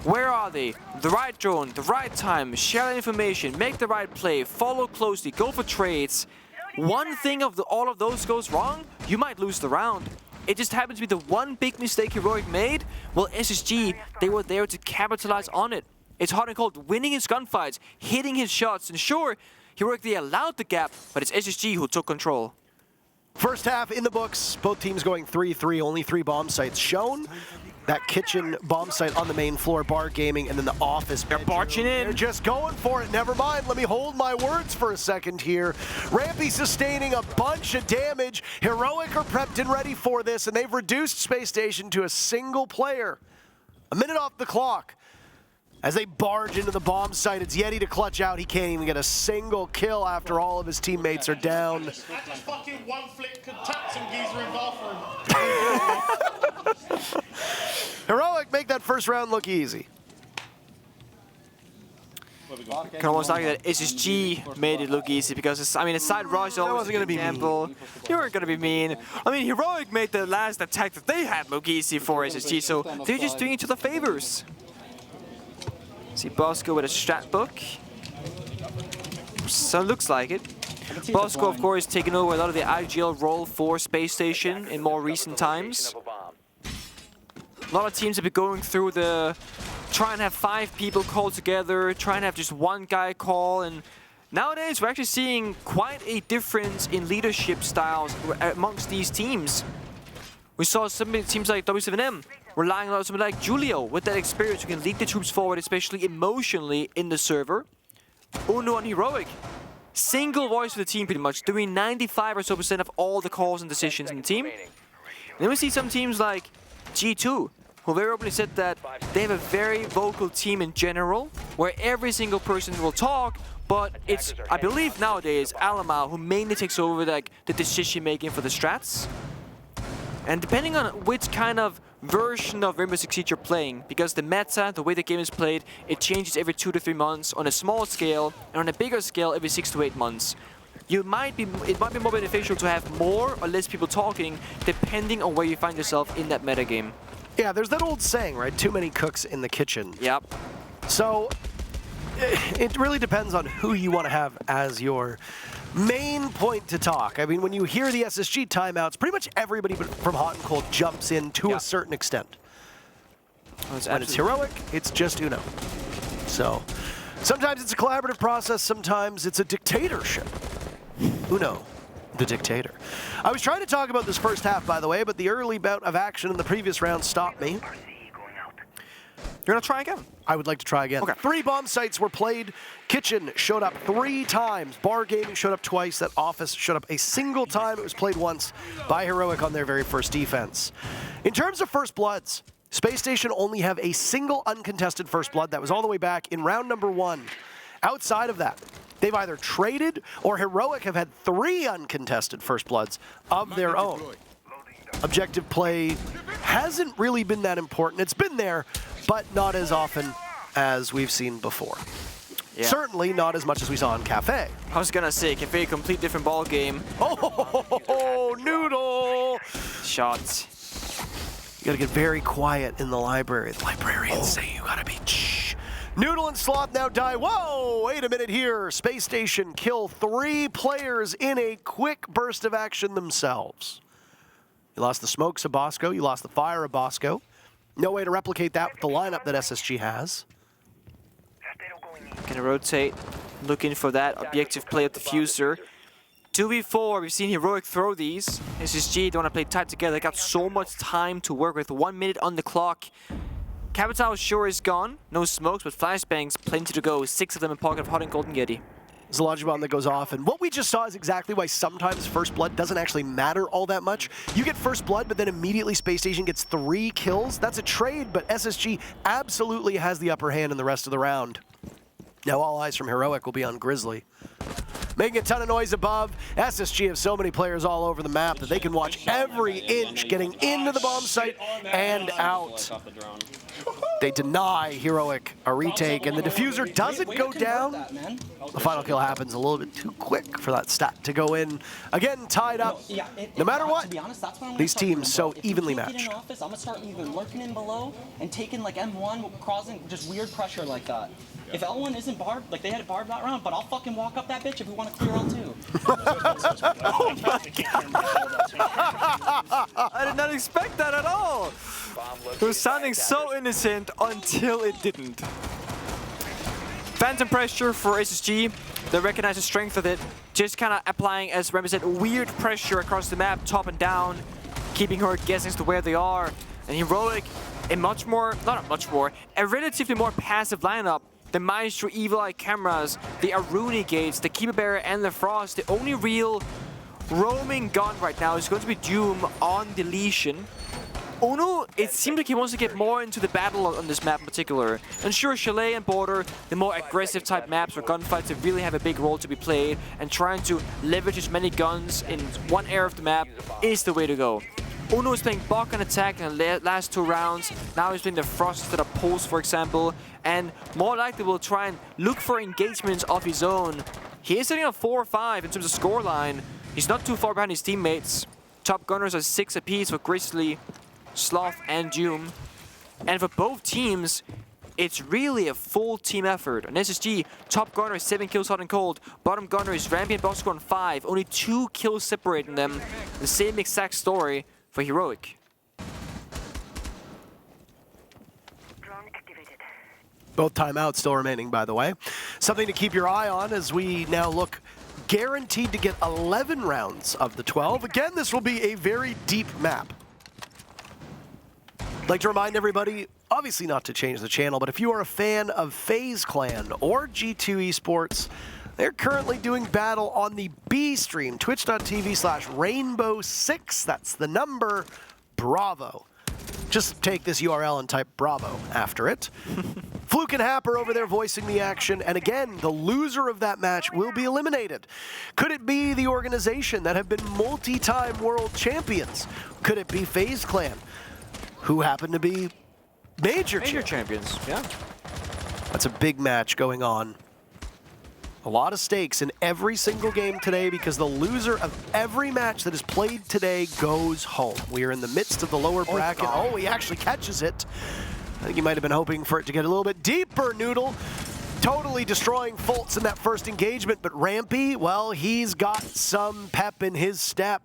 Where are they? The right drone, the right time, share information, make the right play, follow closely, go for trades. One thing of all of those goes wrong, you might lose the round. It just happens to be the one big mistake Heroic made. Well, SSG, they were there to capitalize on it. It's hot and cold, winning his gunfights, hitting his shots, and sure, Heroic, they allowed the gap, but it's SSG who took control. First half in the books, both teams going 3-3, only 3 bomb sites shown. That kitchen bomb site on the main floor, Bar Gaming, and then the office. They're barging in. They're just going for it. Never mind. Let me hold my words for a second here. Rampy sustaining a bunch of damage. Heroic are prepped and ready for this, and they've reduced Space Station to a single player. A minute off the clock. As they barge into the bomb site, it's Yeti to clutch out. He can't even get a single kill after all of his teammates are down. That just fucking one flick could tap some geezer in bathroom. Heroic make that first round look easy. Can almost argue that SSG made it look easy because it's, I mean, a side rush always wasn't going to be mean. You weren't going to be mean. I mean, Heroic made the last attack that they had look easy for SSG, so they're just doing each other favors. See Bosco with a strat book. So it looks like it. Bosco, of course, taking over a lot of the IGL role for Space Station in more recent times. A lot of teams have been going through the try and have 5 people call together, try and have just one guy call, and nowadays we're actually seeing quite a difference in leadership styles amongst these teams. We saw some teams like W7M relying on somebody like Julio with that experience who can lead the troops forward, especially emotionally in the server. Uno and Heroic, single voice for the team pretty much, doing 95% or so of all the calls and decisions in the team. And then we see some teams like G2, who very openly said that they have a very vocal team in general, where every single person will talk, but it's, I believe nowadays, Alamau who mainly takes over like the decision making for the strats. And depending on which kind of version of Rainbow Six Siege you're playing, because the meta, the way the game is played, it changes every 2 to 3 months on a small scale, and on a bigger scale every 6 to 8 months. It might be more beneficial to have more or less people talking, depending on where you find yourself in that meta game. Yeah, there's that old saying, right? Too many cooks in the kitchen. Yep. So it really depends on who you want to have as your main point to talk. I mean, when you hear the SSG timeouts, pretty much everybody from Hot and Cold jumps in to a certain extent. When it's heroic, it's just Uno. So sometimes it's a collaborative process, sometimes it's a dictatorship. Uno, the dictator. I was trying to talk about this first half, by the way, but the early bout of action in the previous round stopped me. You're gonna try again? I would like to try again. Okay. 3 bomb sites were played. Kitchen showed up 3 times. Bar Gaming showed up twice. That Office showed up a single time. It was played once by Heroic on their very first defense. In terms of first bloods, Space Station only have a single uncontested first blood. That was all the way back in round number 1. Outside of that, they've either traded or Heroic have had 3 uncontested first bloods of their own. Objective play hasn't really been that important. It's been there, but not as often as we've seen before. Yeah. Certainly not as much as we saw in Kafe. I was gonna say, Kafe, complete different ball game. Oh, Noodle! Shots. You gotta get very quiet in the library. The librarians say you gotta be shh. Noodle and Sloth now die. Whoa, wait a minute here. Space Station kill 3 players in a quick burst of action themselves. You lost the smokes of Bosco, you lost the fire of Bosco. No way to replicate that with the lineup that SSG has. Gonna rotate, looking for that objective play of diffuser. 2v4, we've seen Heroic throw these. SSG don't want to play tight together. They got so much time to work with. 1 minute on the clock. Capital sure is gone. No smokes, but flashbangs, plenty to go. 6 of them in pocket of Hot and Cold and Getty. There's a logic bomb that goes off, and what we just saw is exactly why sometimes first blood doesn't actually matter all that much. You get first blood, but then immediately Space Station gets 3 kills. That's a trade, but SSG absolutely has the upper hand in the rest of the round. Now all eyes from Heroic will be on Grizzly. Making a ton of noise above. SSG have so many players all over the map that they can watch every inch getting into the bomb site and out. They deny Heroic a retake, and the diffuser doesn't go down. The final kill happens a little bit too quick for that stat to go in. Again, tied up. No matter what, these teams so evenly matched. I'm gonna start even lurking in below and taking like M1, causing just weird pressure like that. If L1 isn't barbed, like they had it barbed that round, but I'll fucking walk up that bitch if we want to clear L2. Oh my god! I did not expect that at all! It was sounding so innocent until it didn't. Phantom pressure for SSG. They recognize the strength of it. Just kind of applying, as Remy said, weird pressure across the map, top and down, keeping her guessing as to where they are. And Heroic, a relatively more passive lineup. The Maestro Evil Eye cameras, the Aruni gates, the Keeper Bearer, and the Frost. The only real roaming gun right now is going to be Doom on deletion. Uno, it seems like he wants to get more into the battle on this map in particular. And sure, Chalet and Border, the more aggressive type maps where gunfights that really have a big role to be played, and trying to leverage as many guns in one area of the map is the way to go. Uno is playing Bok and attack in the last 2 rounds. Now he's playing the Frost instead of Pulse, for example. And more likely will try and look for engagements of his own. He is sitting at 4 or 5 in terms of scoreline. He's not too far behind his teammates. Top gunners are 6 apiece for Grizzly, Sloth, and Doom. And for both teams, it's really a full team effort. On SSG, top gunner is 7 kills hot and cold. Bottom gunner is Rampy and Bosco on 5. Only 2 kills separating them. The same exact story for Heroic. Both timeouts still remaining, by the way. Something to keep your eye on as we now look guaranteed to get 11 rounds of the 12. Again, this will be a very deep map. I'd like to remind everybody, obviously not to change the channel, but if you are a fan of FaZe Clan or G2 Esports, they're currently doing battle on the B stream, twitch.tv/Rainbow6. That's the number, Bravo. Just take this URL and type Bravo after it. Fluke and Happer over there voicing the action, and again, the loser of that match will be eliminated. Could it be the organization that have been multi-time world champions? Could it be FaZe Clan, who happen to be major champions? Yeah. That's a big match going on. A lot of stakes in every single game today because the loser of every match that is played today goes home. We are in the midst of the lower bracket. Oh, he actually catches it. I think he might have been hoping for it to get a little bit deeper, Noodle. Totally destroying Fultz in that first engagement, but Rampy, well, he's got some pep in his step.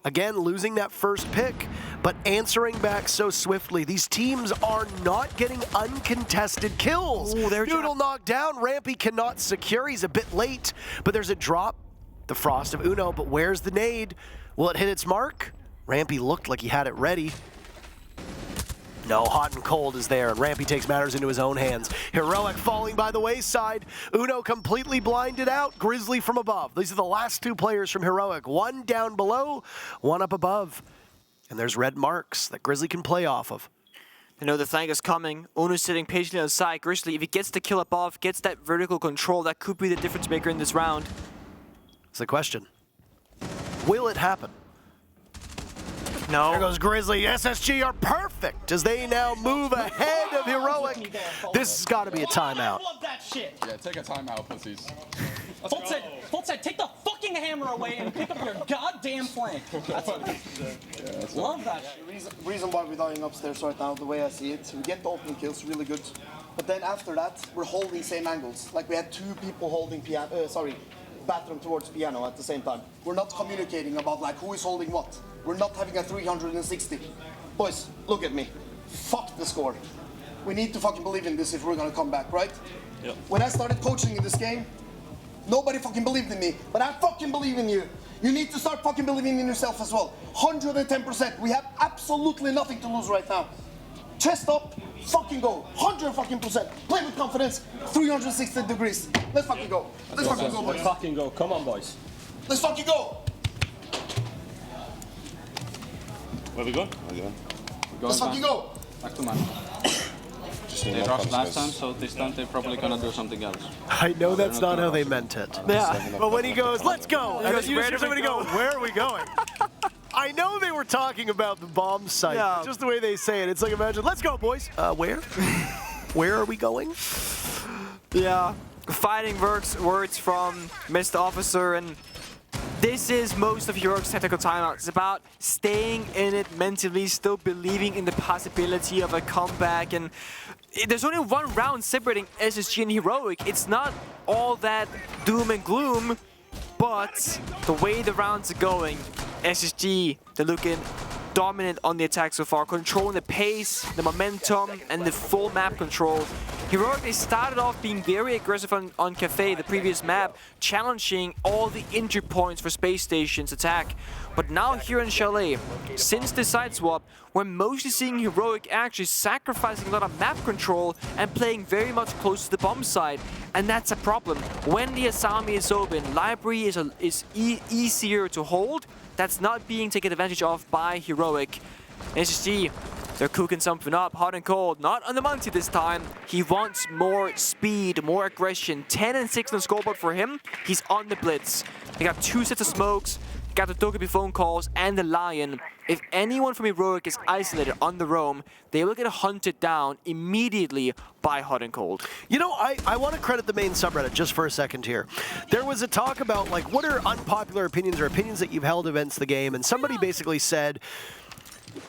Again, losing that first pick, but answering back so swiftly. These teams are not getting uncontested kills. Ooh, Noodle knocked down. Rampy cannot secure. He's a bit late, but there's a drop. The Frost of Uno, but where's the nade? Will it hit its mark? Rampy looked like he had it ready. No, Hot and Cold is there, and Rampy takes matters into his own hands. Heroic falling by the wayside. Uno completely blinded out. Grizzly from above. These are the last two players from Heroic. One down below, one up above. And there's red marks that Grizzly can play off of. You know the flank is coming. Uno's sitting patiently on the side. Grizzly, if he gets the kill above, gets that vertical control, that could be the difference maker in this round. It's the question. Will it happen? No. There goes Grizzly. SSG are perfect as they now move ahead of Heroic. This has got to be a timeout. Love that shit. Yeah, take a timeout, pussies. Fultz said, take the fucking hammer away and pick up your goddamn flank. Love that shit. The reason why we're dying upstairs right now, the way I see it, we get the opening kills really good. But then after that, we're holding same angles. Like we had two people holding bathroom towards piano at the same time. We're not communicating about like who is holding what. We're not having a 360. Boys, look at me. Fuck the score. We need to fucking believe in this if we're gonna come back, right? Yeah. When I started coaching in this game, nobody fucking believed in me, but I fucking believe in you. You need to start fucking believing in yourself as well. 110%. We have absolutely nothing to lose right now. Chest up, fucking go. 100%. Play with confidence. 360 degrees. Let's fucking go. Let's fucking go, boys. Let's fucking go. Come on, boys. Let's fucking go. Where we going? Let's fucking go. Back to man. They rushed last time, so this time they're probably gonna do something else. I know that's not how they meant it. Yeah. But when he goes, let's go, and then you hear somebody go, where are we going? I know they were talking about the bomb site, Yeah. just the way they say it. It's like, imagine, let's go, boys. Where? Where are we going? Yeah. Fighting words from Mr. Officer, and this is most of Heroic's technical timeout. It's about staying in it mentally, still believing in the possibility of a comeback. And there's only one round separating SSG and Heroic. It's not all that doom and gloom, but the way the rounds are going, SSG, they're looking dominant on the attack so far, controlling the pace, the momentum, and the full map control. Heroic, they started off being very aggressive on Kafe, the previous map, challenging all the entry points for Space Station's attack. But now here in Chalet, since the side swap, we're mostly seeing Heroic actually sacrificing a lot of map control and playing very much close to the bomb side. And that's a problem. When the Asami is open, Library is easier to hold. That's not being taken advantage of by Heroic. SSG, they're cooking something up, hot and cold. Not on the Monty this time. He wants more speed, more aggression. 10 and 6 on the scoreboard for him. He's on the blitz. They got 2 sets of smokes, got the Dokebi phone calls, and the Lion. If anyone from Heroic is isolated on the roam, they will get hunted down immediately by hot and cold. You know, I want to credit the main subreddit just for a second here. There was a talk about, like, what are unpopular opinions or opinions that you've held against the game, and somebody basically said,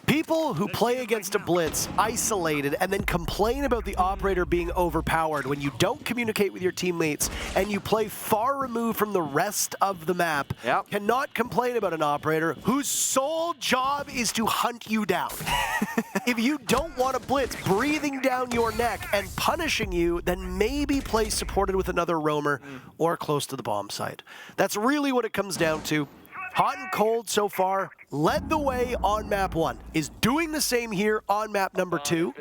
people who play against a blitz isolated and then complain about the operator being overpowered when you don't communicate with your teammates and you play far removed from the rest of the map cannot complain about an operator whose sole job is to hunt you down. If you don't want a blitz breathing down your neck and punishing you, then maybe play supported with another roamer or close to the bomb site. That's really what it comes down to. Hot and Cold so far led the way on map 1, is doing the same here on map number 2.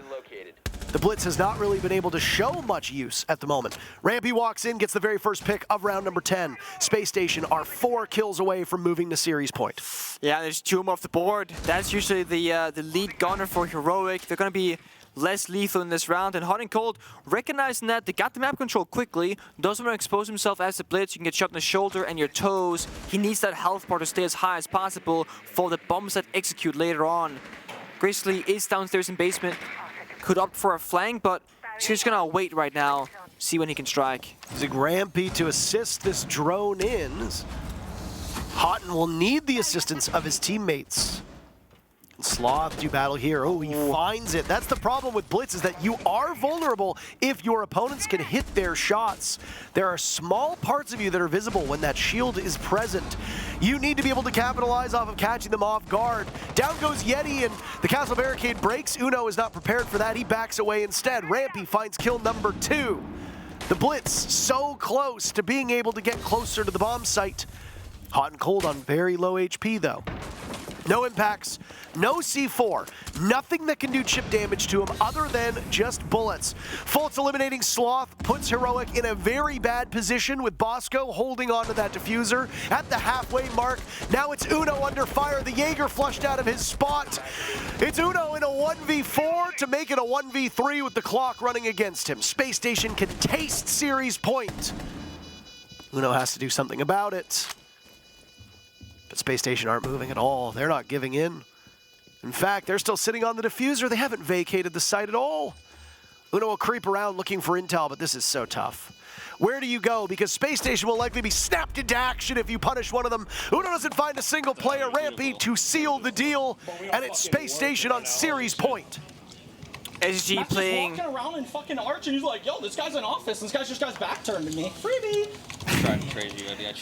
The blitz has not really been able to show much use at the moment. Rampy walks in, gets the very first pick of round number 10. Space Station are 4 kills away from moving to series point. Yeah, there's 2 off the board. That's usually the lead gunner for Heroic. They're going to be less lethal in this round. And Hot and Cold, recognizing that they got the map control quickly, doesn't want to expose himself as the blitz. You can get shot in the shoulder and your toes. He needs that health bar to stay as high as possible for the bombs that execute later on. Grizzly is downstairs in basement. Could opt for a flank, but he's just gonna wait right now, see when he can strike. Using Rampy to assist this drone in. Houghton will need the assistance of his teammates. Sloth do battle here. Oh, he finds it. That's the problem with Blitz, is that you are vulnerable if your opponents can hit their shots. There are small parts of you that are visible when that shield is present. You need to be able to capitalize off of catching them off guard. Down goes Yeti, and the castle barricade breaks. Uno is not prepared for that. He backs away instead. Rampy finds kill number 2. The Blitz so close to being able to get closer to the bomb site. Hot and Cold on very low HP, though. No impacts, no C4, nothing that can do chip damage to him other than just bullets. Fultz eliminating Sloth puts Heroic in a very bad position with Bosco holding onto that diffuser at the halfway mark. Now it's Uno under fire, the Jaeger flushed out of his spot. It's Uno in a 1v4 to make it a 1v3 with the clock running against him. Space Station can taste series point. Uno has to do something about it. But Space Station aren't moving at all. They're not giving in. In fact, they're still sitting on the diffuser. They haven't vacated the site at all. Uno will creep around looking for intel, but this is so tough. Where do you go? Because Space Station will likely be snapped into action if you punish one of them. Uno doesn't find a single player. Rampy to seal the deal, and it's Space Station on series point. SG playing. Walking around in fucking Arch, and he's like, yo, this guy's in office, and this guy's just got his back turned to me. Freebie!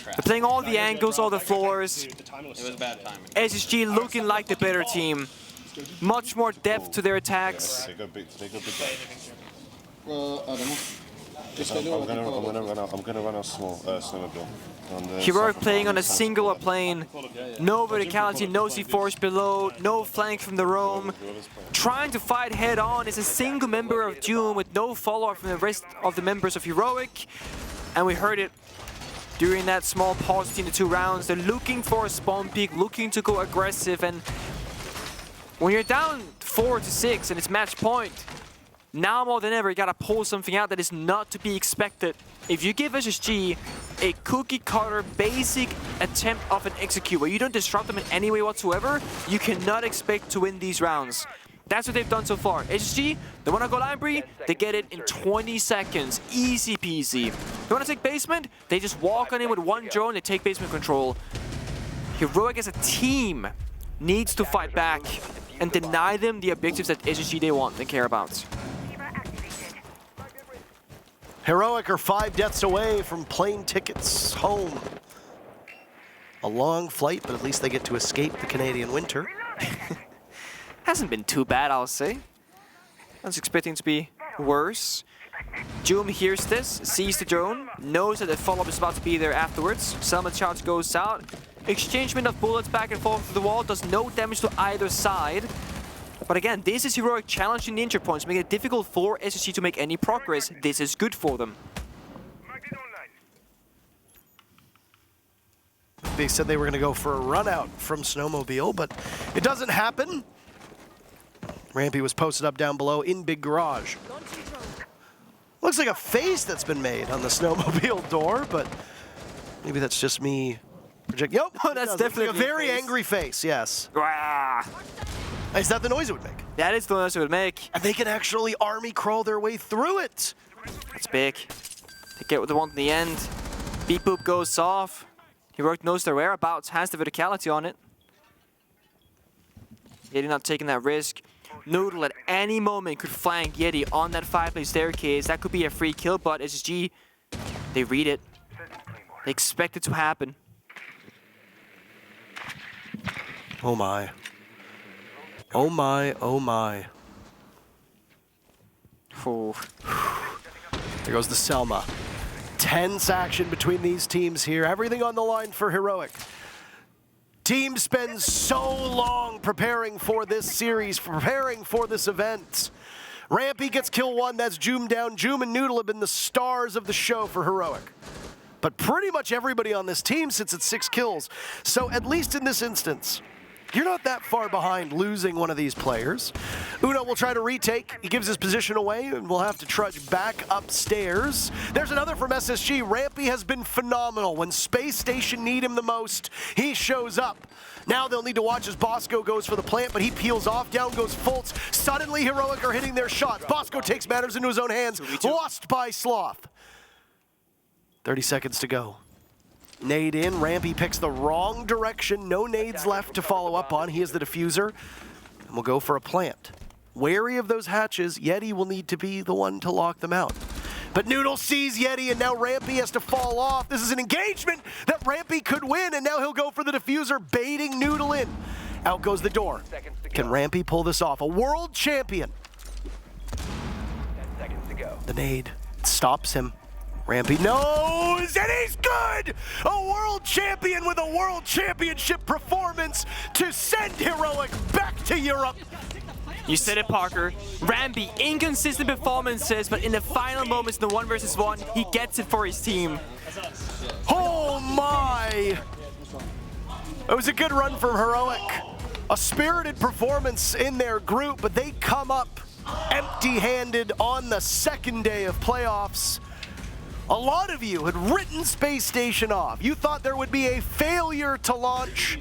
They're playing all the angles, all the floors. It was bad timing. SSG looking like the better team. Much more depth to their attacks. I don't know. I'm gonna run a small snowmobile. Heroic playing on a singular plane. No verticality, no C4s below, no flank from the roam. Trying to fight head on is a single member of Doom with no follow-up from the rest of the members of Heroic. And we heard it during that small pause between the 2 rounds. They're looking for a spawn peak, looking to go aggressive. And when you're down 4-6 and it's match point, now more than ever, you gotta pull something out that is not to be expected. If you give SSG a cookie cutter basic attempt of an execute where you don't disrupt them in any way whatsoever, you cannot expect to win these rounds. That's what they've done so far. SSG, they wanna go library, they get it in 20 seconds. Easy peasy. They wanna take basement, they just walk on in with 1 drone, they take basement control. Heroic as a team needs to fight back and deny them the objectives that SSG they want and care about. Heroic are 5 deaths away from plane tickets home. A long flight, but at least they get to escape the Canadian winter. Hasn't been too bad, I'll say. I was expecting to be worse. Doom hears this, sees the drone, knows that the follow-up is about to be there afterwards. Selma charge goes out. Exchangement of bullets back and forth to the wall does no damage to either side. But again, this is Heroic challenging the injury points, making it difficult for SSG to make any progress. This is good for them. They said they were going to go for a run out from Snowmobile, but it doesn't happen. Rampy was posted up down below in Big Garage. Looks like a face that's been made on the Snowmobile door, but maybe that's just me projecting. Yep, oh, that's definitely like a very angry face, yes. Rah. Is that the noise it would make? That is the noise it would make. And they can actually army crawl their way through it. It's big. They get what they want in the end. Beep boop goes off. Heroic knows their whereabouts, has the verticality on it. Yeti not taking that risk. Noodle at any moment could flank Yeti on that 5-place staircase. That could be a free kill, but SSG, they read it. They expect it to happen. Oh my. Oh my, oh my. Oh. There goes the Selma. Tense action between these teams here. Everything on the line for Heroic. Team spends so long preparing for this series, preparing for this event. Rampy gets kill 1, that's Joom down. Joom and Noodle have been the stars of the show for Heroic. But pretty much everybody on this team sits at 6 kills. So at least in this instance, You're not that far behind losing one of these players. Uno will try to retake. He gives his position away and will have to trudge back upstairs. There's another from SSG. Rampy has been phenomenal. When Space Station need him the most, he shows up. Now they'll need to watch as Bosco goes for the plant, but he peels off. Down goes Fultz. Suddenly, Heroic are hitting their shots. Bosco takes matters into his own hands. Lost by Sloth. 30 seconds to go. Nade in. Rampy picks the wrong direction. No nades left to follow up on. He is the diffuser. And we'll go for a plant. Wary of those hatches, Yeti will need to be the one to lock them out. But Noodle sees Yeti, and now Rampy has to fall off. This is an engagement that Rampy could win, and now he'll go for the diffuser, baiting Noodle in. Out goes the door. Can Rampy pull this off? A world champion. 10 seconds to go. The nade stops him. Rampy knows, and he's good! A world champion with a world championship performance to send Heroic back to Europe. You said it, Parker. Rampy, inconsistent performances, but in the final moments in the 1 versus 1, he gets it for his team. Oh my! It was a good run from Heroic. A spirited performance in their group, but they come up empty-handed on the second day of playoffs. A lot of you had written Space Station off. You thought there would be a failure to launch,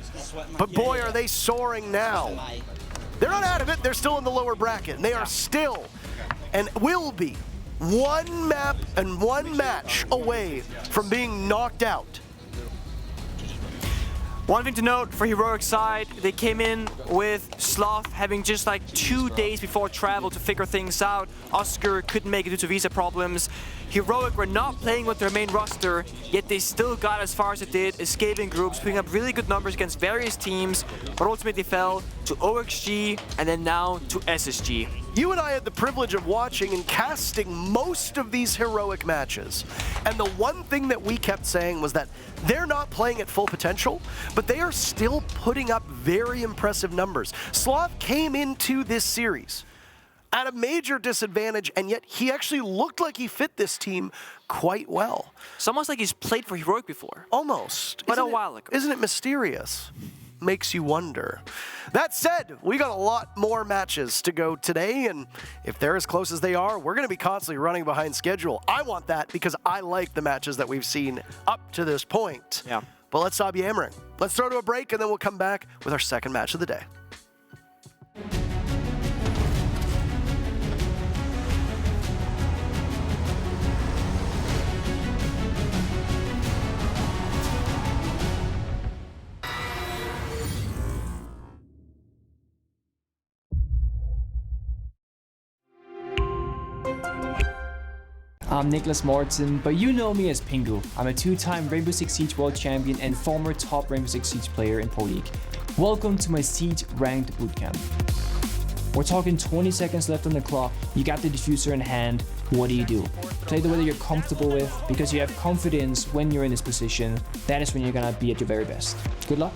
but boy, are they soaring now. They're not out of it, they're still in the lower bracket, and they are still, and will be, one map and one match away from being knocked out. One thing to note for Heroic side, they came in with Sloth having just like 2 days before travel to figure things out. Oscar couldn't make it due to visa problems. Heroic were not playing with their main roster, yet they still got as far as it did, escaping groups, putting up really good numbers against various teams, but ultimately fell to OXG and then now to SSG. You and I had the privilege of watching and casting most of these Heroic matches. And the one thing that we kept saying was that they're not playing at full potential, but they are still putting up very impressive numbers. Sloth came into this series at a major disadvantage, and yet he actually looked like he fit this team quite well. It's almost like he's played for Heroic before. Almost. But a while ago. Isn't it mysterious? Makes you wonder. That said, we got a lot more matches to go today, and if they're as close as they are, we're going to be constantly running behind schedule. I want that because I like the matches that we've seen up to this point. Yeah. But let's stop yammering. Let's throw to a break, and then we'll come back with our second match of the day. I'm Nicholas Morton, but you know me as Pingu. I'm a 2-time Rainbow Six Siege World Champion and former top Rainbow Six Siege player in Pro League. Welcome to my Siege Ranked Bootcamp. We're talking 20 seconds left on the clock, you got the diffuser in hand, what do you do? Play the way that you're comfortable with, because you have confidence when you're in this position, that is when you're gonna be at your very best. Good luck.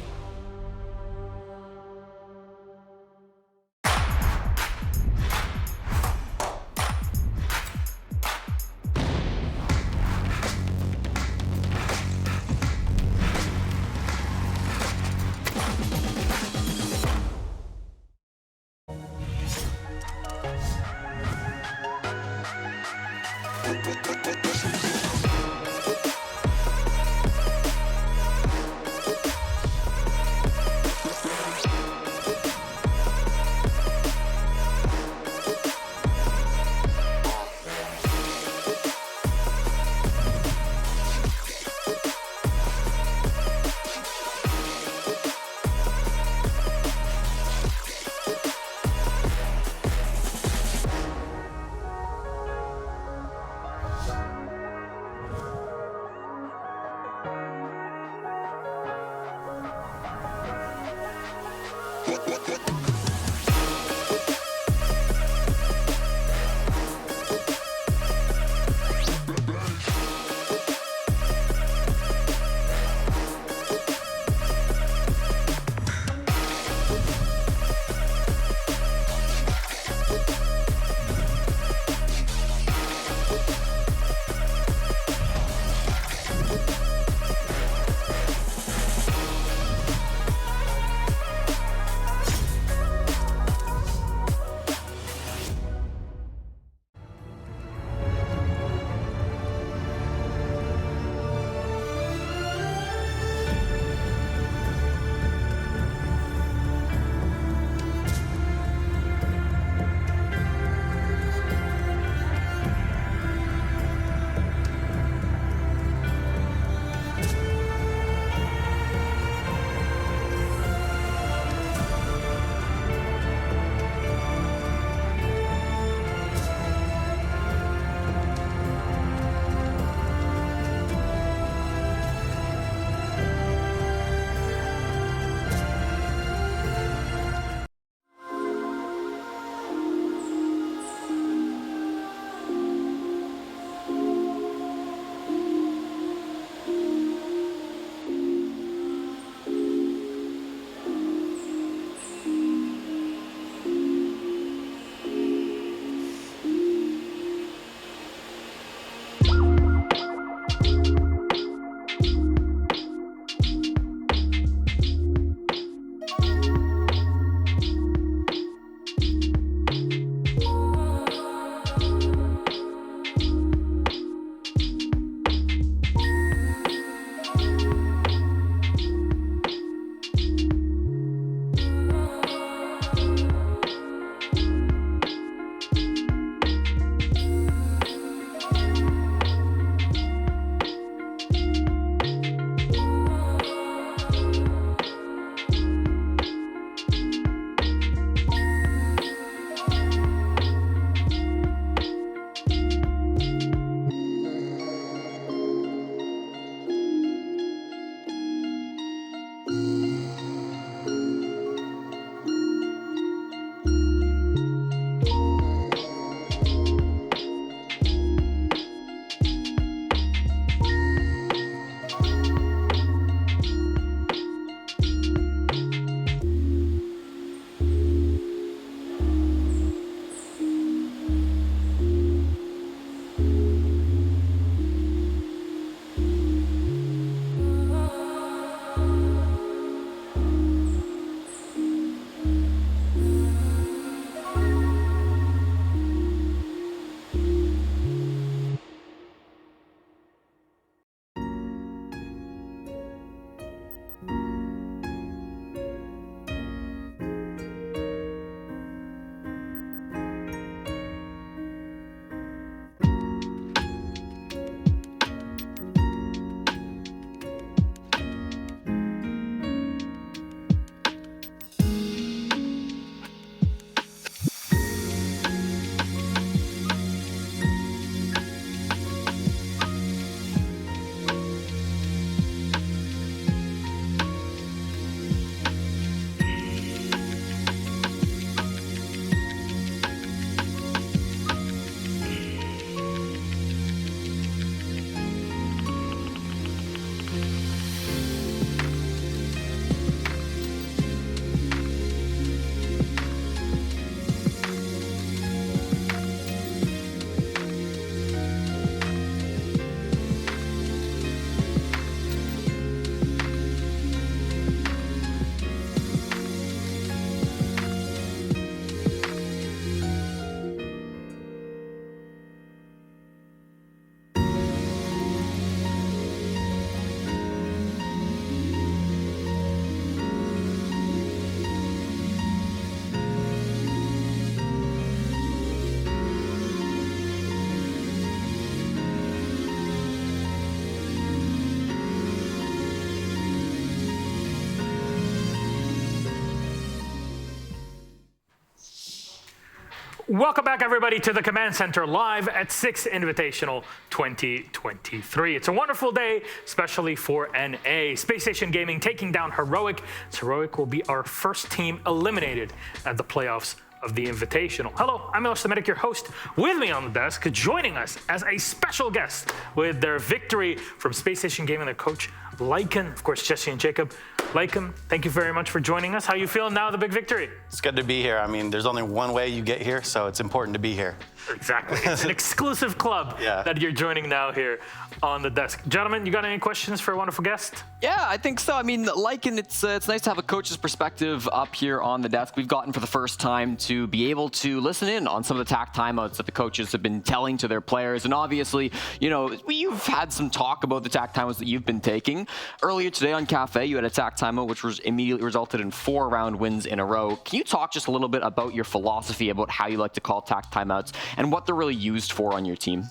Welcome back, everybody, to the Command Center live at Six Invitational 2023. It's a wonderful day, especially for NA. Spacestation Gaming taking down Heroic. Heroic will be our first team eliminated at the playoffs of the Invitational. Hello, I'm Milos Semitic, your host. With me on the desk, joining us as a special guest with their victory from Spacestation Gaming, their coach, Lycan, of course, Jesse and Jacob. Lycan, thank you very much for joining us. How are you feeling now, the big victory? It's good to be here. I mean, there's only one way you get here, so it's important to be here. Exactly. It's an exclusive club that you're joining now here on the desk. Gentlemen, you got any questions for a wonderful guest? Yeah, I think so. I mean, Lycan, it's nice to have a coach's perspective up here on the desk. We've gotten for the first time to be able to listen in on some of the tack timeouts that the coaches have been telling to their players. And obviously, you know, you've had some talk about the tack timeouts that you've been taking. Earlier today on Kafe, you had a tack timeout, which was immediately resulted in 4 round wins in a row. Can you talk just a little bit about your philosophy about how you like to call tack timeouts and what they're really used for on your team?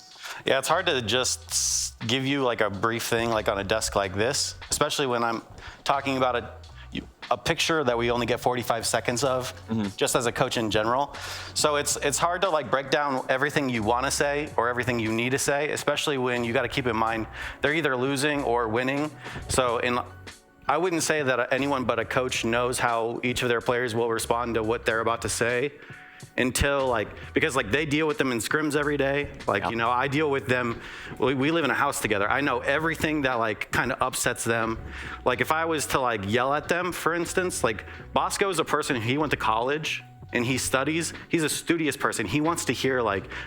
Yeah, it's hard to just give you like a brief thing like on a desk like this, especially when I'm talking about a picture that we only get 45 seconds of, just as a coach in general. So it's hard to like break down everything you want to say or everything you need to say, especially when you got to keep in mind they're either losing or winning. So I wouldn't say that anyone but a coach knows how each of their players will respond to what they're about to say until because they deal with them in scrims every day. You know, I deal with them. We live in a house together. I know everything that kind of upsets them. If I was to yell at them, for instance, Bosco is a person, he went to college and he studies. He's a studious person. He wants to hear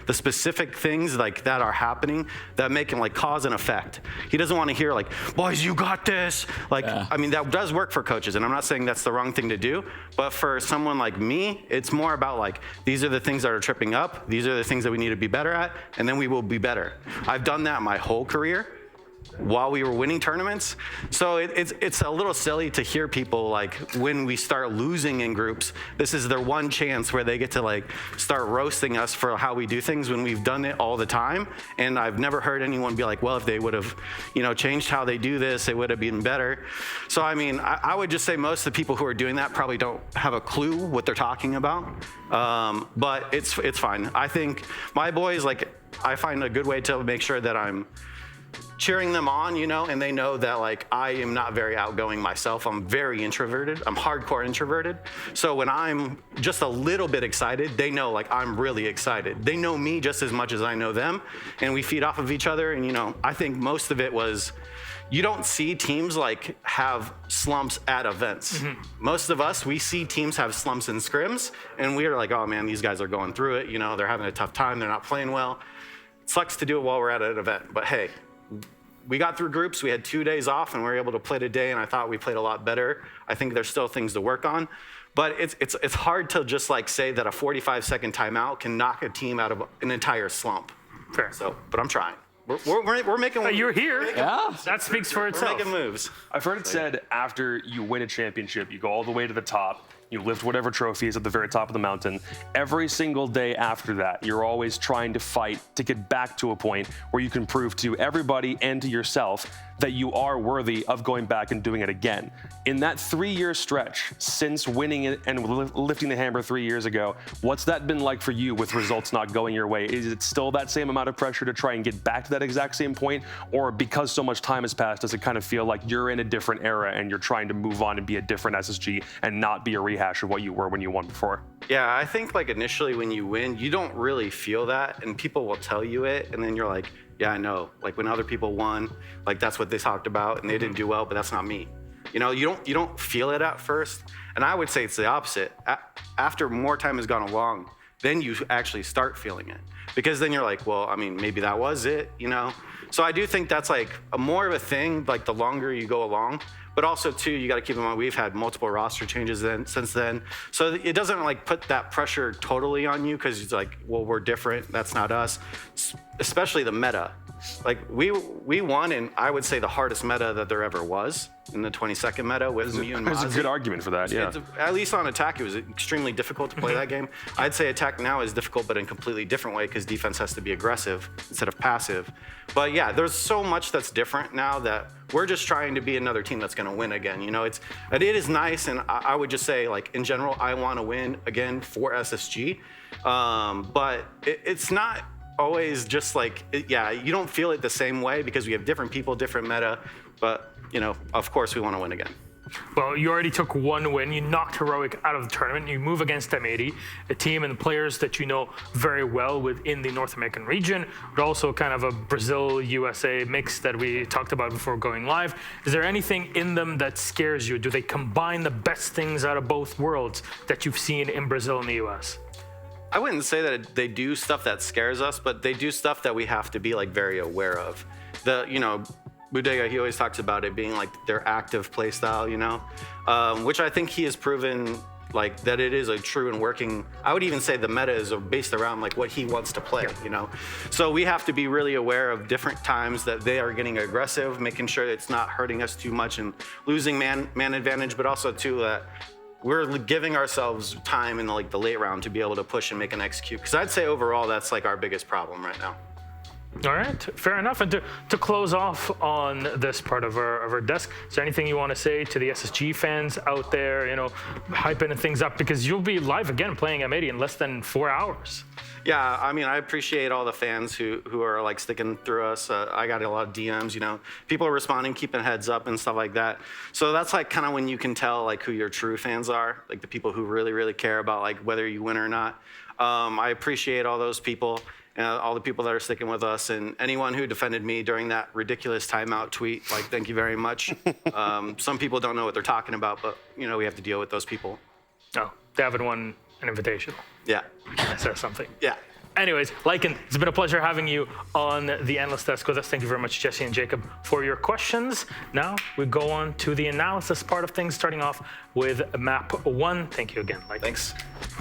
the specific things that are happening that make him cause and effect. He doesn't want to hear boys, you got this. I mean, that does work for coaches, and I'm not saying that's the wrong thing to do, but for someone like me, it's more about these are the things that are tripping up. These are the things that we need to be better at, and then we will be better. I've done that my whole career while we were winning tournaments. So it's a little silly to hear people when we start losing in groups, this is their one chance where they get to start roasting us for how we do things when we've done it all the time. And I've never heard anyone be well, if they would have, changed how they do this, it would have been better. So I mean, I would just say most of the people who are doing that probably don't have a clue what they're talking about. But it's fine. I think my boys, I find a good way to make sure that I'm cheering them on, and they know that I am not very outgoing myself. I'm very introverted. I'm hardcore introverted. So when I'm just a little bit excited, they know I'm really excited. They know me just as much as I know them, and we feed off of each other. And I think most of it was, you don't see teams have slumps at events. Most of us, we see teams have slumps in scrims, and we're oh man, these guys are going through it. They're having a tough time. They're not playing well. It sucks to do it while we're at an event, but hey, we got through groups. We had 2 days off, and we were able to play today, and I thought we played a lot better. I think there's still things to work on, but it's hard to just say that a 45-second timeout can knock a team out of an entire slump. Fair. So, but I'm trying. We're making. You're here. That speaks for itself. We're making moves. I've heard it said after you win a championship, you go all the way to the top. You lift whatever trophy is at the very top of the mountain. Every single day after that, you're always trying to fight to get back to a point where you can prove to everybody and to yourself that you are worthy of going back and doing it again. In that 3-year stretch since winning it and lifting the hammer 3 years ago, what's that been like for you with results not going your way? Is it still that same amount of pressure to try and get back to that exact same point? Or because so much time has passed, does it kind of feel like you're in a different era and you're trying to move on and be a different SSG and not be a rehash of what you were when you won before? Yeah, I think initially when you win, you don't really feel that, and people will tell you it, and then you're yeah, I know. When other people won, that's what they talked about, and they didn't do well, but that's not me. You don't feel it at first, and I would say it's the opposite. After more time has gone along, then you actually start feeling it, because then you're well, I mean, maybe that was it, So I do think that's a more of a thing, the longer you go along. But also too, you got to keep in mind we've had multiple roster changes since then, so it doesn't put that pressure totally on you, because it's well, we're different. That's not us. Especially the meta. Like we won in, I would say, the hardest meta that there ever was in the 22nd meta with Mew and Mozzie. There's a good argument for that, yeah. At least on attack, it was extremely difficult to play that game. I'd say attack now is difficult, but in a completely different way because defense has to be aggressive instead of passive. But yeah, there's so much that's different now that we're just trying to be another team that's going to win again. You know, it is nice, and I would just say, like, in general, I want to win again for SSG. But it's not always just like, yeah, you don't feel it the same way because we have different people, different meta. But, you know, of course we want to win again. Well, you already took one win. You knocked Heroic out of the tournament. You move against M80, a team and players that you know very well within the North American region, but also kind of a Brazil-USA mix that we talked about before going live. Is there anything in them that scares you? Do they combine the best things out of both worlds that you've seen in Brazil and the US? I wouldn't say that they do stuff that scares us, but they do stuff that we have to be like very aware of. You know, Budega, he always talks about it being like their active play style, you know, which I think he has proven like that it is a true and working. I would even say the meta is based around like what he wants to play, you know. So we have to be really aware of different times that they are getting aggressive, making sure it's not hurting us too much and losing man advantage, but also too that we're giving ourselves time in the late round to be able to push and make an execute. Because I'd say overall that's like our biggest problem right now. All right, fair enough. And to close off on this part of our desk, is there anything you want to say to the SSG fans out there, you know, hyping things up? Because you'll be live again playing M80 in less than 4 hours. Yeah, I mean, I appreciate all the fans who are like sticking through us. I got a lot of DMs, you know, people are responding, keeping heads up and stuff like that. So that's like kind of when you can tell like who your true fans are, like the people who really, really care about like whether you win or not. I appreciate all those people. All the people that are sticking with us, and anyone who defended me during that ridiculous timeout tweet, like, thank you very much. Some people don't know what they're talking about, but, you know, we have to deal with those people. Oh, they haven't won an invitational. Yeah. That says something. Yeah. Anyways, Lycan, it's been a pleasure having you on the analyst desk with us. Thank you very much, Jesse and Jacob, for your questions. Now we go on to the analysis part of things, starting off with map 1. Thank you again, Lycan. Thanks.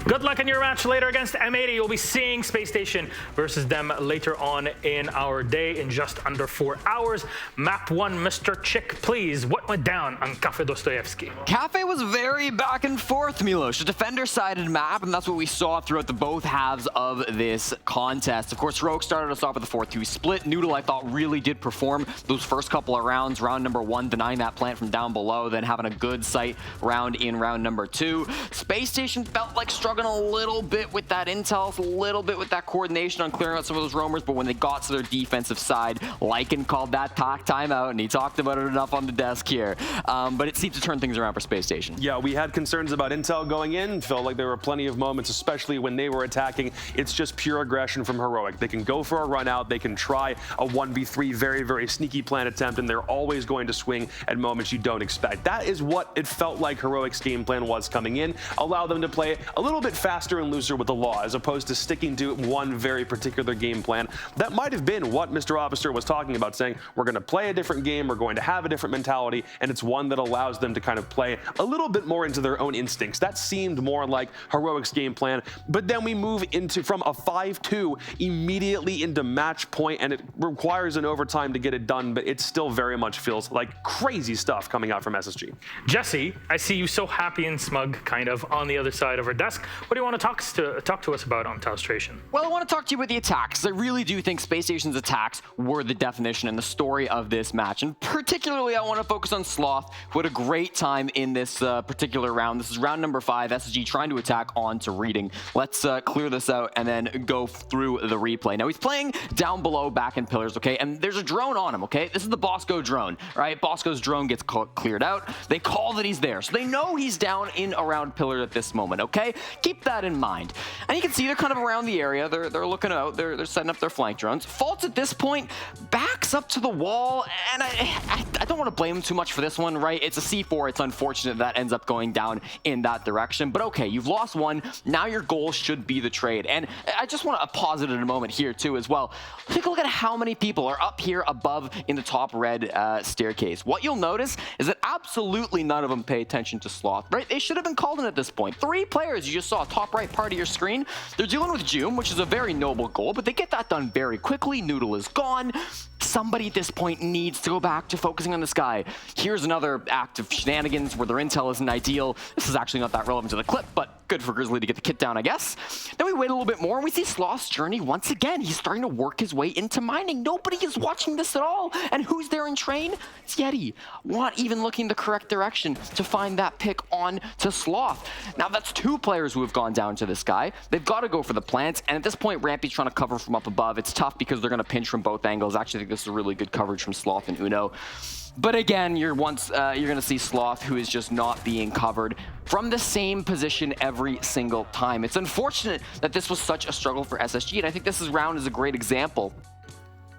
Good luck in your match later against M80. You'll be seeing Space Station versus them later on in our day in just under 4 hours. Map 1, Mr. Chick, please. What went down on Kafe Dostoyevsky? Kafe was very back and forth, Milos. A defender-sided map, and that's what we saw throughout the both halves of this contest. Of course, Rogue started us off with a 4-2 split. Noodle, I thought, really did perform those first couple of rounds. Round number 1, denying that plant from down below, then having a good sight round in round number 2. Space Station felt like struggling a little bit with that intel, a little bit with that coordination on clearing out some of those roamers, but when they got to their defensive side, Lycan called that timeout, and he talked about it enough on the desk here. But it seemed to turn things around for Space Station. Yeah, we had concerns about intel going in. Felt like there were plenty of moments, especially when they were attacking. It's just pure aggression from Heroic. They can go for a run out. They can try a 1v3 very, very sneaky plan attempt, and they're always going to swing at moments you don't expect. That is what it felt like Heroic's game plan was coming in. Allow them to play a little bit faster and looser with the law, as opposed to sticking to one very particular game plan. That might have been what Mr. Officer was talking about, saying we're going to play a different game, we're going to have a different mentality, and it's one that allows them to kind of play a little bit more into their own instincts. That seemed more like Heroic's game plan, but then we move into from a 5-2 immediately into match point, and it requires an overtime to get it done, but it still very much feels like crazy stuff coming out from SSG. Jesse, I see you so happy and smug kind of on the other side of our desk. What do you want to talk to us about on Telestration? Well, I want to talk to you about the attacks. I really do think Space Station's attacks were the definition and the story of this match. And particularly, I want to focus on Sloth, who had a great time in this particular round. This is round number 5, SSG trying to attack onto Reading. Let's clear this out and then go through the replay. Now, he's playing down below back in pillars, okay? And there's a drone on him, okay? This is the Bosco drone, right? Bosco's drone gets cleared out. They call that he's there. So they know he's down in around pillar at this moment, okay? Keep that in mind. And you can see they're kind of around the area. They're looking out. They're setting up their flank drones. Faults at this point backs up to the wall, and I don't want to blame him too much for this one, right? It's a C4. It's unfortunate that ends up going down in that direction. But okay, you've lost one. Now your goal should be the trade. And just want to pause it in a moment here too as well. Take a look at how many people are up here above in the top red staircase. What you'll notice is that absolutely none of them pay attention to Sloth, right? They should have been called in at this point. 3 players you just saw top right part of your screen. They're dealing with Joom, which is a very noble goal, but they get that done very quickly. Noodle is gone. Somebody at this point needs to go back to focusing on this guy. Here's another act of shenanigans where their intel isn't ideal. This is actually not that relevant to the clip, but good for Grizzly to get the kit down, I guess. Then we wait a little bit more and we see Sloth's journey once again. He's starting to work his way into mining. Nobody is watching this at all. And who's there in train? It's Yeti. Not even looking the correct direction to find that pick on to Sloth. Now that's 2 players who have gone down to this guy. They've got to go for the plants. And at this point, Rampy's trying to cover from up above. It's tough because they're going to pinch from both angles. Actually, I think this is a really good coverage from Sloth and Uno. But again, you're going to see Sloth, who is just not being covered from the same position every single time. It's unfortunate that this was such a struggle for SSG, and I think this round is a great example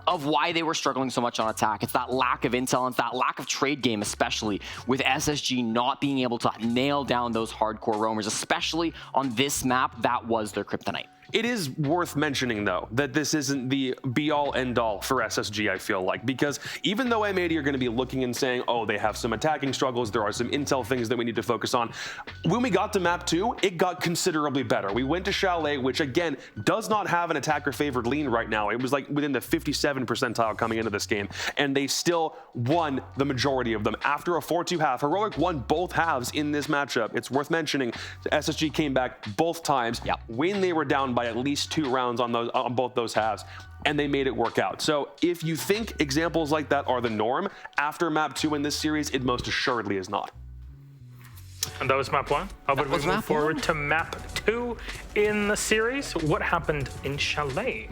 of why they were struggling so much on attack. It's that lack of intel and it's that lack of trade game, especially with SSG not being able to nail down those hardcore roamers, especially on this map. That was their kryptonite. It is worth mentioning, though, that this isn't the be-all, end-all for SSG, I feel like, because even though M80 are going to be looking and saying, oh, they have some attacking struggles, there are some intel things that we need to focus on, when we got to map 2, it got considerably better. We went to Chalet, which, again, does not have an attacker-favored lean right now. It was like within the 57 percentile coming into this game, and they still won the majority of them. After a 4-2 half, Heroic won both halves in this matchup. It's worth mentioning, SSG came back both times when they were down by at least 2 rounds on both those halves, and they made it work out. So if you think examples like that are the norm after map 2 in this series, it most assuredly is not. And that was map 1. How about we move forward to map 2 in the series? What happened in Chalet?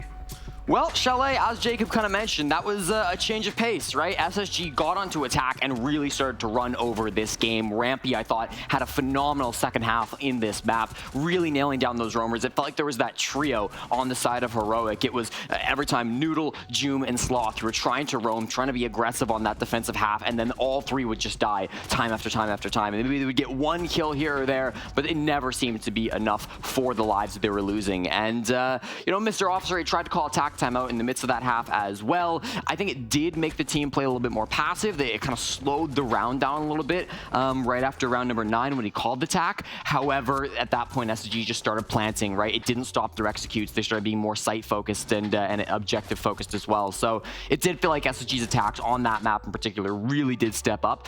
Well, Chalet, as Jacob kind of mentioned, that was a change of pace, right? SSG got onto attack and really started to run over this game. Rampy, I thought, had a phenomenal second half in this map, really nailing down those roamers. It felt like there was that trio on the side of Heroic. It was every time Noodle, Joom, and Sloth were trying to roam, trying to be aggressive on that defensive half, and then all 3 would just die time after time after time. And maybe they would get 1 kill here or there, but it never seemed to be enough for the lives that they were losing. And, you know, Mr. Officer, he tried to call attack timeout in the midst of that half as well. I think it did make the team play a little bit more passive. It kind of slowed the round down a little bit right after round number 9 when he called the attack. However, at that point, SSG just started planting, right? It didn't stop their executes. They started being more site-focused and objective-focused as well. So it did feel like SSG's attacks on that map in particular really did step up.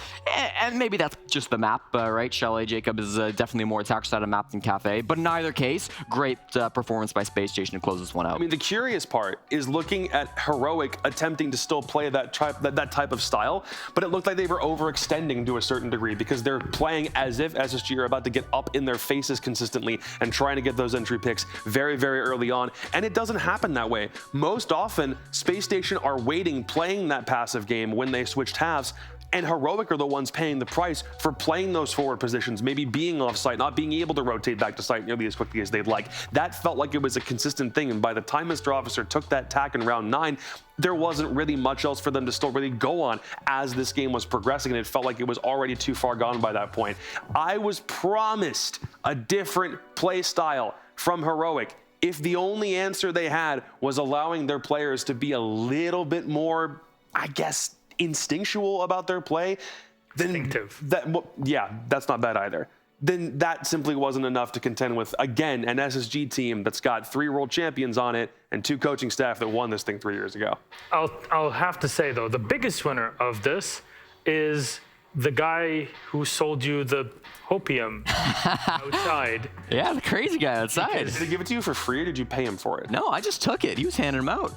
And maybe that's just the map, right? Chalet, Jacob is definitely a more attack-sided map than Kafe. But in either case, great performance by Spacestation to close this one out. I mean, the curious part is looking at Heroic attempting to still play that type of style, but it looked like they were overextending to a certain degree because they're playing as if SSG are about to get up in their faces consistently and trying to get those entry picks very, very early on, and it doesn't happen that way. Most often, Space Station are waiting, playing that passive game when they switched halves, and Heroic are the ones paying the price for playing those forward positions, maybe being off site, not being able to rotate back to site nearly as quickly as they'd like. That felt like it was a consistent thing, and by the time Mr. Officer took that tack in round 9, there wasn't really much else for them to still really go on as this game was progressing, and it felt like it was already too far gone by that point. I was promised a different play style from Heroic. If the only answer they had was allowing their players to be a little bit more, I guess, instinctual about their play, then that's not bad either. Then that simply wasn't enough to contend with, again, an SSG team that's got 3 world champions on it and 2 coaching staff that won this thing 3 years ago. I'll have to say, though, the biggest winner of this is the guy who sold you the hopium outside. Yeah, the crazy guy outside. Did he give it to you for free or did you pay him for it? No, I just took it. He was handing them out.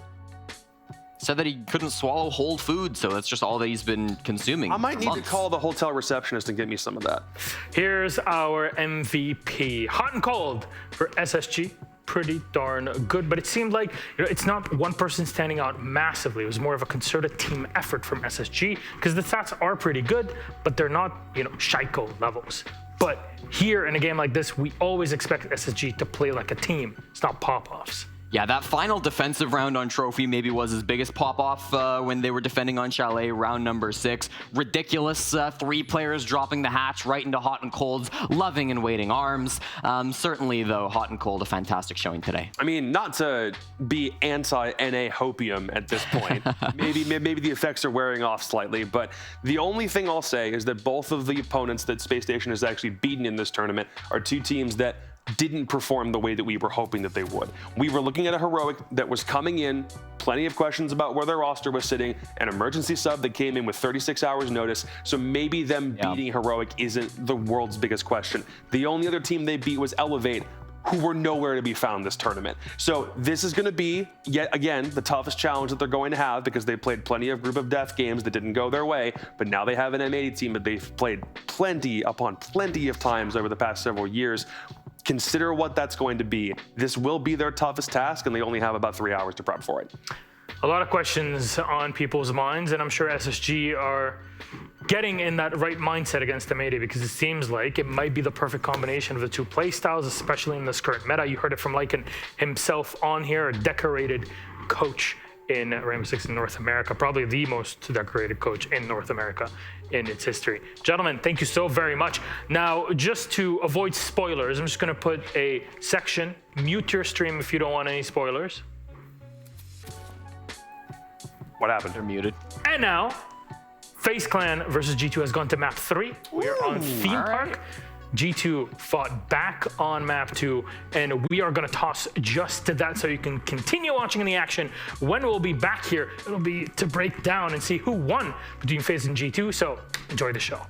Said that he couldn't swallow whole food, so that's just all that he's been consuming. I might need to call the hotel receptionist and get me some of that. Here's our MVP. Hot and cold for SSG. Pretty darn good, but it seemed like it's not one person standing out massively. It was more of a concerted team effort from SSG because the stats are pretty good, but they're not, Shaiko levels. But here in a game like this, we always expect SSG to play like a team. It's not pop-offs. Yeah, that final defensive round on Trophy maybe was his biggest pop-off when they were defending on Chalet, round number 6. Ridiculous 3 players dropping the hatch right into Hot and Cold's loving and waiting arms. Certainly, though, Hot and Cold, a fantastic showing today. I mean, not to be anti-NA hopium at this point. maybe the effects are wearing off slightly, but the only thing I'll say is that both of the opponents that Space Station has actually beaten in this tournament are 2 teams that didn't perform the way that we were hoping that they would. We were looking at a Heroic that was coming in, plenty of questions about where their roster was sitting, an emergency sub that came in with 36 hours notice, so maybe them beating Heroic isn't the world's biggest question. The only other team they beat was Elevate, who were nowhere to be found this tournament. So this is going to be, yet again, the toughest challenge that they're going to have because they played plenty of group of death games that didn't go their way, but now they have an M80 team that they've played plenty upon plenty of times over the past several years. Consider what that's going to be. This will be their toughest task, and they only have about 3 hours to prep for it. A lot of questions on people's minds, and I'm sure SSG are getting in that right mindset against M80 because it seems like it might be the perfect combination of the 2 play styles, especially in this current meta. You heard it from Lycan himself on here, a decorated coach in Rainbow Six in North America, probably the most decorated coach in North America in its history. Gentlemen, thank you so very much. Now, just to avoid spoilers, I'm just going to put a section, mute your stream if you don't want any spoilers. What happened? They're muted. And now, FaZe Clan versus G2 has gone to map 3. We are on Theme Park. G2 fought back on map 2, and we are going to toss just to that so you can continue watching the action. When we'll be back here, it'll be to break down and see who won between FaZe and G2, so enjoy the show.